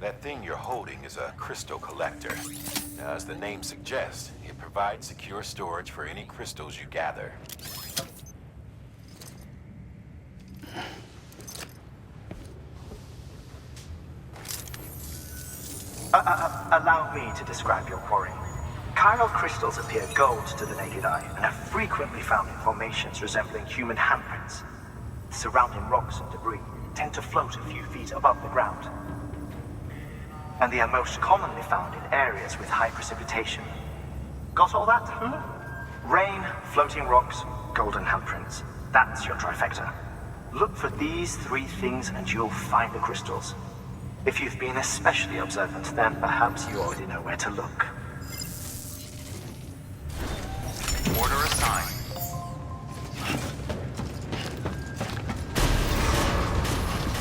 That thing you're holding is a crystal collector. Now, as the name suggests, it provides secure storage for any crystals you gather.
Allow me to describe your quarry. Chiral crystals appear gold to the naked eye and are frequently found in formations resembling human handprints. Surrounding rocks and debris tend to float a few feet above the ground. And they are most commonly found in areas with high precipitation. Got all that? Rain, floating rocks, golden handprints. That's your trifecta. Look for these three things and you'll find the crystals. If you've been especially observant, then perhaps you already know where to look.
Order assigned.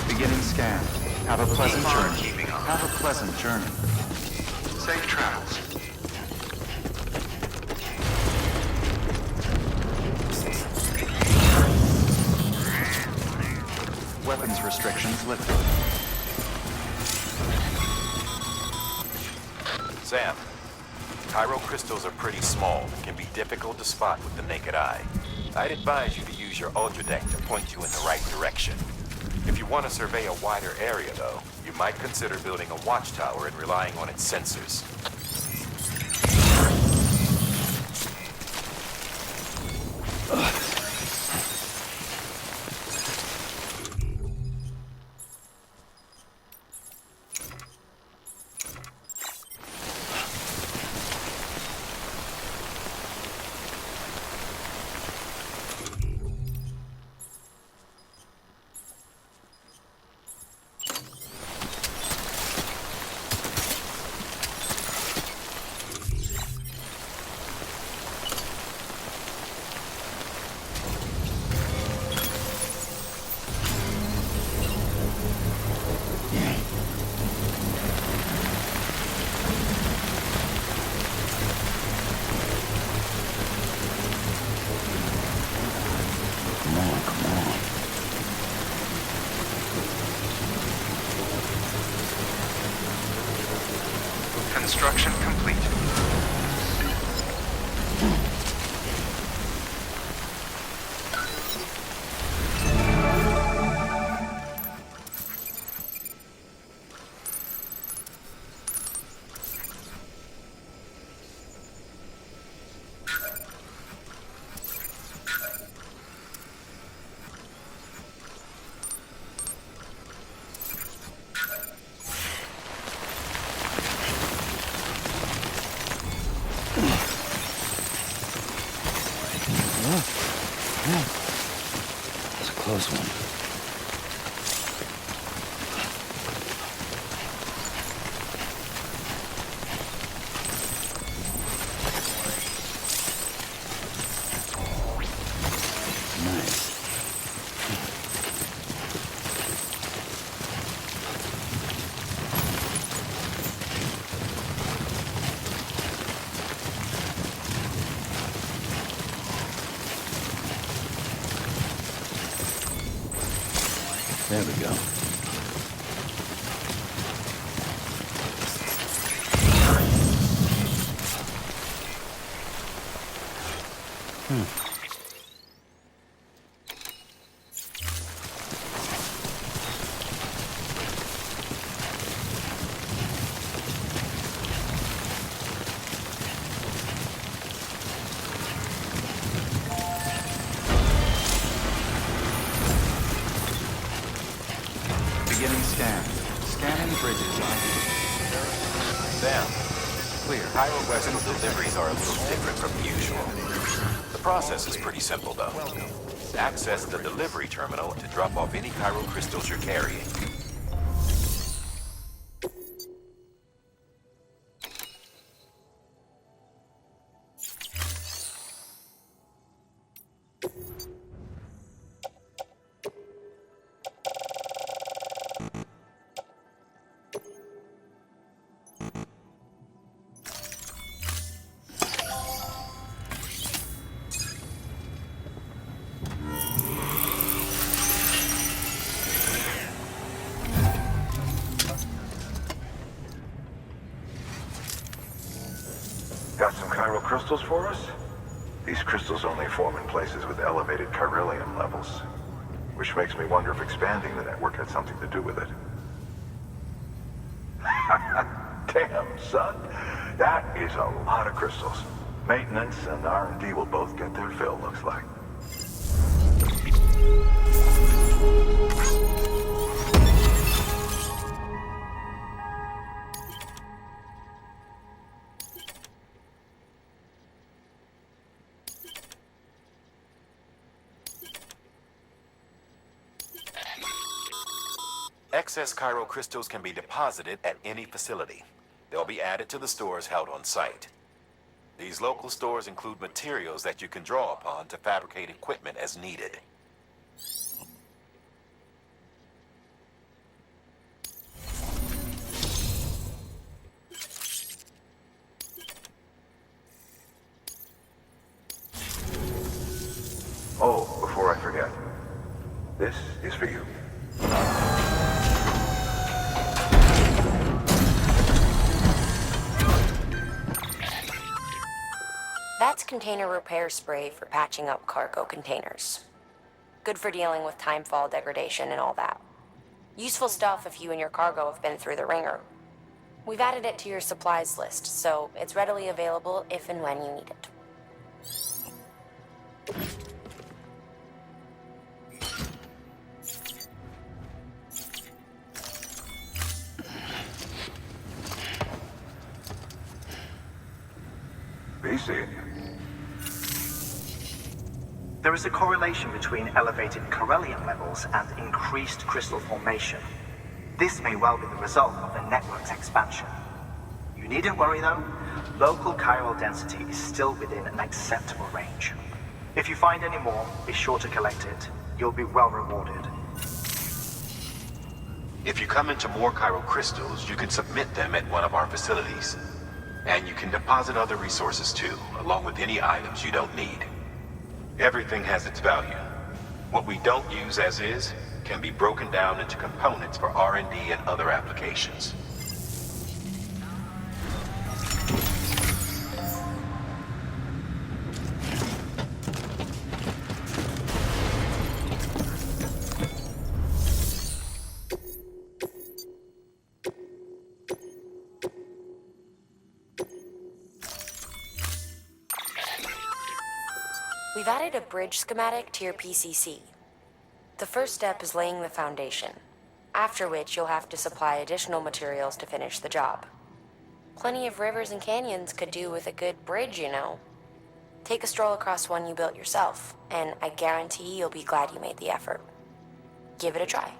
Beginning scan. Have a pleasant journey. Have a pleasant journey. Safe travels. Weapons restrictions lifted.
Sam, chiral crystals are pretty small and can be difficult to spot with the naked eye. I'd advise you to use your ultradeck to point you in the right direction. If you want to survey a wider area, though, you might consider building a watchtower and relying on its sensors.
Construction complete.
That's a close one. Nice. There we go.
Beginning scan. Scanning Bridges ID.
Sam, clear. Crystal deliveries are a little different from usual. The process is pretty simple, though. Access the delivery terminal to drop off any chiral crystals you're carrying.
Got some chiral crystals for us? These crystals only form in places with elevated chiralium levels, which makes me wonder if expanding the network had something to do with it. Damn, son. That is a lot of crystals. Maintenance and R&D will both get their fill, looks like.
Excess chiral crystals can be deposited at any facility. They'll be added to the stores held on site. These local stores include materials that you can draw upon to fabricate equipment as needed.
Oh, before I forget, this is for you.
That's container repair spray for patching up cargo containers. Good for dealing with timefall degradation and all that. Useful stuff if you and your cargo have been through the ringer. We've added it to your supplies list, so it's readily available if and when you need it.
Be seeing you.
There is a correlation between elevated chiralium levels and increased crystal formation. This may well be the result of the network's expansion. You needn't worry though, local chiral density is still within an acceptable range. If you find any more, be sure to collect it. You'll be well rewarded.
If you come into more chiral crystals, you can submit them at one of our facilities. And you can deposit other resources too, along with any items you don't need. Everything has its value. What we don't use as is can be broken down into components for R&D and other applications.
We've added a bridge schematic to your PCC. The first step is laying the foundation, after which you'll have to supply additional materials to finish the job. Plenty of rivers and canyons could do with a good bridge, you know. Take a stroll across one you built yourself, and I guarantee you'll be glad you made the effort. Give it a try.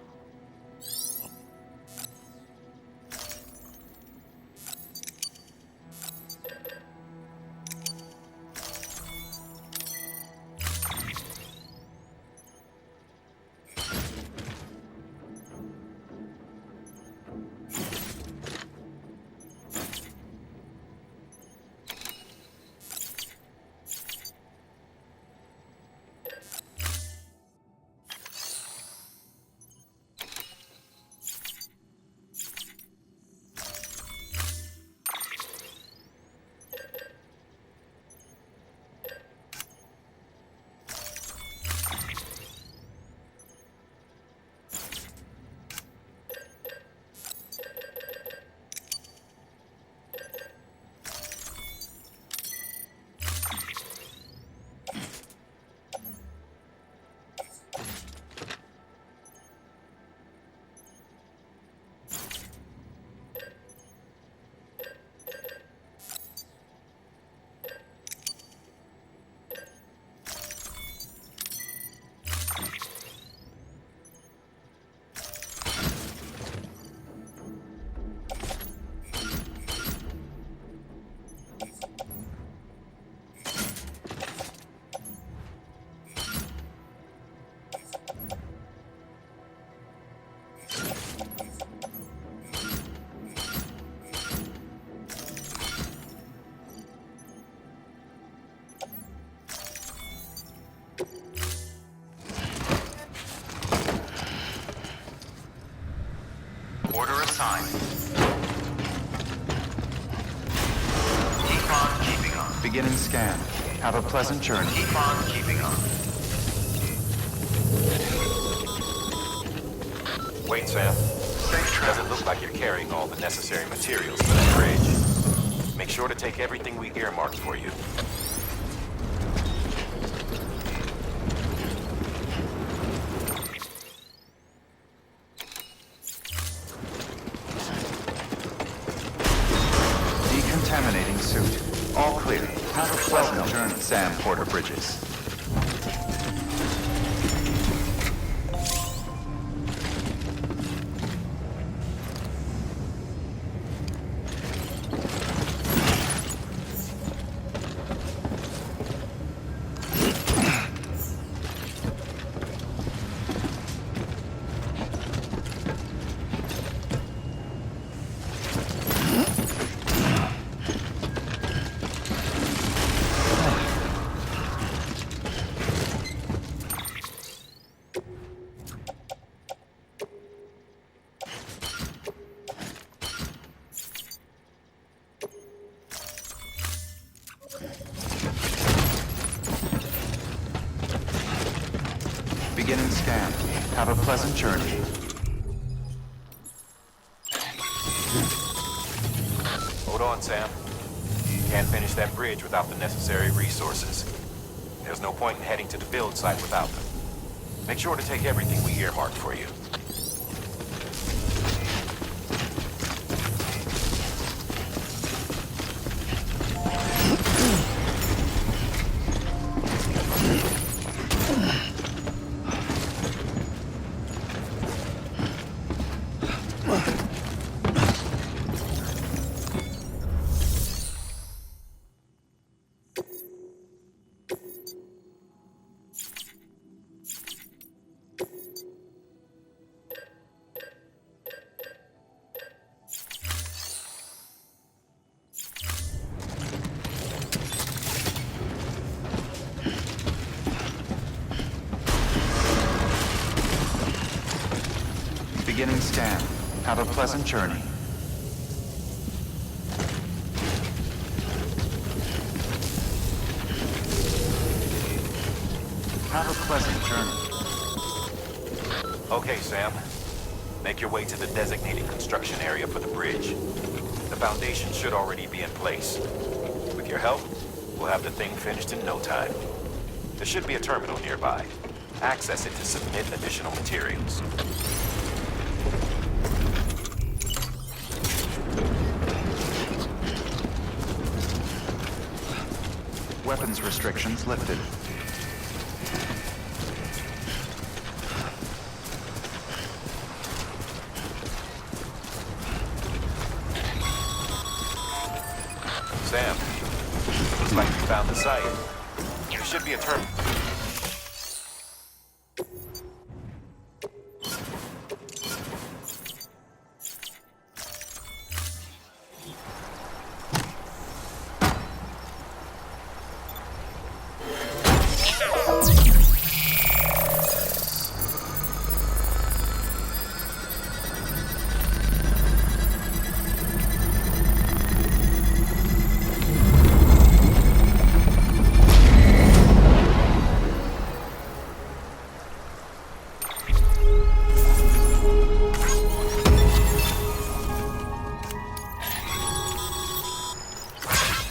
Order assigned. Keep on keeping on. Beginning scan. Have a pleasant journey.
Keep on keeping on.
Wait, Sam. Doesn't look like you're carrying all the necessary materials for that bridge. Make sure to take everything we earmarked for you.
Decontaminating suit. All clear. Have a pleasant journey, Sam Porter Bridges. Beginning scan. Have a pleasant journey.
Hold on, Sam. You can't finish that bridge without the necessary resources. There's no point in heading to the build site without them. Make sure to take everything we earmarked for you.
Beginning scan. Have a pleasant journey. Have a pleasant journey.
Okay, Sam. Make your way to the designated construction area for the bridge. The foundation should already be in place. With your help, we'll have the thing finished in no time. There should be a terminal nearby. Access it to submit additional materials.
Weapons restrictions lifted.
Sam, looks like you found the site. There should be a terminal.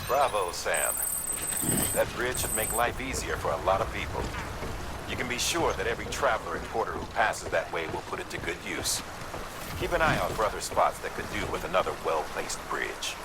Bravo, Sam. That bridge should make life easier for a lot of people. You can be sure that every traveler and porter who passes that way will put it to good use. Keep an eye out for other spots that could do with another well-placed bridge.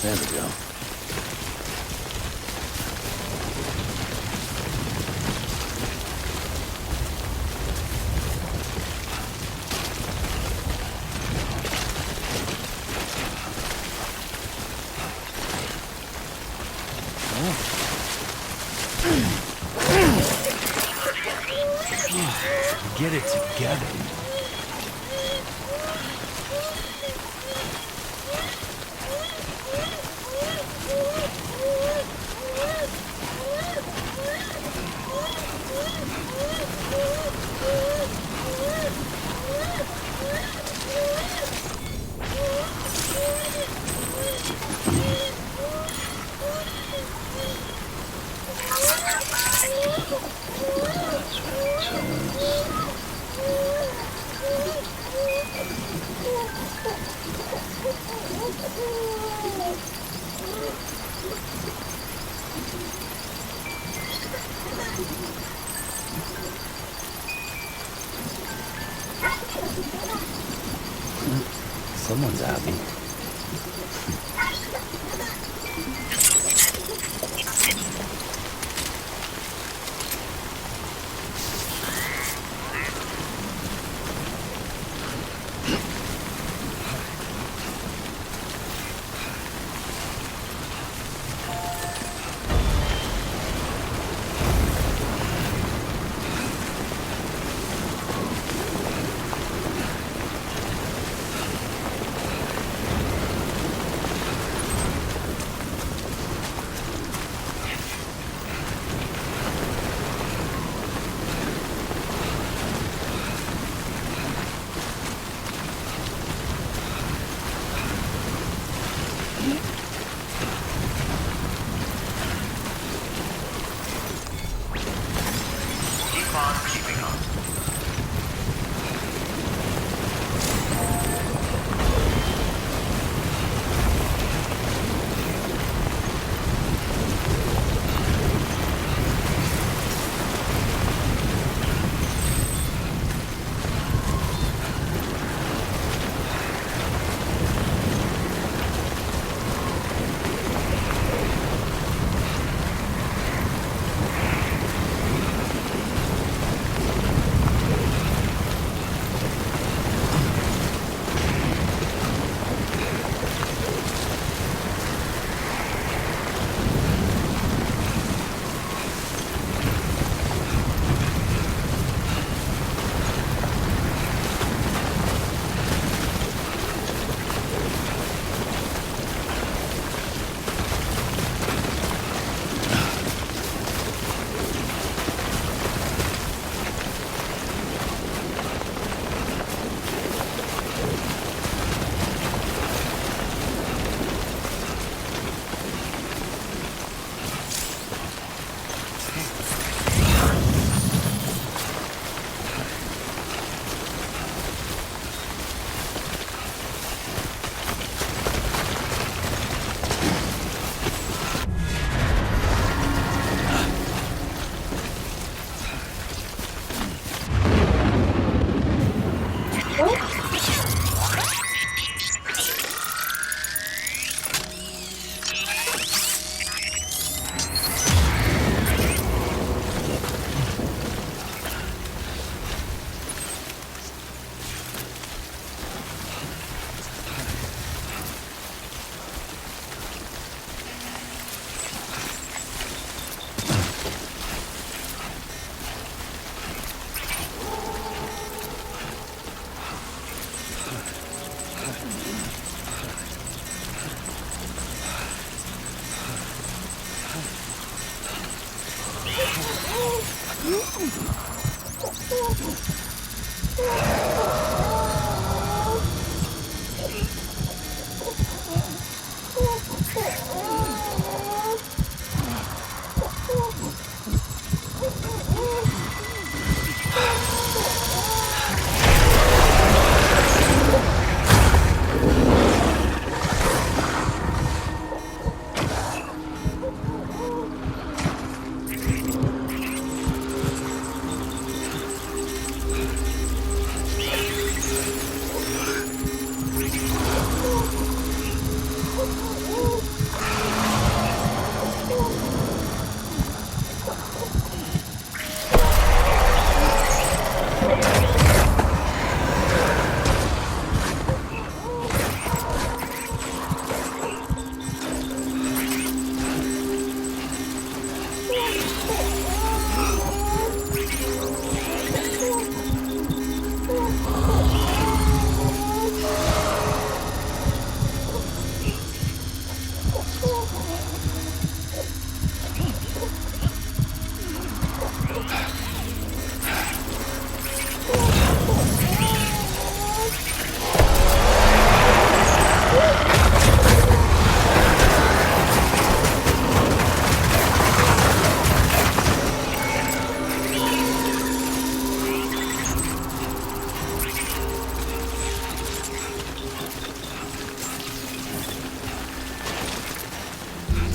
There we go.
Get it together.
Someone's happy.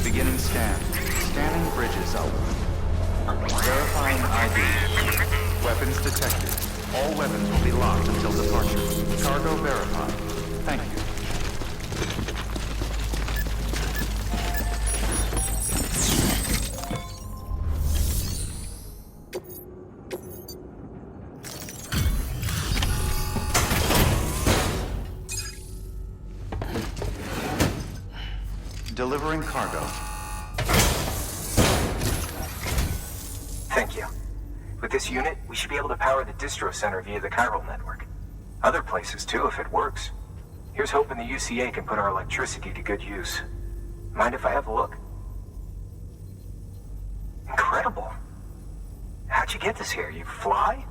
Beginning scan. Scanning bridges up. Verifying ID. Weapons detected. All weapons will be locked until departure. Cargo verified. Thank you. Delivering cargo.
Thank you. With this unit, we should be able to power the distro center via the chiral network. Other places too, if it works. Here's hoping the UCA can put our electricity to good use. Mind if I have a look? Incredible. How'd you get this here? You fly?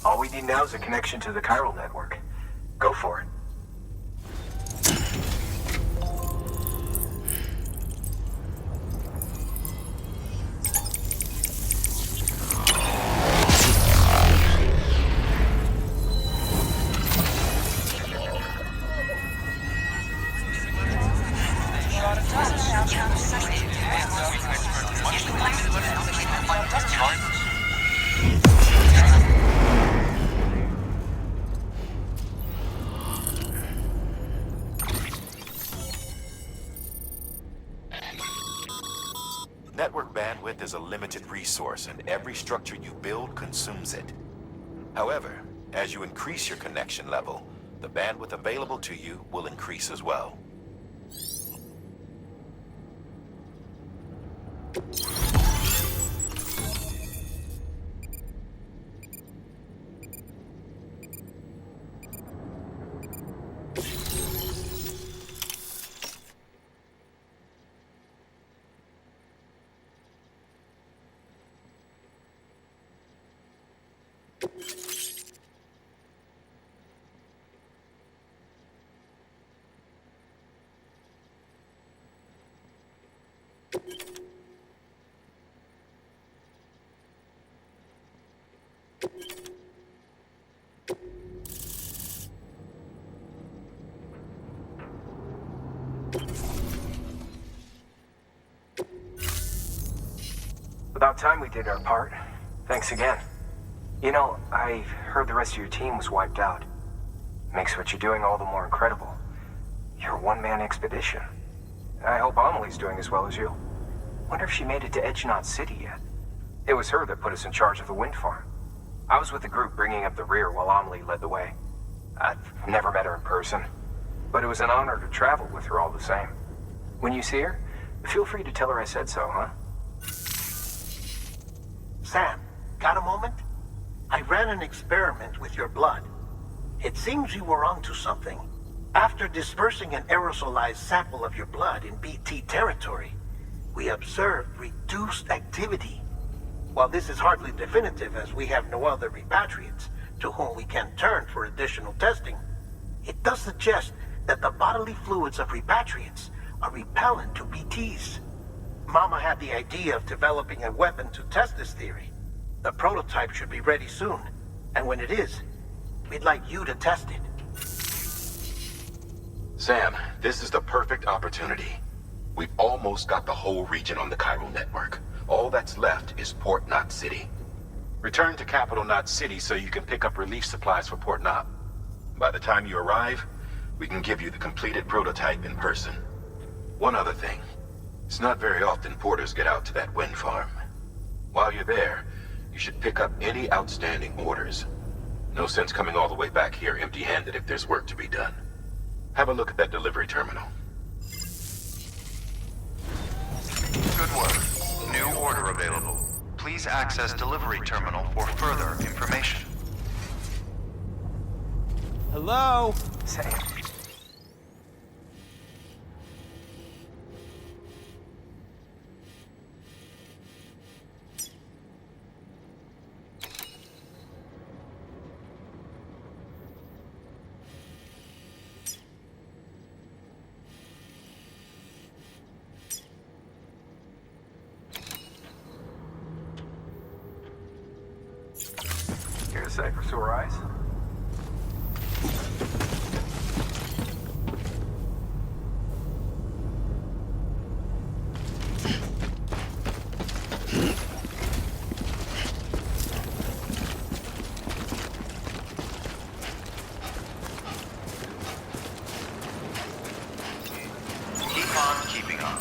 All we need now is a connection to the chiral network. Go for it.
Network bandwidth is a limited resource, and every structure you build consumes it. However, as you increase your connection level, the bandwidth available to you will increase as well.
About time we did our part. Thanks again. You know, I heard the rest of your team was wiped out. Makes what you're doing all the more incredible. You're a one-man expedition. I hope Amelie's doing as well as you. Wonder if she made it to Edge Knot City yet. It was her that put us in charge of the wind farm. I was with the group bringing up the rear while Amelie led the way. I've never met her in person, but it was an honor to travel with her all the same. When you see her, feel free to tell her I said so, huh?
Sam, got a moment? I ran an experiment with your blood. It seems you were onto something. After dispersing an aerosolized sample of your blood in BT territory, we observed reduced activity. While this is hardly definitive as we have no other repatriates to whom we can turn for additional testing, it does suggest that the bodily fluids of repatriates are repellent to BTs. Mama had the idea of developing a weapon to test this theory. The prototype should be ready soon, and when it is, we'd like you to test it.
Sam, this is the perfect opportunity. We've almost got the whole region on the chiral network. All that's left is Port Knot City. Return to Capital Knot City so you can pick up relief supplies for Port Knot. By the time you arrive, we can give you the completed prototype in person. One other thing. It's not very often porters get out to that wind farm. While you're there, you should pick up any outstanding orders. No sense coming all the way back here empty-handed if there's work to be done. Have a look at that delivery terminal.
Good work. New order available. Please access delivery terminal for further information.
Hello?
Sam. Here to say for sore eyes?
Keep on keeping on.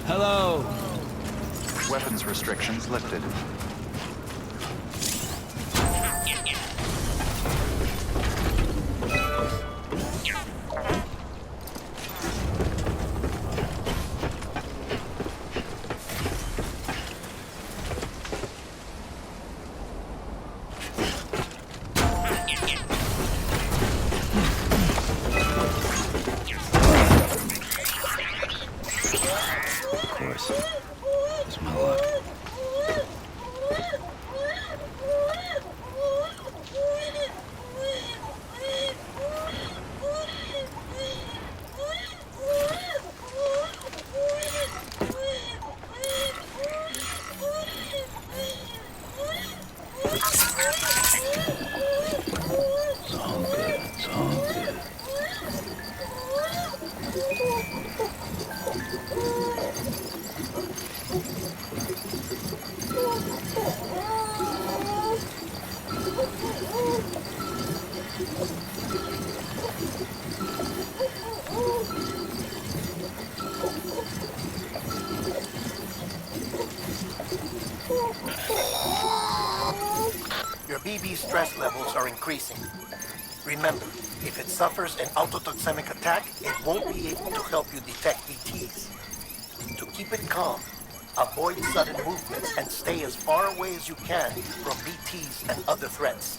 Hello.
Weapons restrictions lifted.
Of course. It's my luck. It's all good. It's all good.
Your BB stress levels are increasing. Remember, if it suffers an autotoxemic attack, it won't be able to help you detect BTs. To keep it calm, avoid sudden movements and stay as far away as you can from BTs and other threats.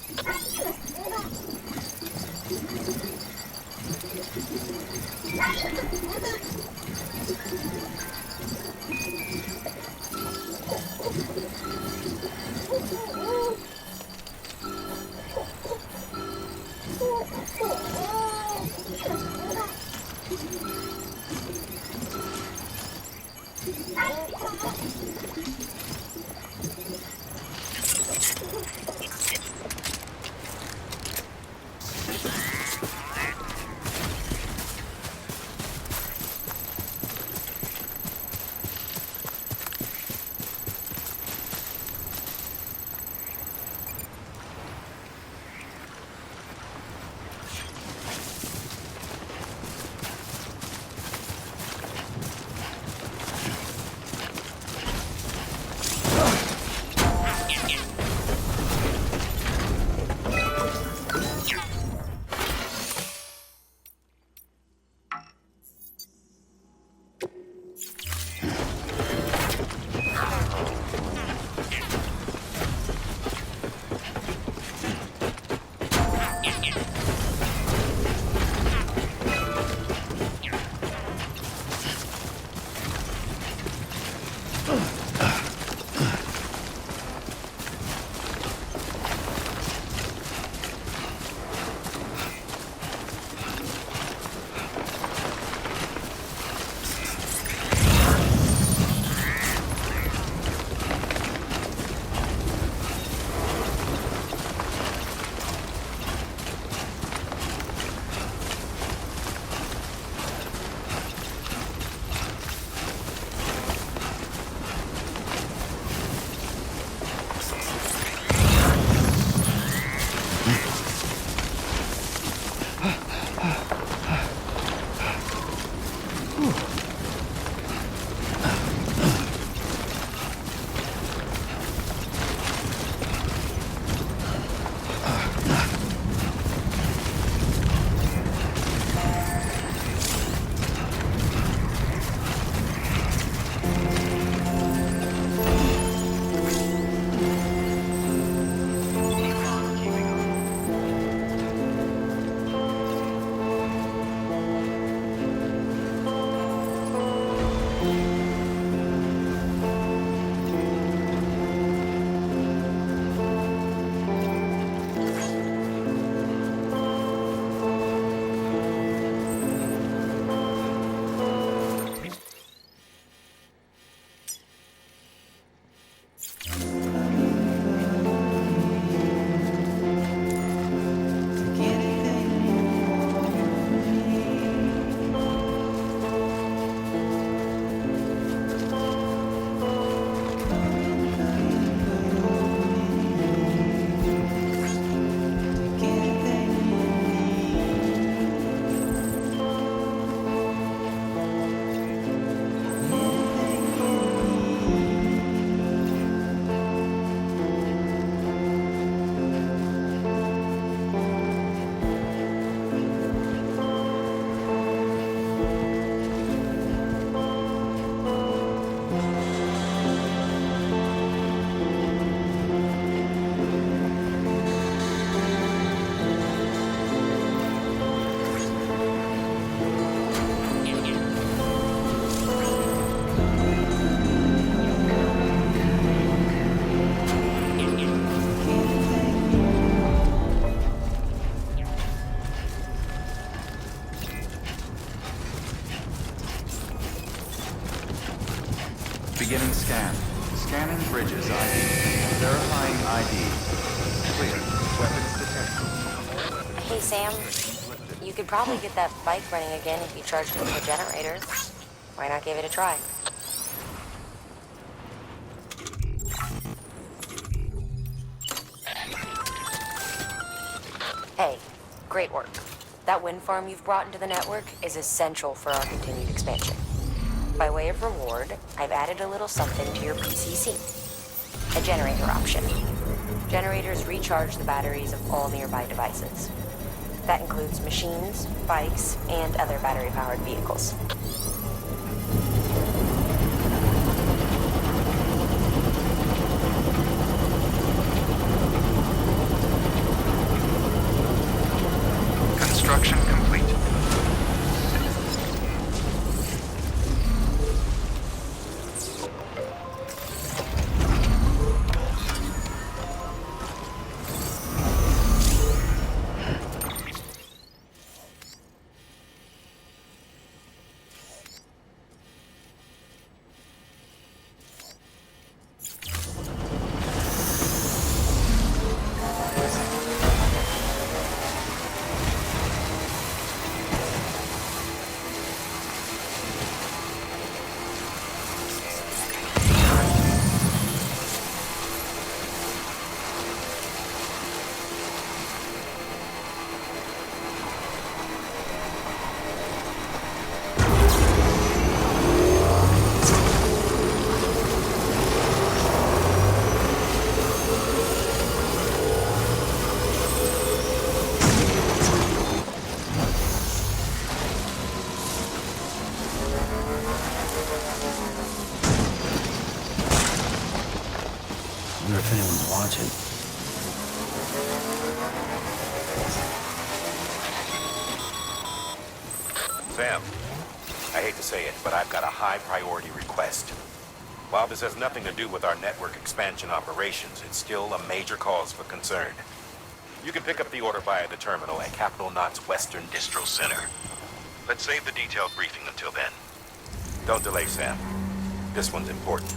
Hey, Sam. You could probably get that bike running again if you charged it with a generator. Why not give it a try? Hey, great work. That wind farm you've brought into the network is essential for our continued expansion. By way of reward, I've added a little something to your PCC. A generator option. Generators recharge the batteries of all nearby devices. That includes machines, bikes, and other battery-powered vehicles.
Construction complete.
I wonder if anyone's watching.
Sam, I hate to say it, but I've got a high priority request. While this has nothing to do with our network expansion operations, it's still a major cause for concern. You can pick up the order via the terminal at Capital Knot's Western Distro Center. Let's save the detailed briefing until then. Don't delay, Sam. This one's important.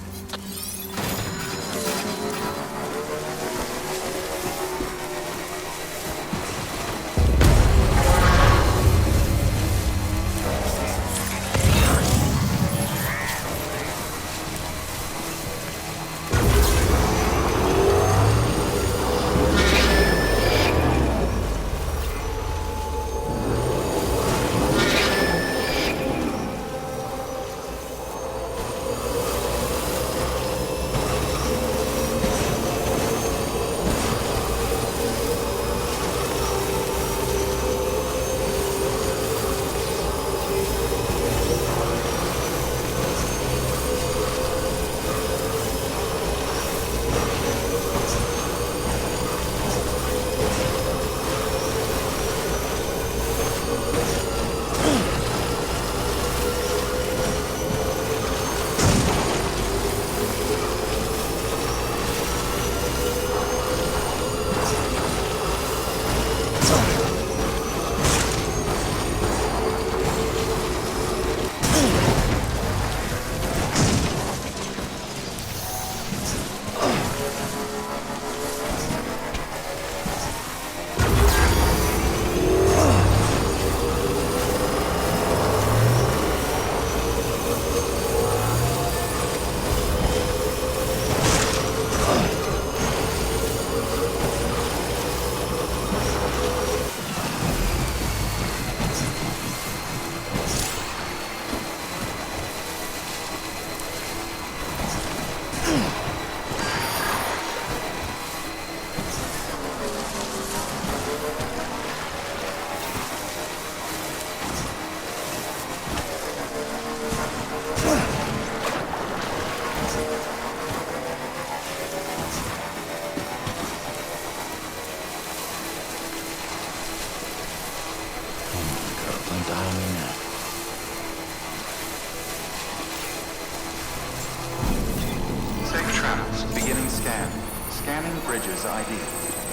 Safe travels. Beginning scan. Scanning Bridges ID.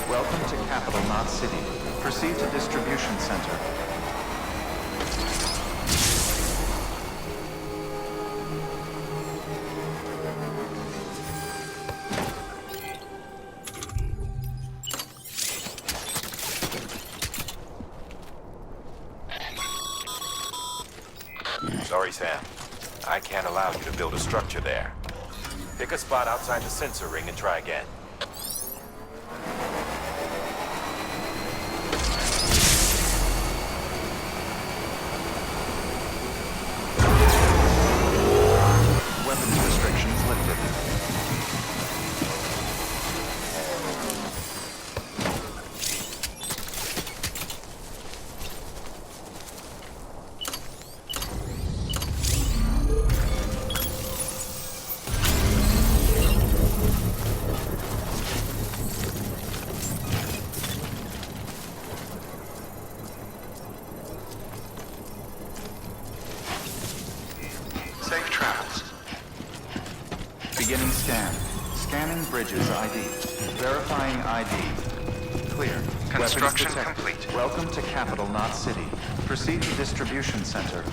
Welcome to Capital Knot City. Proceed to Distribution Center.
Sorry, Sam. I can't allow you to build a structure there. Pick a spot outside the sensor ring and try again.
Weapons restrictions lifted. Safe travels. Beginning scan. Scanning Bridges ID. Verifying ID. Clear.
Construction
Weapons detected.
complete.
Welcome to Capital, not City. Proceed to distribution center.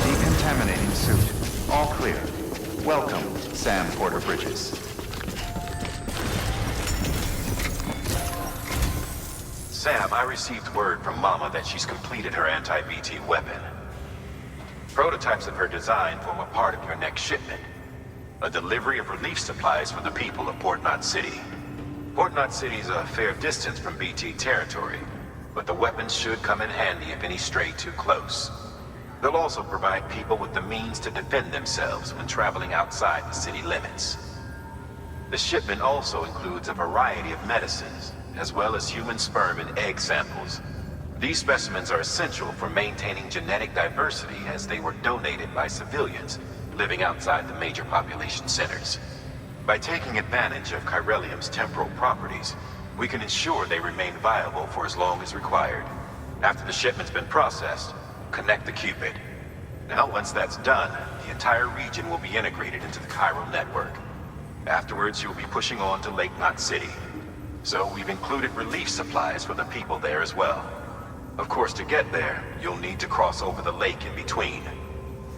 Decontaminating suit. All clear. Welcome, Sam Porter Bridges.
Sam, I received word from Mama that she's completed her anti-BT weapon. Prototypes of her design form a part of your next shipment. A delivery of relief supplies for the people of Port Knot City. Port Knot City is a fair distance from BT territory, but the weapons should come in handy if any stray too close. They'll also provide people with the means to defend themselves when traveling outside the city limits. The shipment also includes a variety of medicines, as well as human sperm and egg samples. These specimens are essential for maintaining genetic diversity as they were donated by civilians living outside the major population centers. By taking advantage of chiralium's temporal properties, we can ensure they remain viable for as long as required. After the shipment's been processed, connect the Cupid. Now, once that's done, the entire region will be integrated into the chiral network. Afterwards, you'll be pushing on to Lake Knot City. So we've included relief supplies for the people there as well. Of course, to get there, you'll need to cross over the lake in between.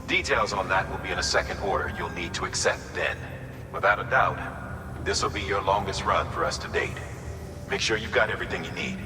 Details on that will be in a second order you'll need to accept then. Without a doubt, this will be your longest run for us to date. Make sure you've got everything you need.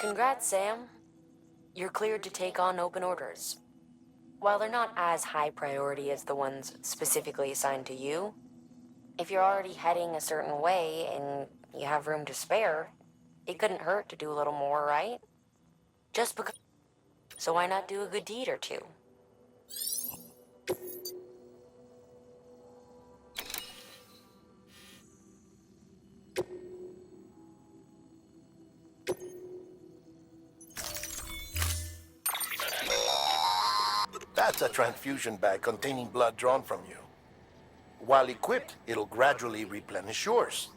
Congrats, Sam. You're cleared to take on open orders. While they're not as high priority as the ones specifically assigned to you, if you're already heading a certain way and you have room to spare, it couldn't hurt to do a little more, right? Just because... So why not do a good deed or two?
That's a transfusion bag containing blood drawn from you. While equipped, it'll gradually replenish yours.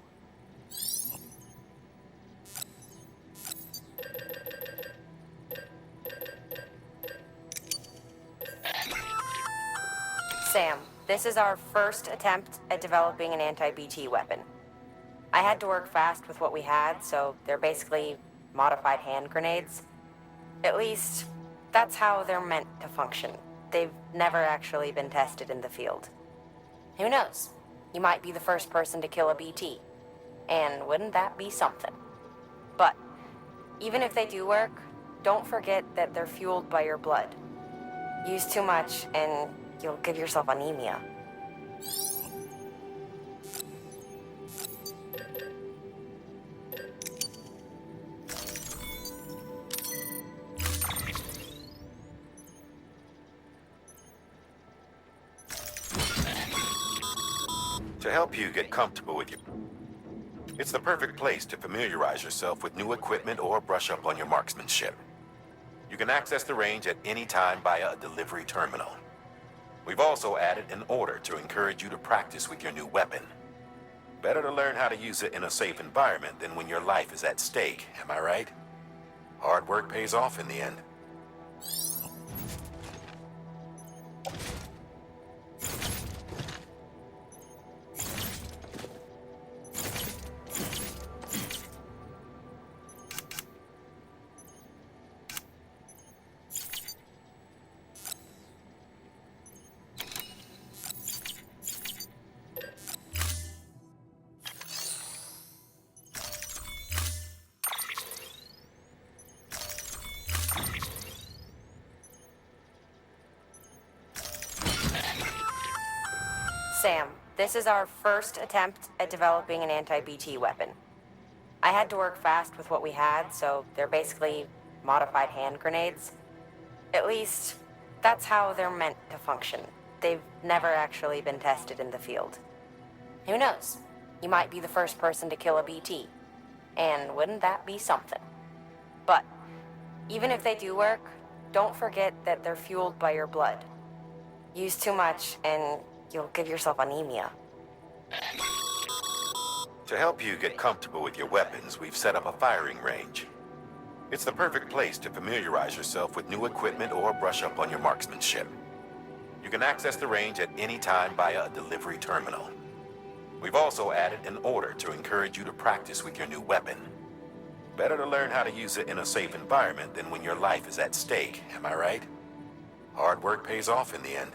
Sam, this is our first attempt at developing an anti-BT weapon. I had to work fast with what we had, so they're basically modified hand grenades. At least, that's how they're meant to function. They've never actually been tested in the field. Who knows? You might be the first person to kill a BT. And wouldn't that be something? But, even if they do work, don't forget that they're fueled by your blood. Use too much, and you'll give yourself anemia.
To help you get comfortable with your... It's the perfect place to familiarize yourself with new equipment or brush up on your marksmanship. You can access the range at any time via a delivery terminal. We've also added an order to encourage you to practice with your new weapon. Better to learn how to use it in a safe environment than when your life is at stake, am I right? Hard work pays off in the end.
Sam, this is our first attempt at developing an anti-BT weapon. I had to work fast with what we had, so they're basically modified hand grenades. At least, that's how they're meant to function. They've never actually been tested in the field. Who knows? You might be the first person to kill a BT. And wouldn't that be something? But, even if they do work, don't forget that they're fueled by your blood. Use too much, and you'll give yourself anemia.
To help you get comfortable with your weapons, we've set up a firing range. It's the perfect place to familiarize yourself with new equipment or brush up on your marksmanship. You can access the range at any time via a delivery terminal. We've also added an order to encourage you to practice with your new weapon. Better to learn how to use it in a safe environment than when your life is at stake, am I right? Hard work pays off in the end.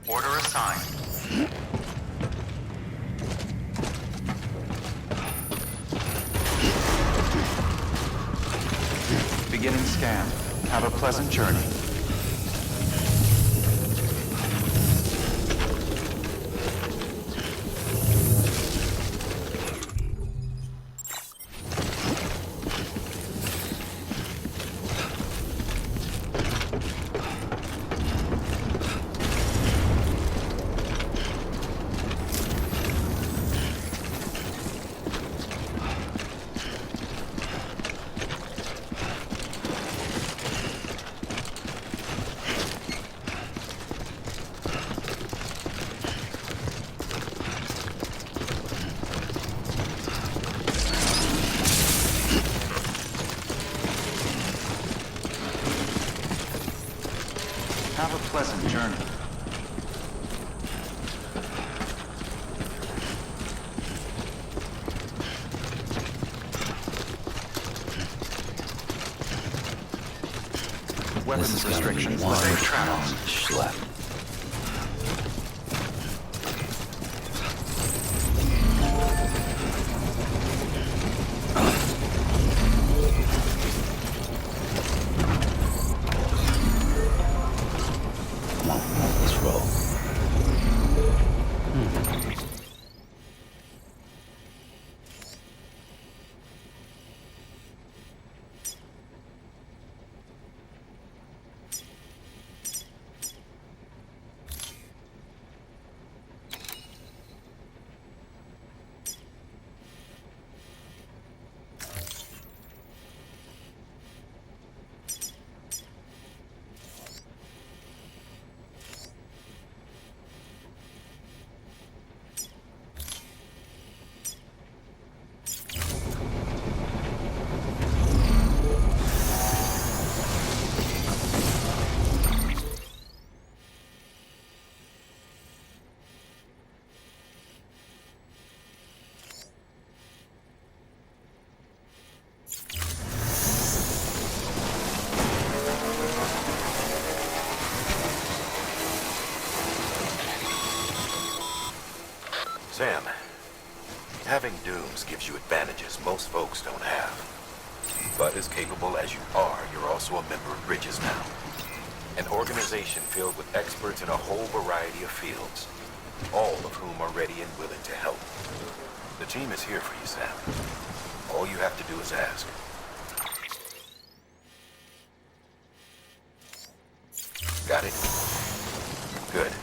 Order assigned. Beginning scan. Have a pleasant journey. Have a pleasant journey. Weapons restrictions. Safe travels.
Schlep.
Sam, having dooms gives you advantages most folks don't have. But as capable as you are, you're also a member of Bridges now. An organization filled with experts in a whole variety of fields, all of whom are ready and willing to help. The team is here for you, Sam. All you have to do is ask. Got it? Good.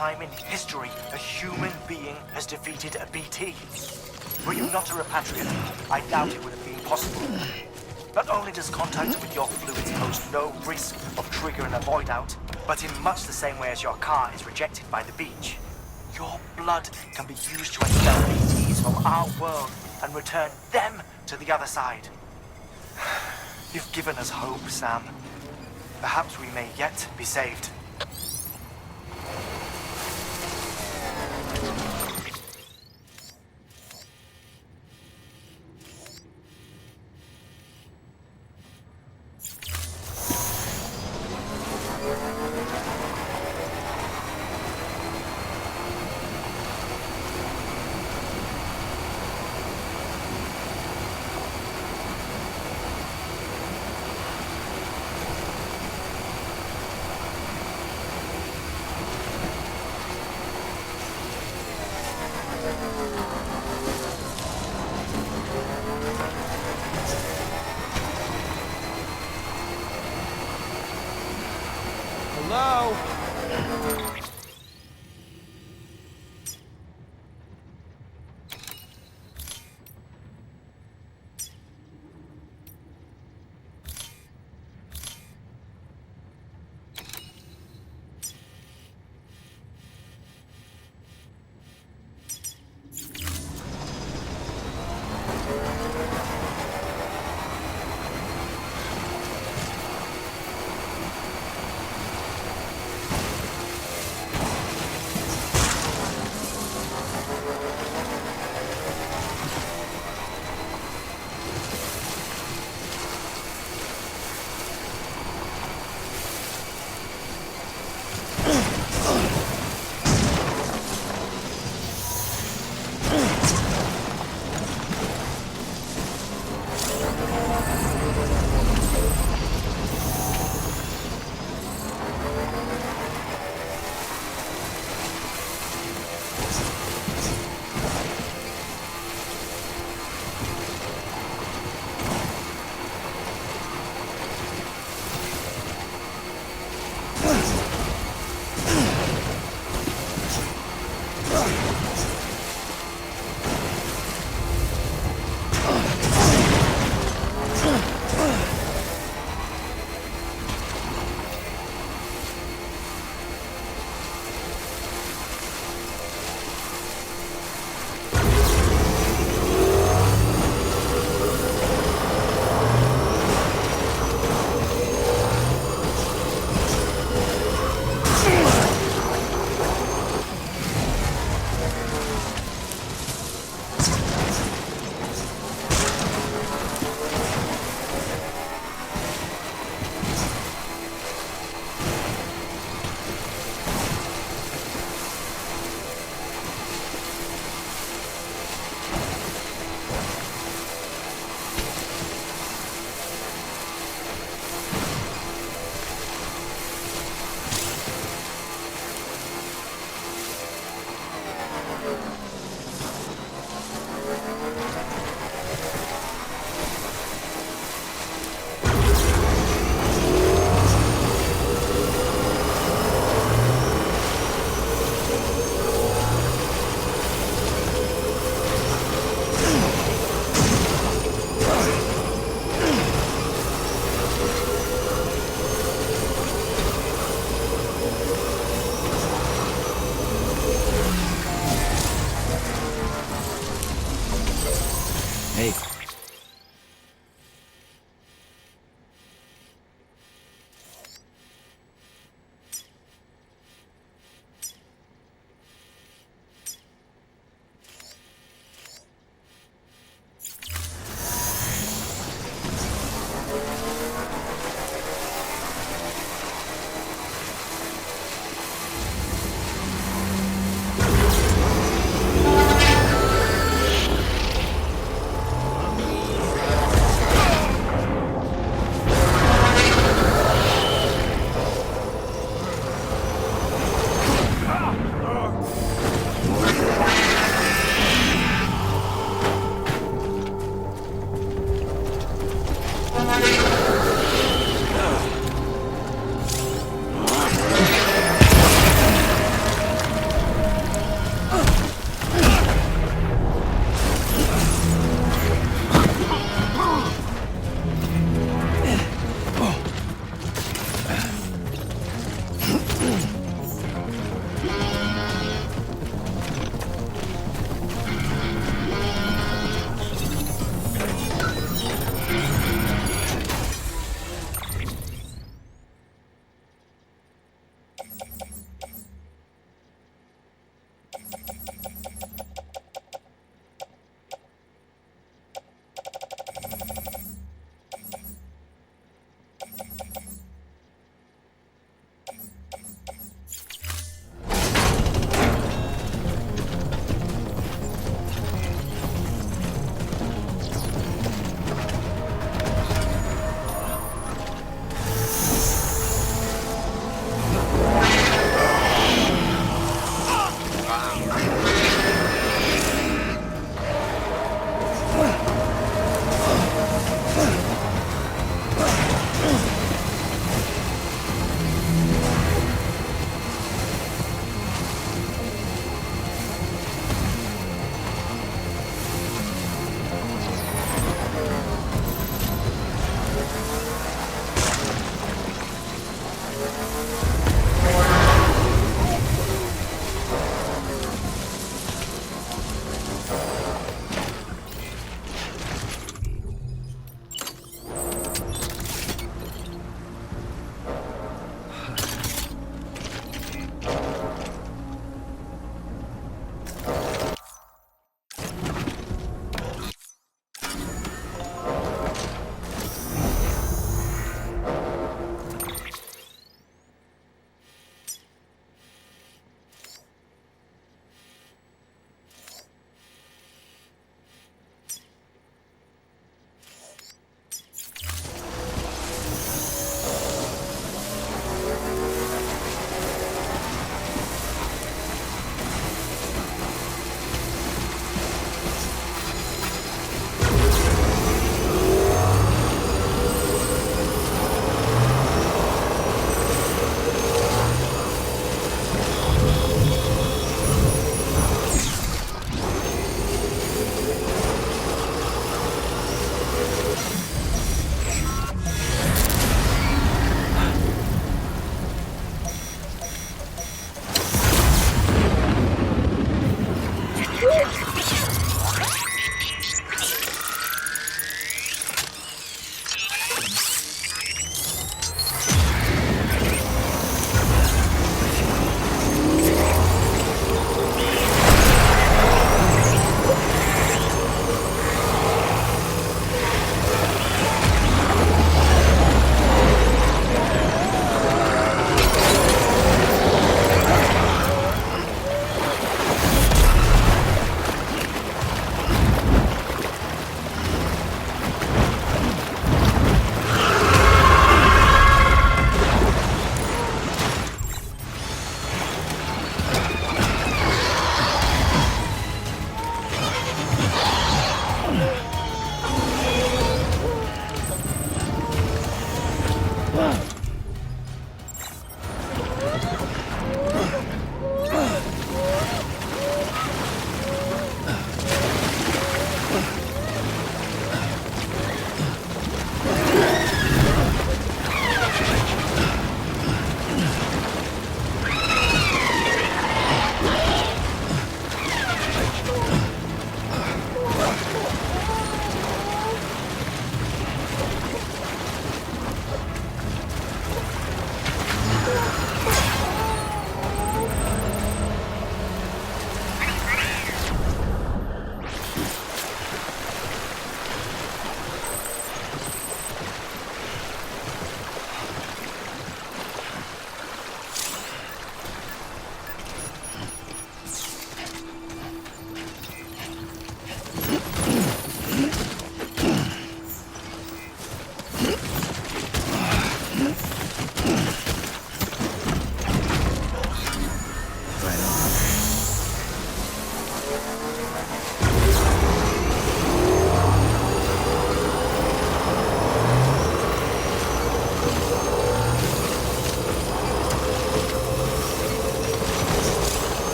time in history a human being has defeated a BT. Were you not a repatriate, I doubt it would have been possible. Not only does contact with your fluids pose no risk of triggering a void out, but in much the same way as your car is rejected by the beach, your blood can be used to expel BTs from our world and return them to the other side. You've given us hope, Sam. Perhaps we may yet be saved.
Hello?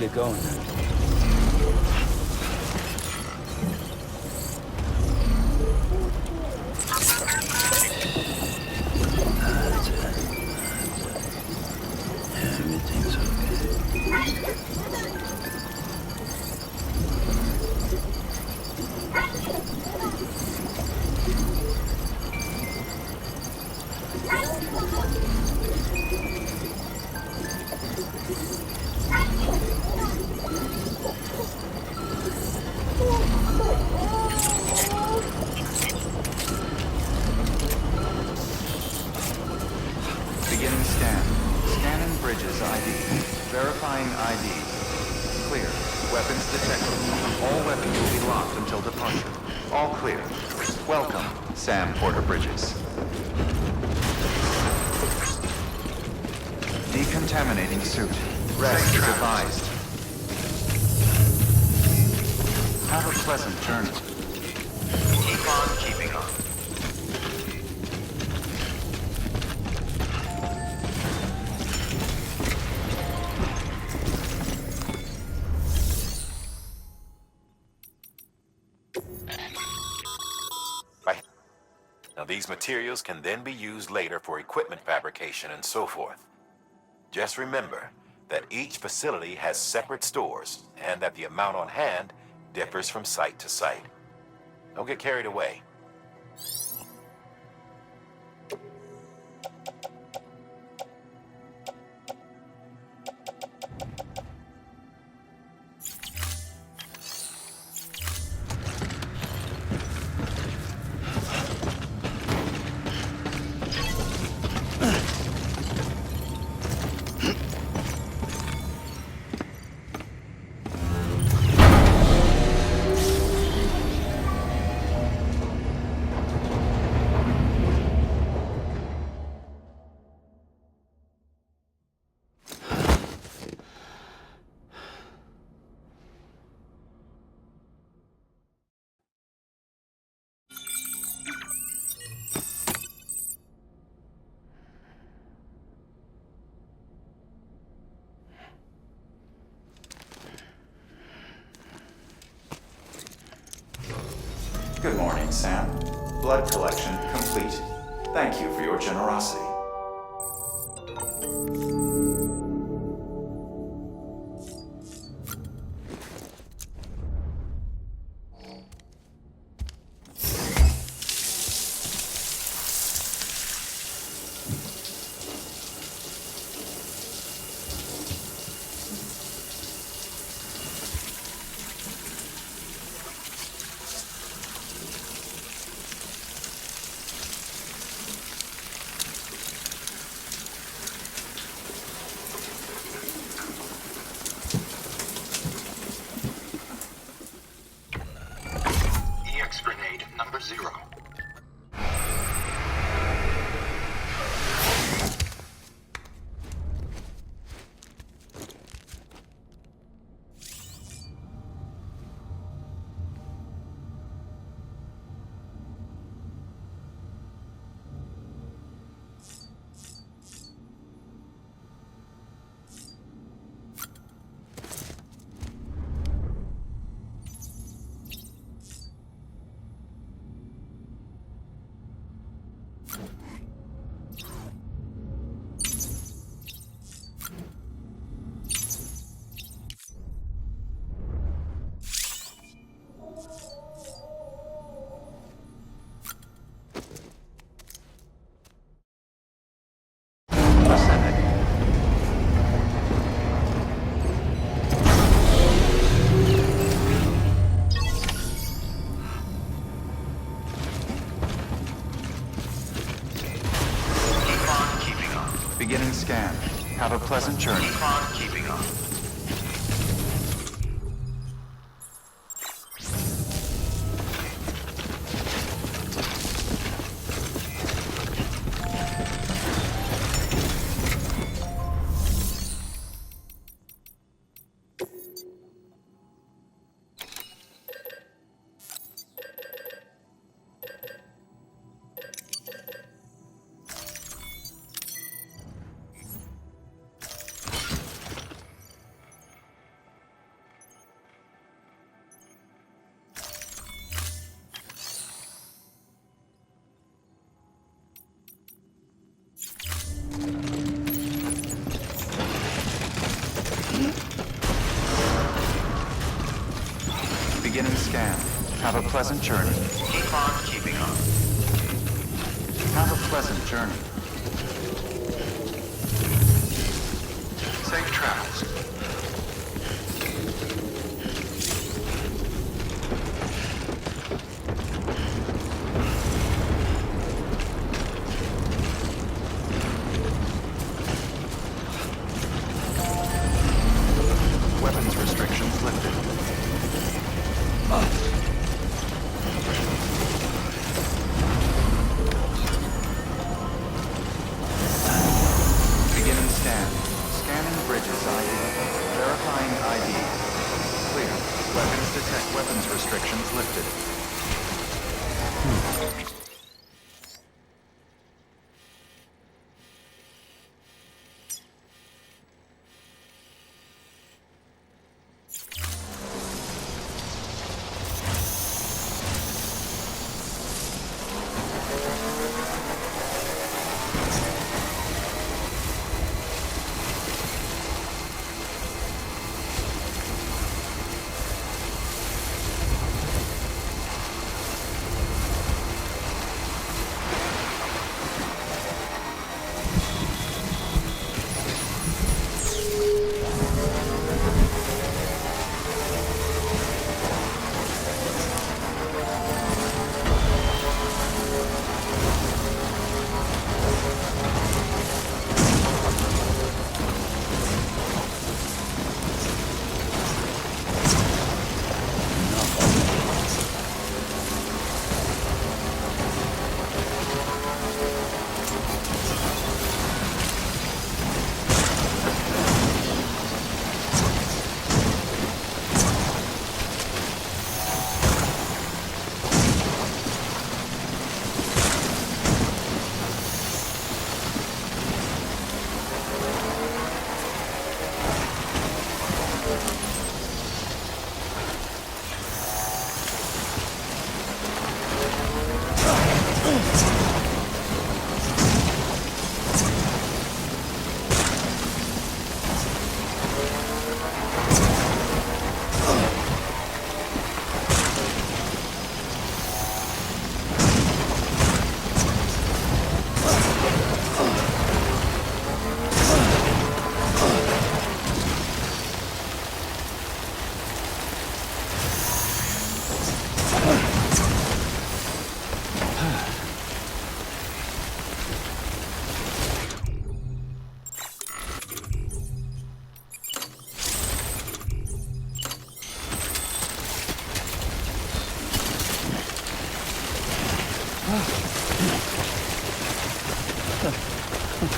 get going.
Everything's okay.
Beginning scan. Scanning Bridges ID. Verifying ID. Clear. Weapons detected. All weapons will be locked until departure. All clear. Welcome, Sam Porter Bridges. Decontaminating suit. Rest is advised. Have a pleasant journey.
Keep on keeping on.
Right. Now these materials can then be used later for equipment fabrication and so forth. Just remember that each facility has separate stores and that the amount on hand differs from site to site. Don't get carried away.
Good morning, Sam. Blood collection complete. Thank you for your generosity.
EX grenade number 0.
Beginning scan. Have a pleasant journey.
Keep on keeping on.
Beginning scan. Have a pleasant journey.
Keep on keeping on.
Have a pleasant journey.
Safe travels.
Weapons restrictions lifted. Beginning scan.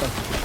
Okay.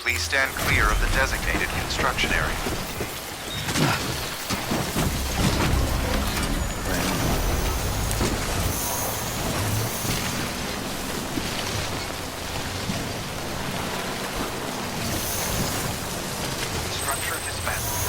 Please stand clear of the designated construction area. Structure dismantled.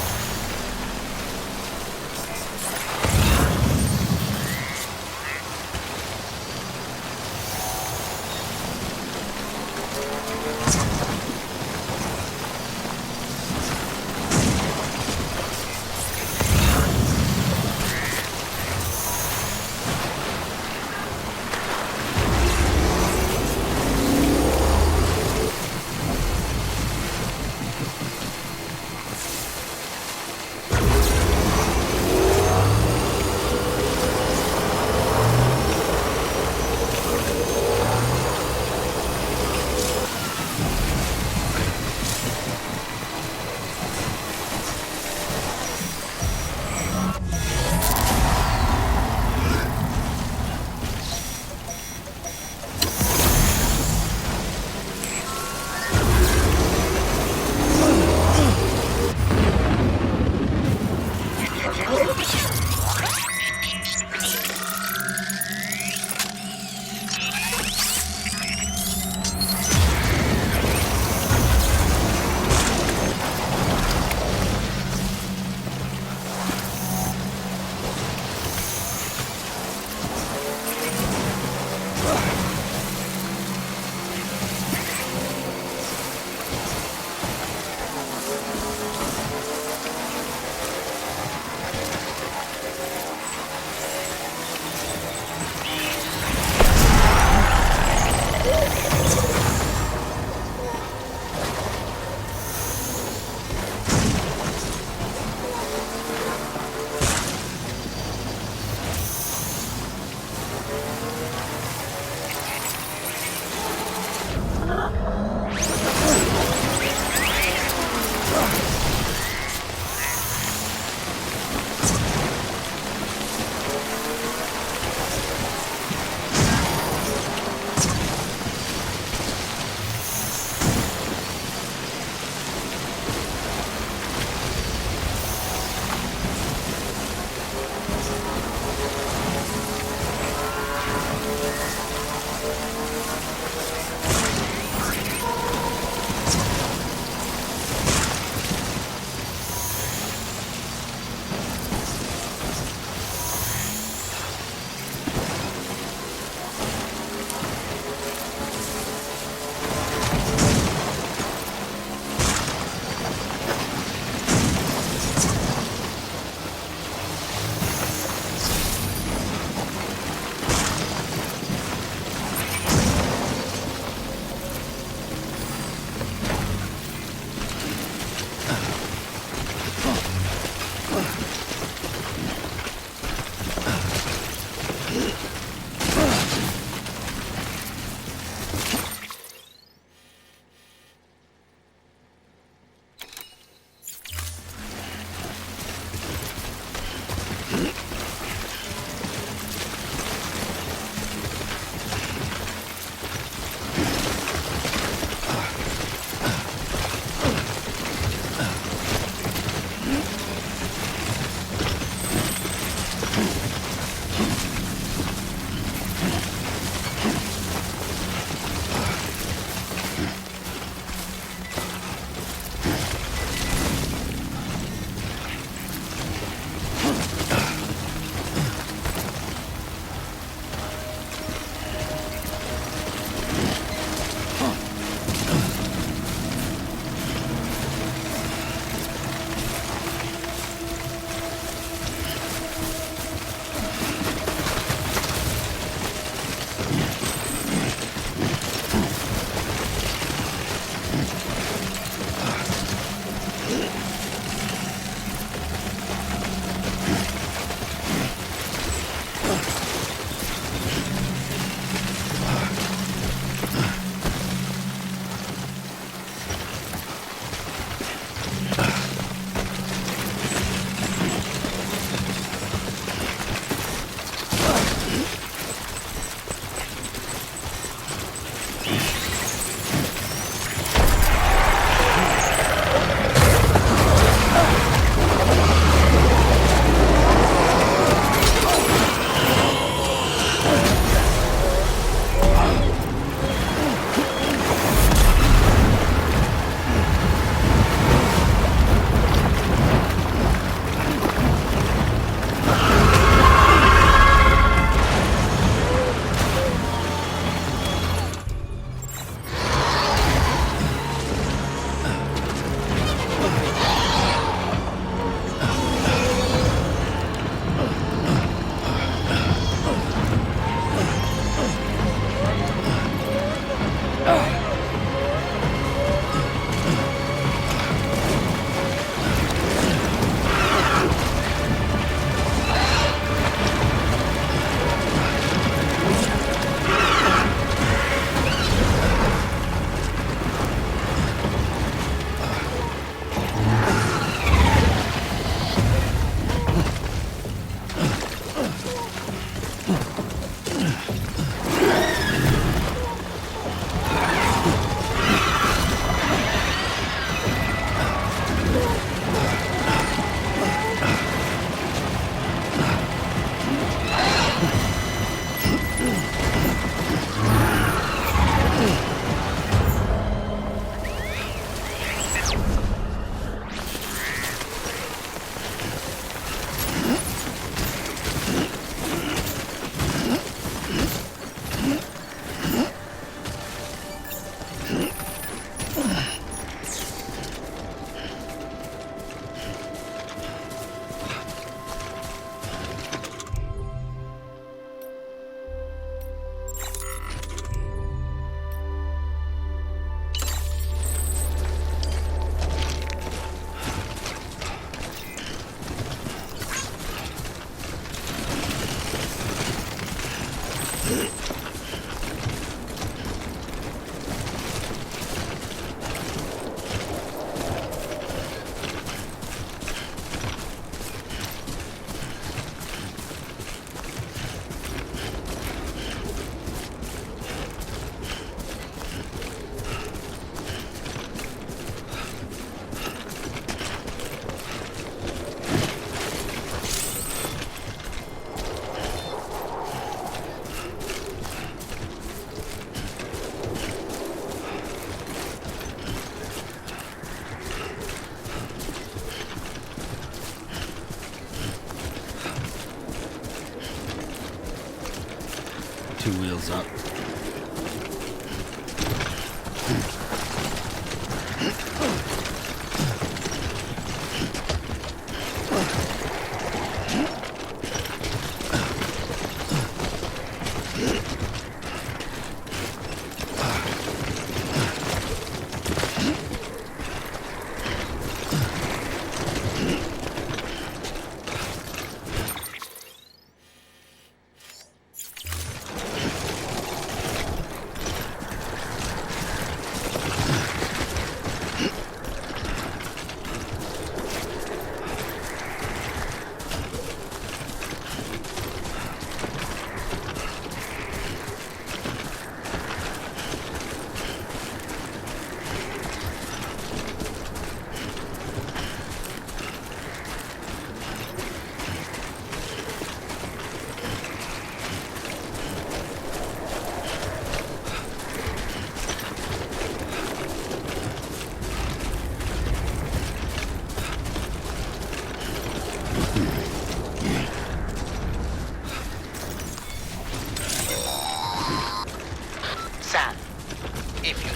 2 wheels up.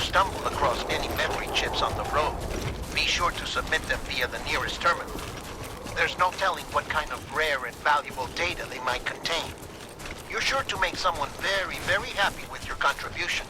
Stumble across any memory chips on the road, be sure to submit them via the nearest terminal. There's no telling what kind of rare and valuable data they might contain. You're sure to make someone very, very happy with your contribution.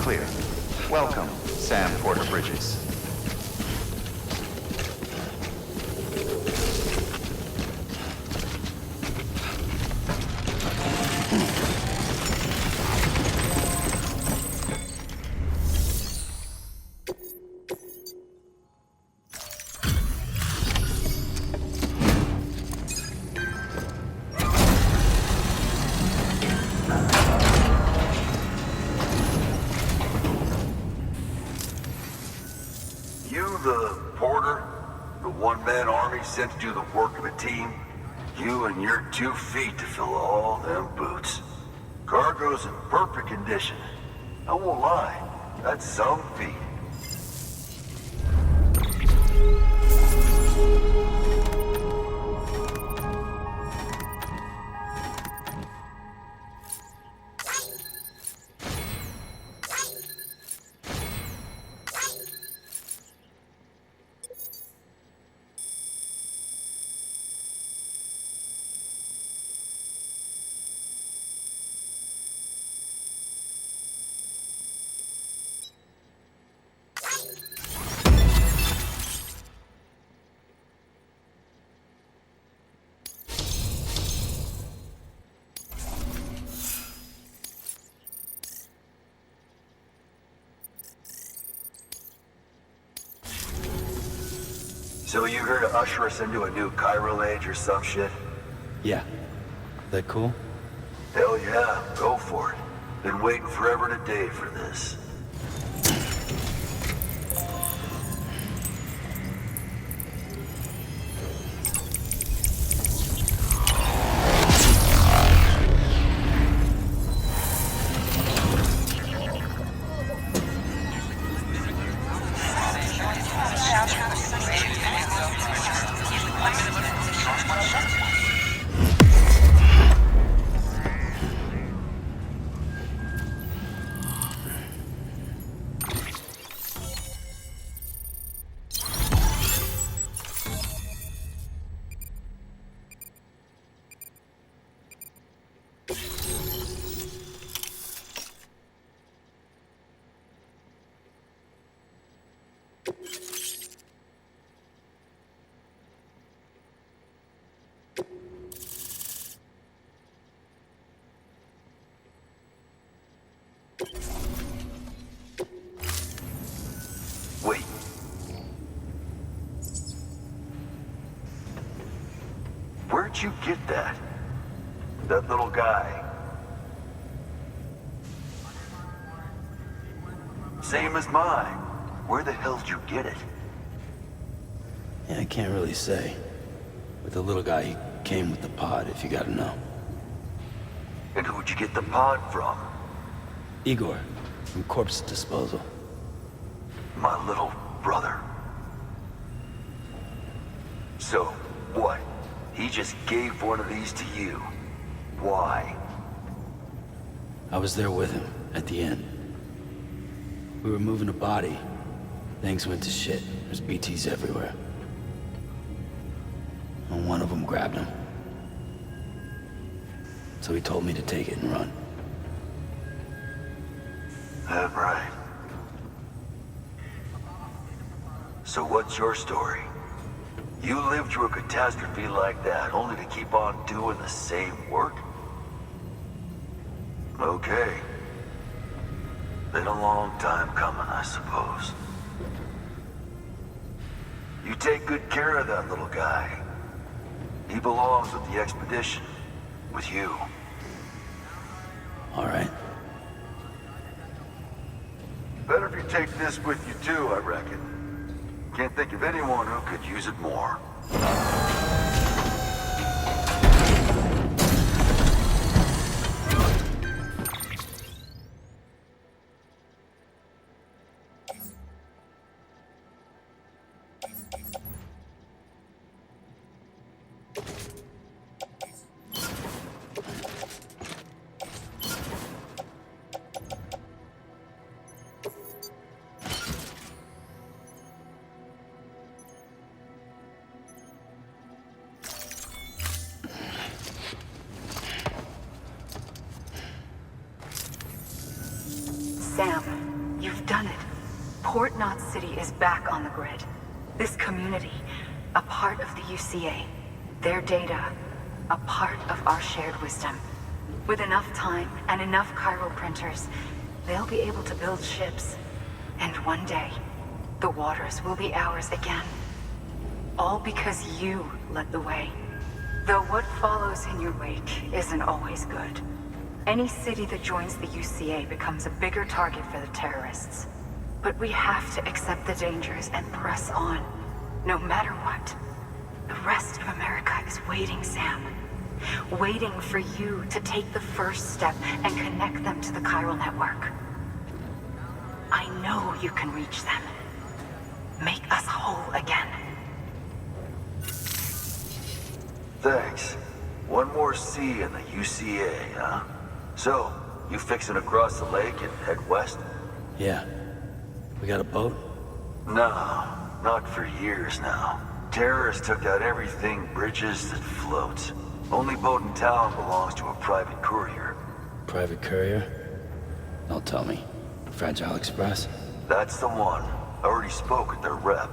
clear. Welcome, Sam Porter Bridges.
Sent to do the work of a team, you and your 2 feet to fill all them boots. Cargo's in perfect condition. I won't lie, that's some feat. So you here to usher us into a new chiral age or some shit?
Yeah. That cool?
Hell yeah, go for it. Been waiting forever and a day for this. Wait. Where'd you get that? That little guy? Same as mine. Where the hell did you get it?
Yeah, I can't really say. With the little guy, he came with the pod, if you gotta know.
And who'd you get the pod from?
Igor, from Corpse Disposal.
My little brother. So, what? He just gave one of these to you. Why?
I was there with him, at the end. We were moving a body. Things went to shit. There's BTs everywhere. And one of them grabbed him. So he told me to take it and run.
That right. So what's your story? You lived through a catastrophe like that, only to keep on doing the same work? Okay. Been a long time coming, I suppose. You take good care of that little guy. He belongs with the expedition. With you.
All right.
Better if you take this with you too, I reckon. Can't think of anyone who could use it more.
Port Knot City is back on the grid. This community, a part of the UCA. Their data, a part of our shared wisdom. With enough time and enough chiral printers, they'll be able to build ships. And one day, the waters will be ours again. All because you led the way. Though what follows in your wake isn't always good. Any city that joins the UCA becomes a bigger target for the terrorists. But we have to accept the dangers and press on, no matter what. The rest of America is waiting, Sam. Waiting for you to take the first step and connect them to the chiral network. I know you can reach them. Make us whole again.
Thanks. One more C in the UCA, huh? So, you fixing to cross the lake and head west?
Yeah. We got a boat?
No, not for years now. Terrorists took out everything Bridges that floats. Only boat in town belongs to a private courier.
Private courier? Don't tell me. Fragile Express?
That's the one. I already spoke with their rep.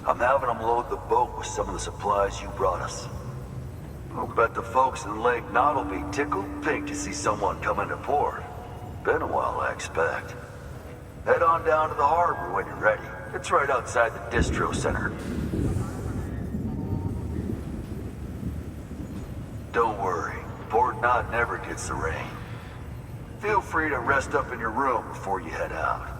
I'm having them load the boat with some of the supplies you brought us. I'll bet the folks in Lake Knot will be tickled pink to see someone come into port. Been a while, I expect. Head on down to the harbor when you're ready. It's right outside the distro center. Don't worry, Port Knot never gets the rain. Feel free to rest up in your room before you head out.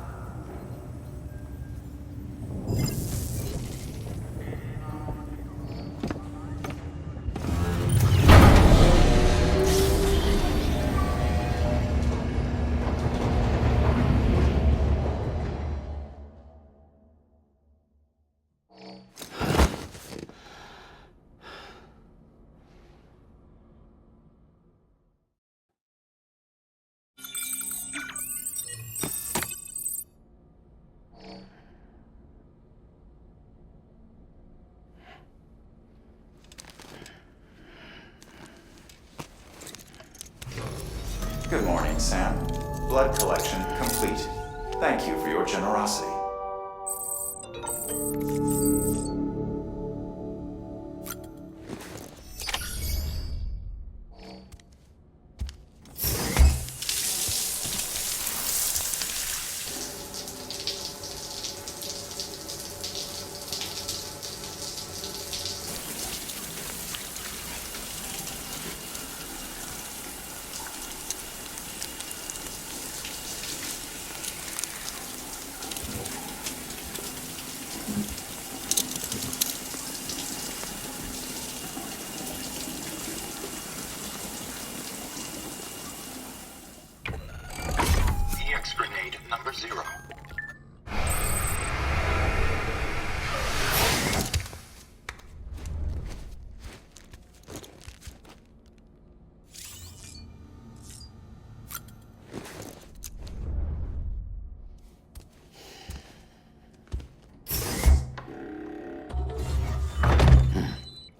Good morning, Sam. Blood collection complete. Thank you for your generosity.
Grenade number 0.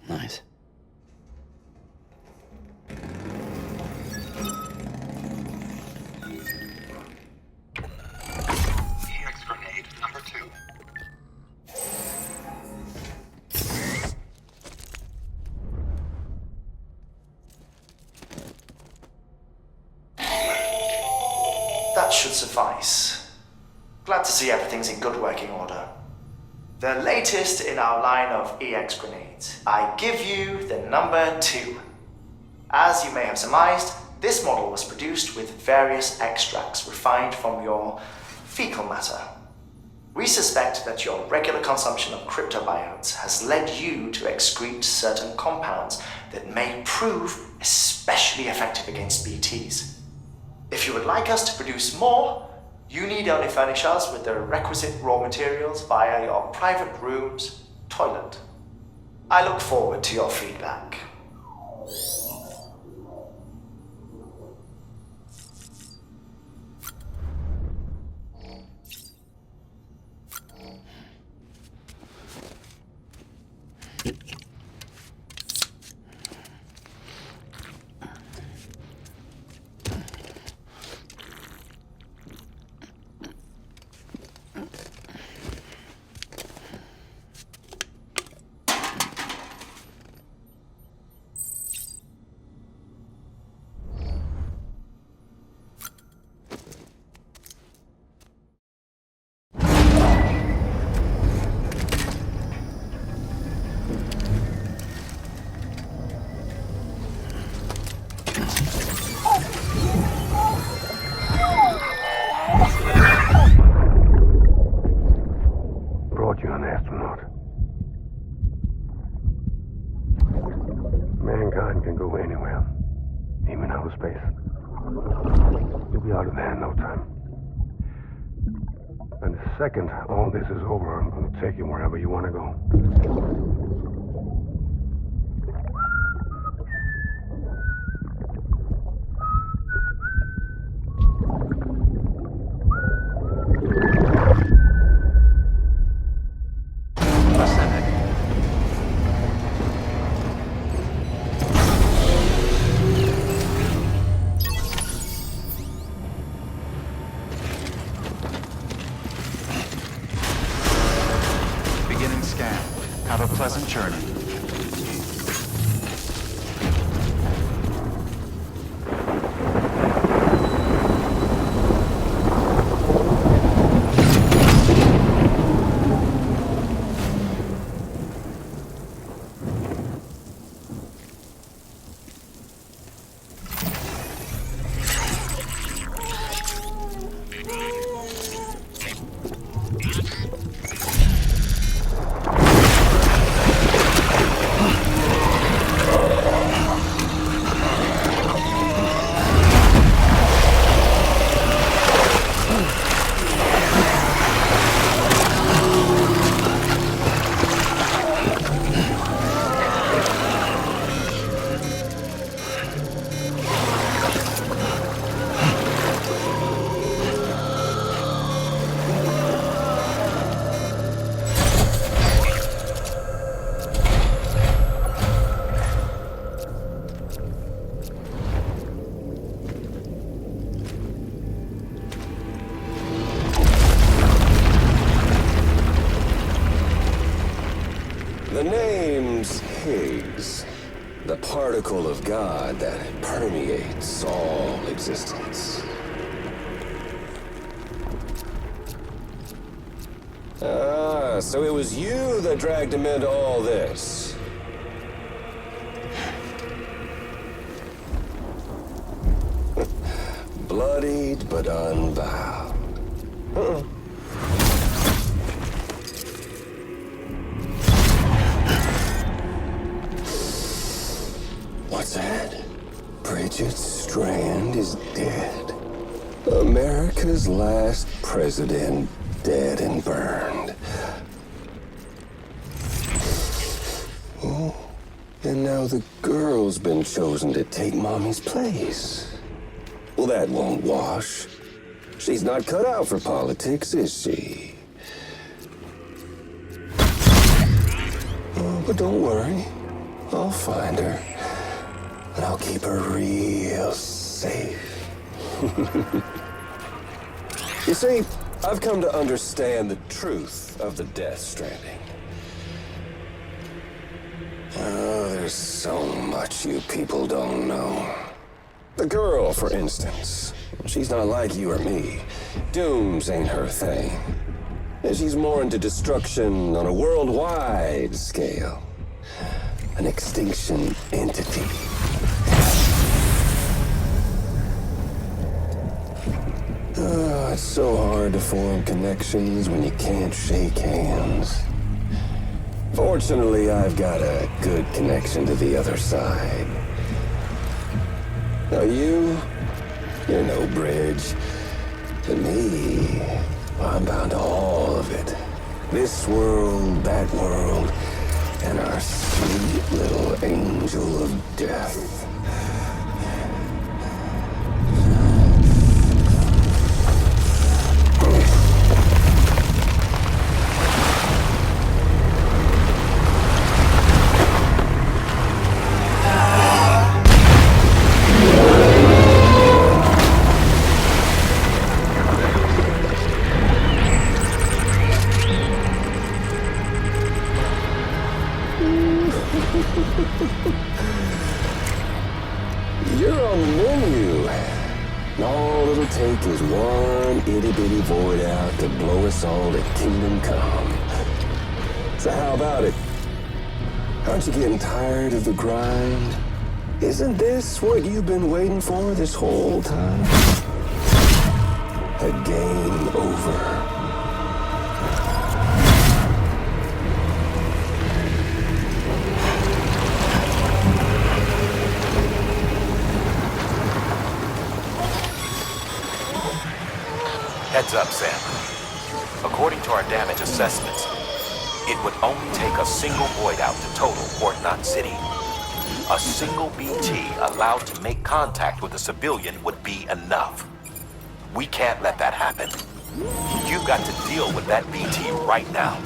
Nice.
Grenade number 2.
That should suffice. Glad to see everything's in good working order. The latest in our line of EX grenades. I give you the number 2. As you may have surmised, this model was produced with various extracts refined from your fecal matter. We suspect that your regular consumption of cryptobiotes has led you to excrete certain compounds that may prove especially effective against BTs. If you would like us to produce more, you need only furnish us with the requisite raw materials via your private room's toilet. I look forward to your feedback.
Mankind can go anywhere, even outer space. You'll be out of there in no time. And the second all this is over, I'm gonna take you wherever you want to go.
Beginning scan. Have a pleasant journey.
The name's Higgs, the particle of God that permeates all existence. Ah, so it was you that dragged him into all this. Bloodied but unbowed. What's that? Bridget Strand is dead. America's last president dead and burned. Oh, and now the girl's been chosen to take Mommy's place. Well, that won't wash. She's not cut out for politics, is she? Oh, but don't worry. I'll find her. And I'll keep her real safe. You see, I've come to understand the truth of the Death Stranding. Oh, there's so much you people don't know. The girl, for instance, she's not like you or me. Dooms ain't her thing. And she's more into destruction on a worldwide scale. An extinction entity. Oh, it's so hard to form connections when you can't shake hands. Fortunately, I've got a good connection to the other side. Now you're no bridge. To me, I'm bound to all of it. This world, that world, and our sweet little angel of death. You're on the menu. And all it'll take is one itty-bitty void out to blow us all to kingdom come. So how about it? Aren't you getting tired of the grind? Isn't this what you've been waiting for this whole time? A game over.
Heads up, Sam. According to our damage assessments, it would only take a single void out to total Port Knot City. A single BT allowed to make contact with a civilian would be enough. We can't let that happen. You've got to deal with that BT right now.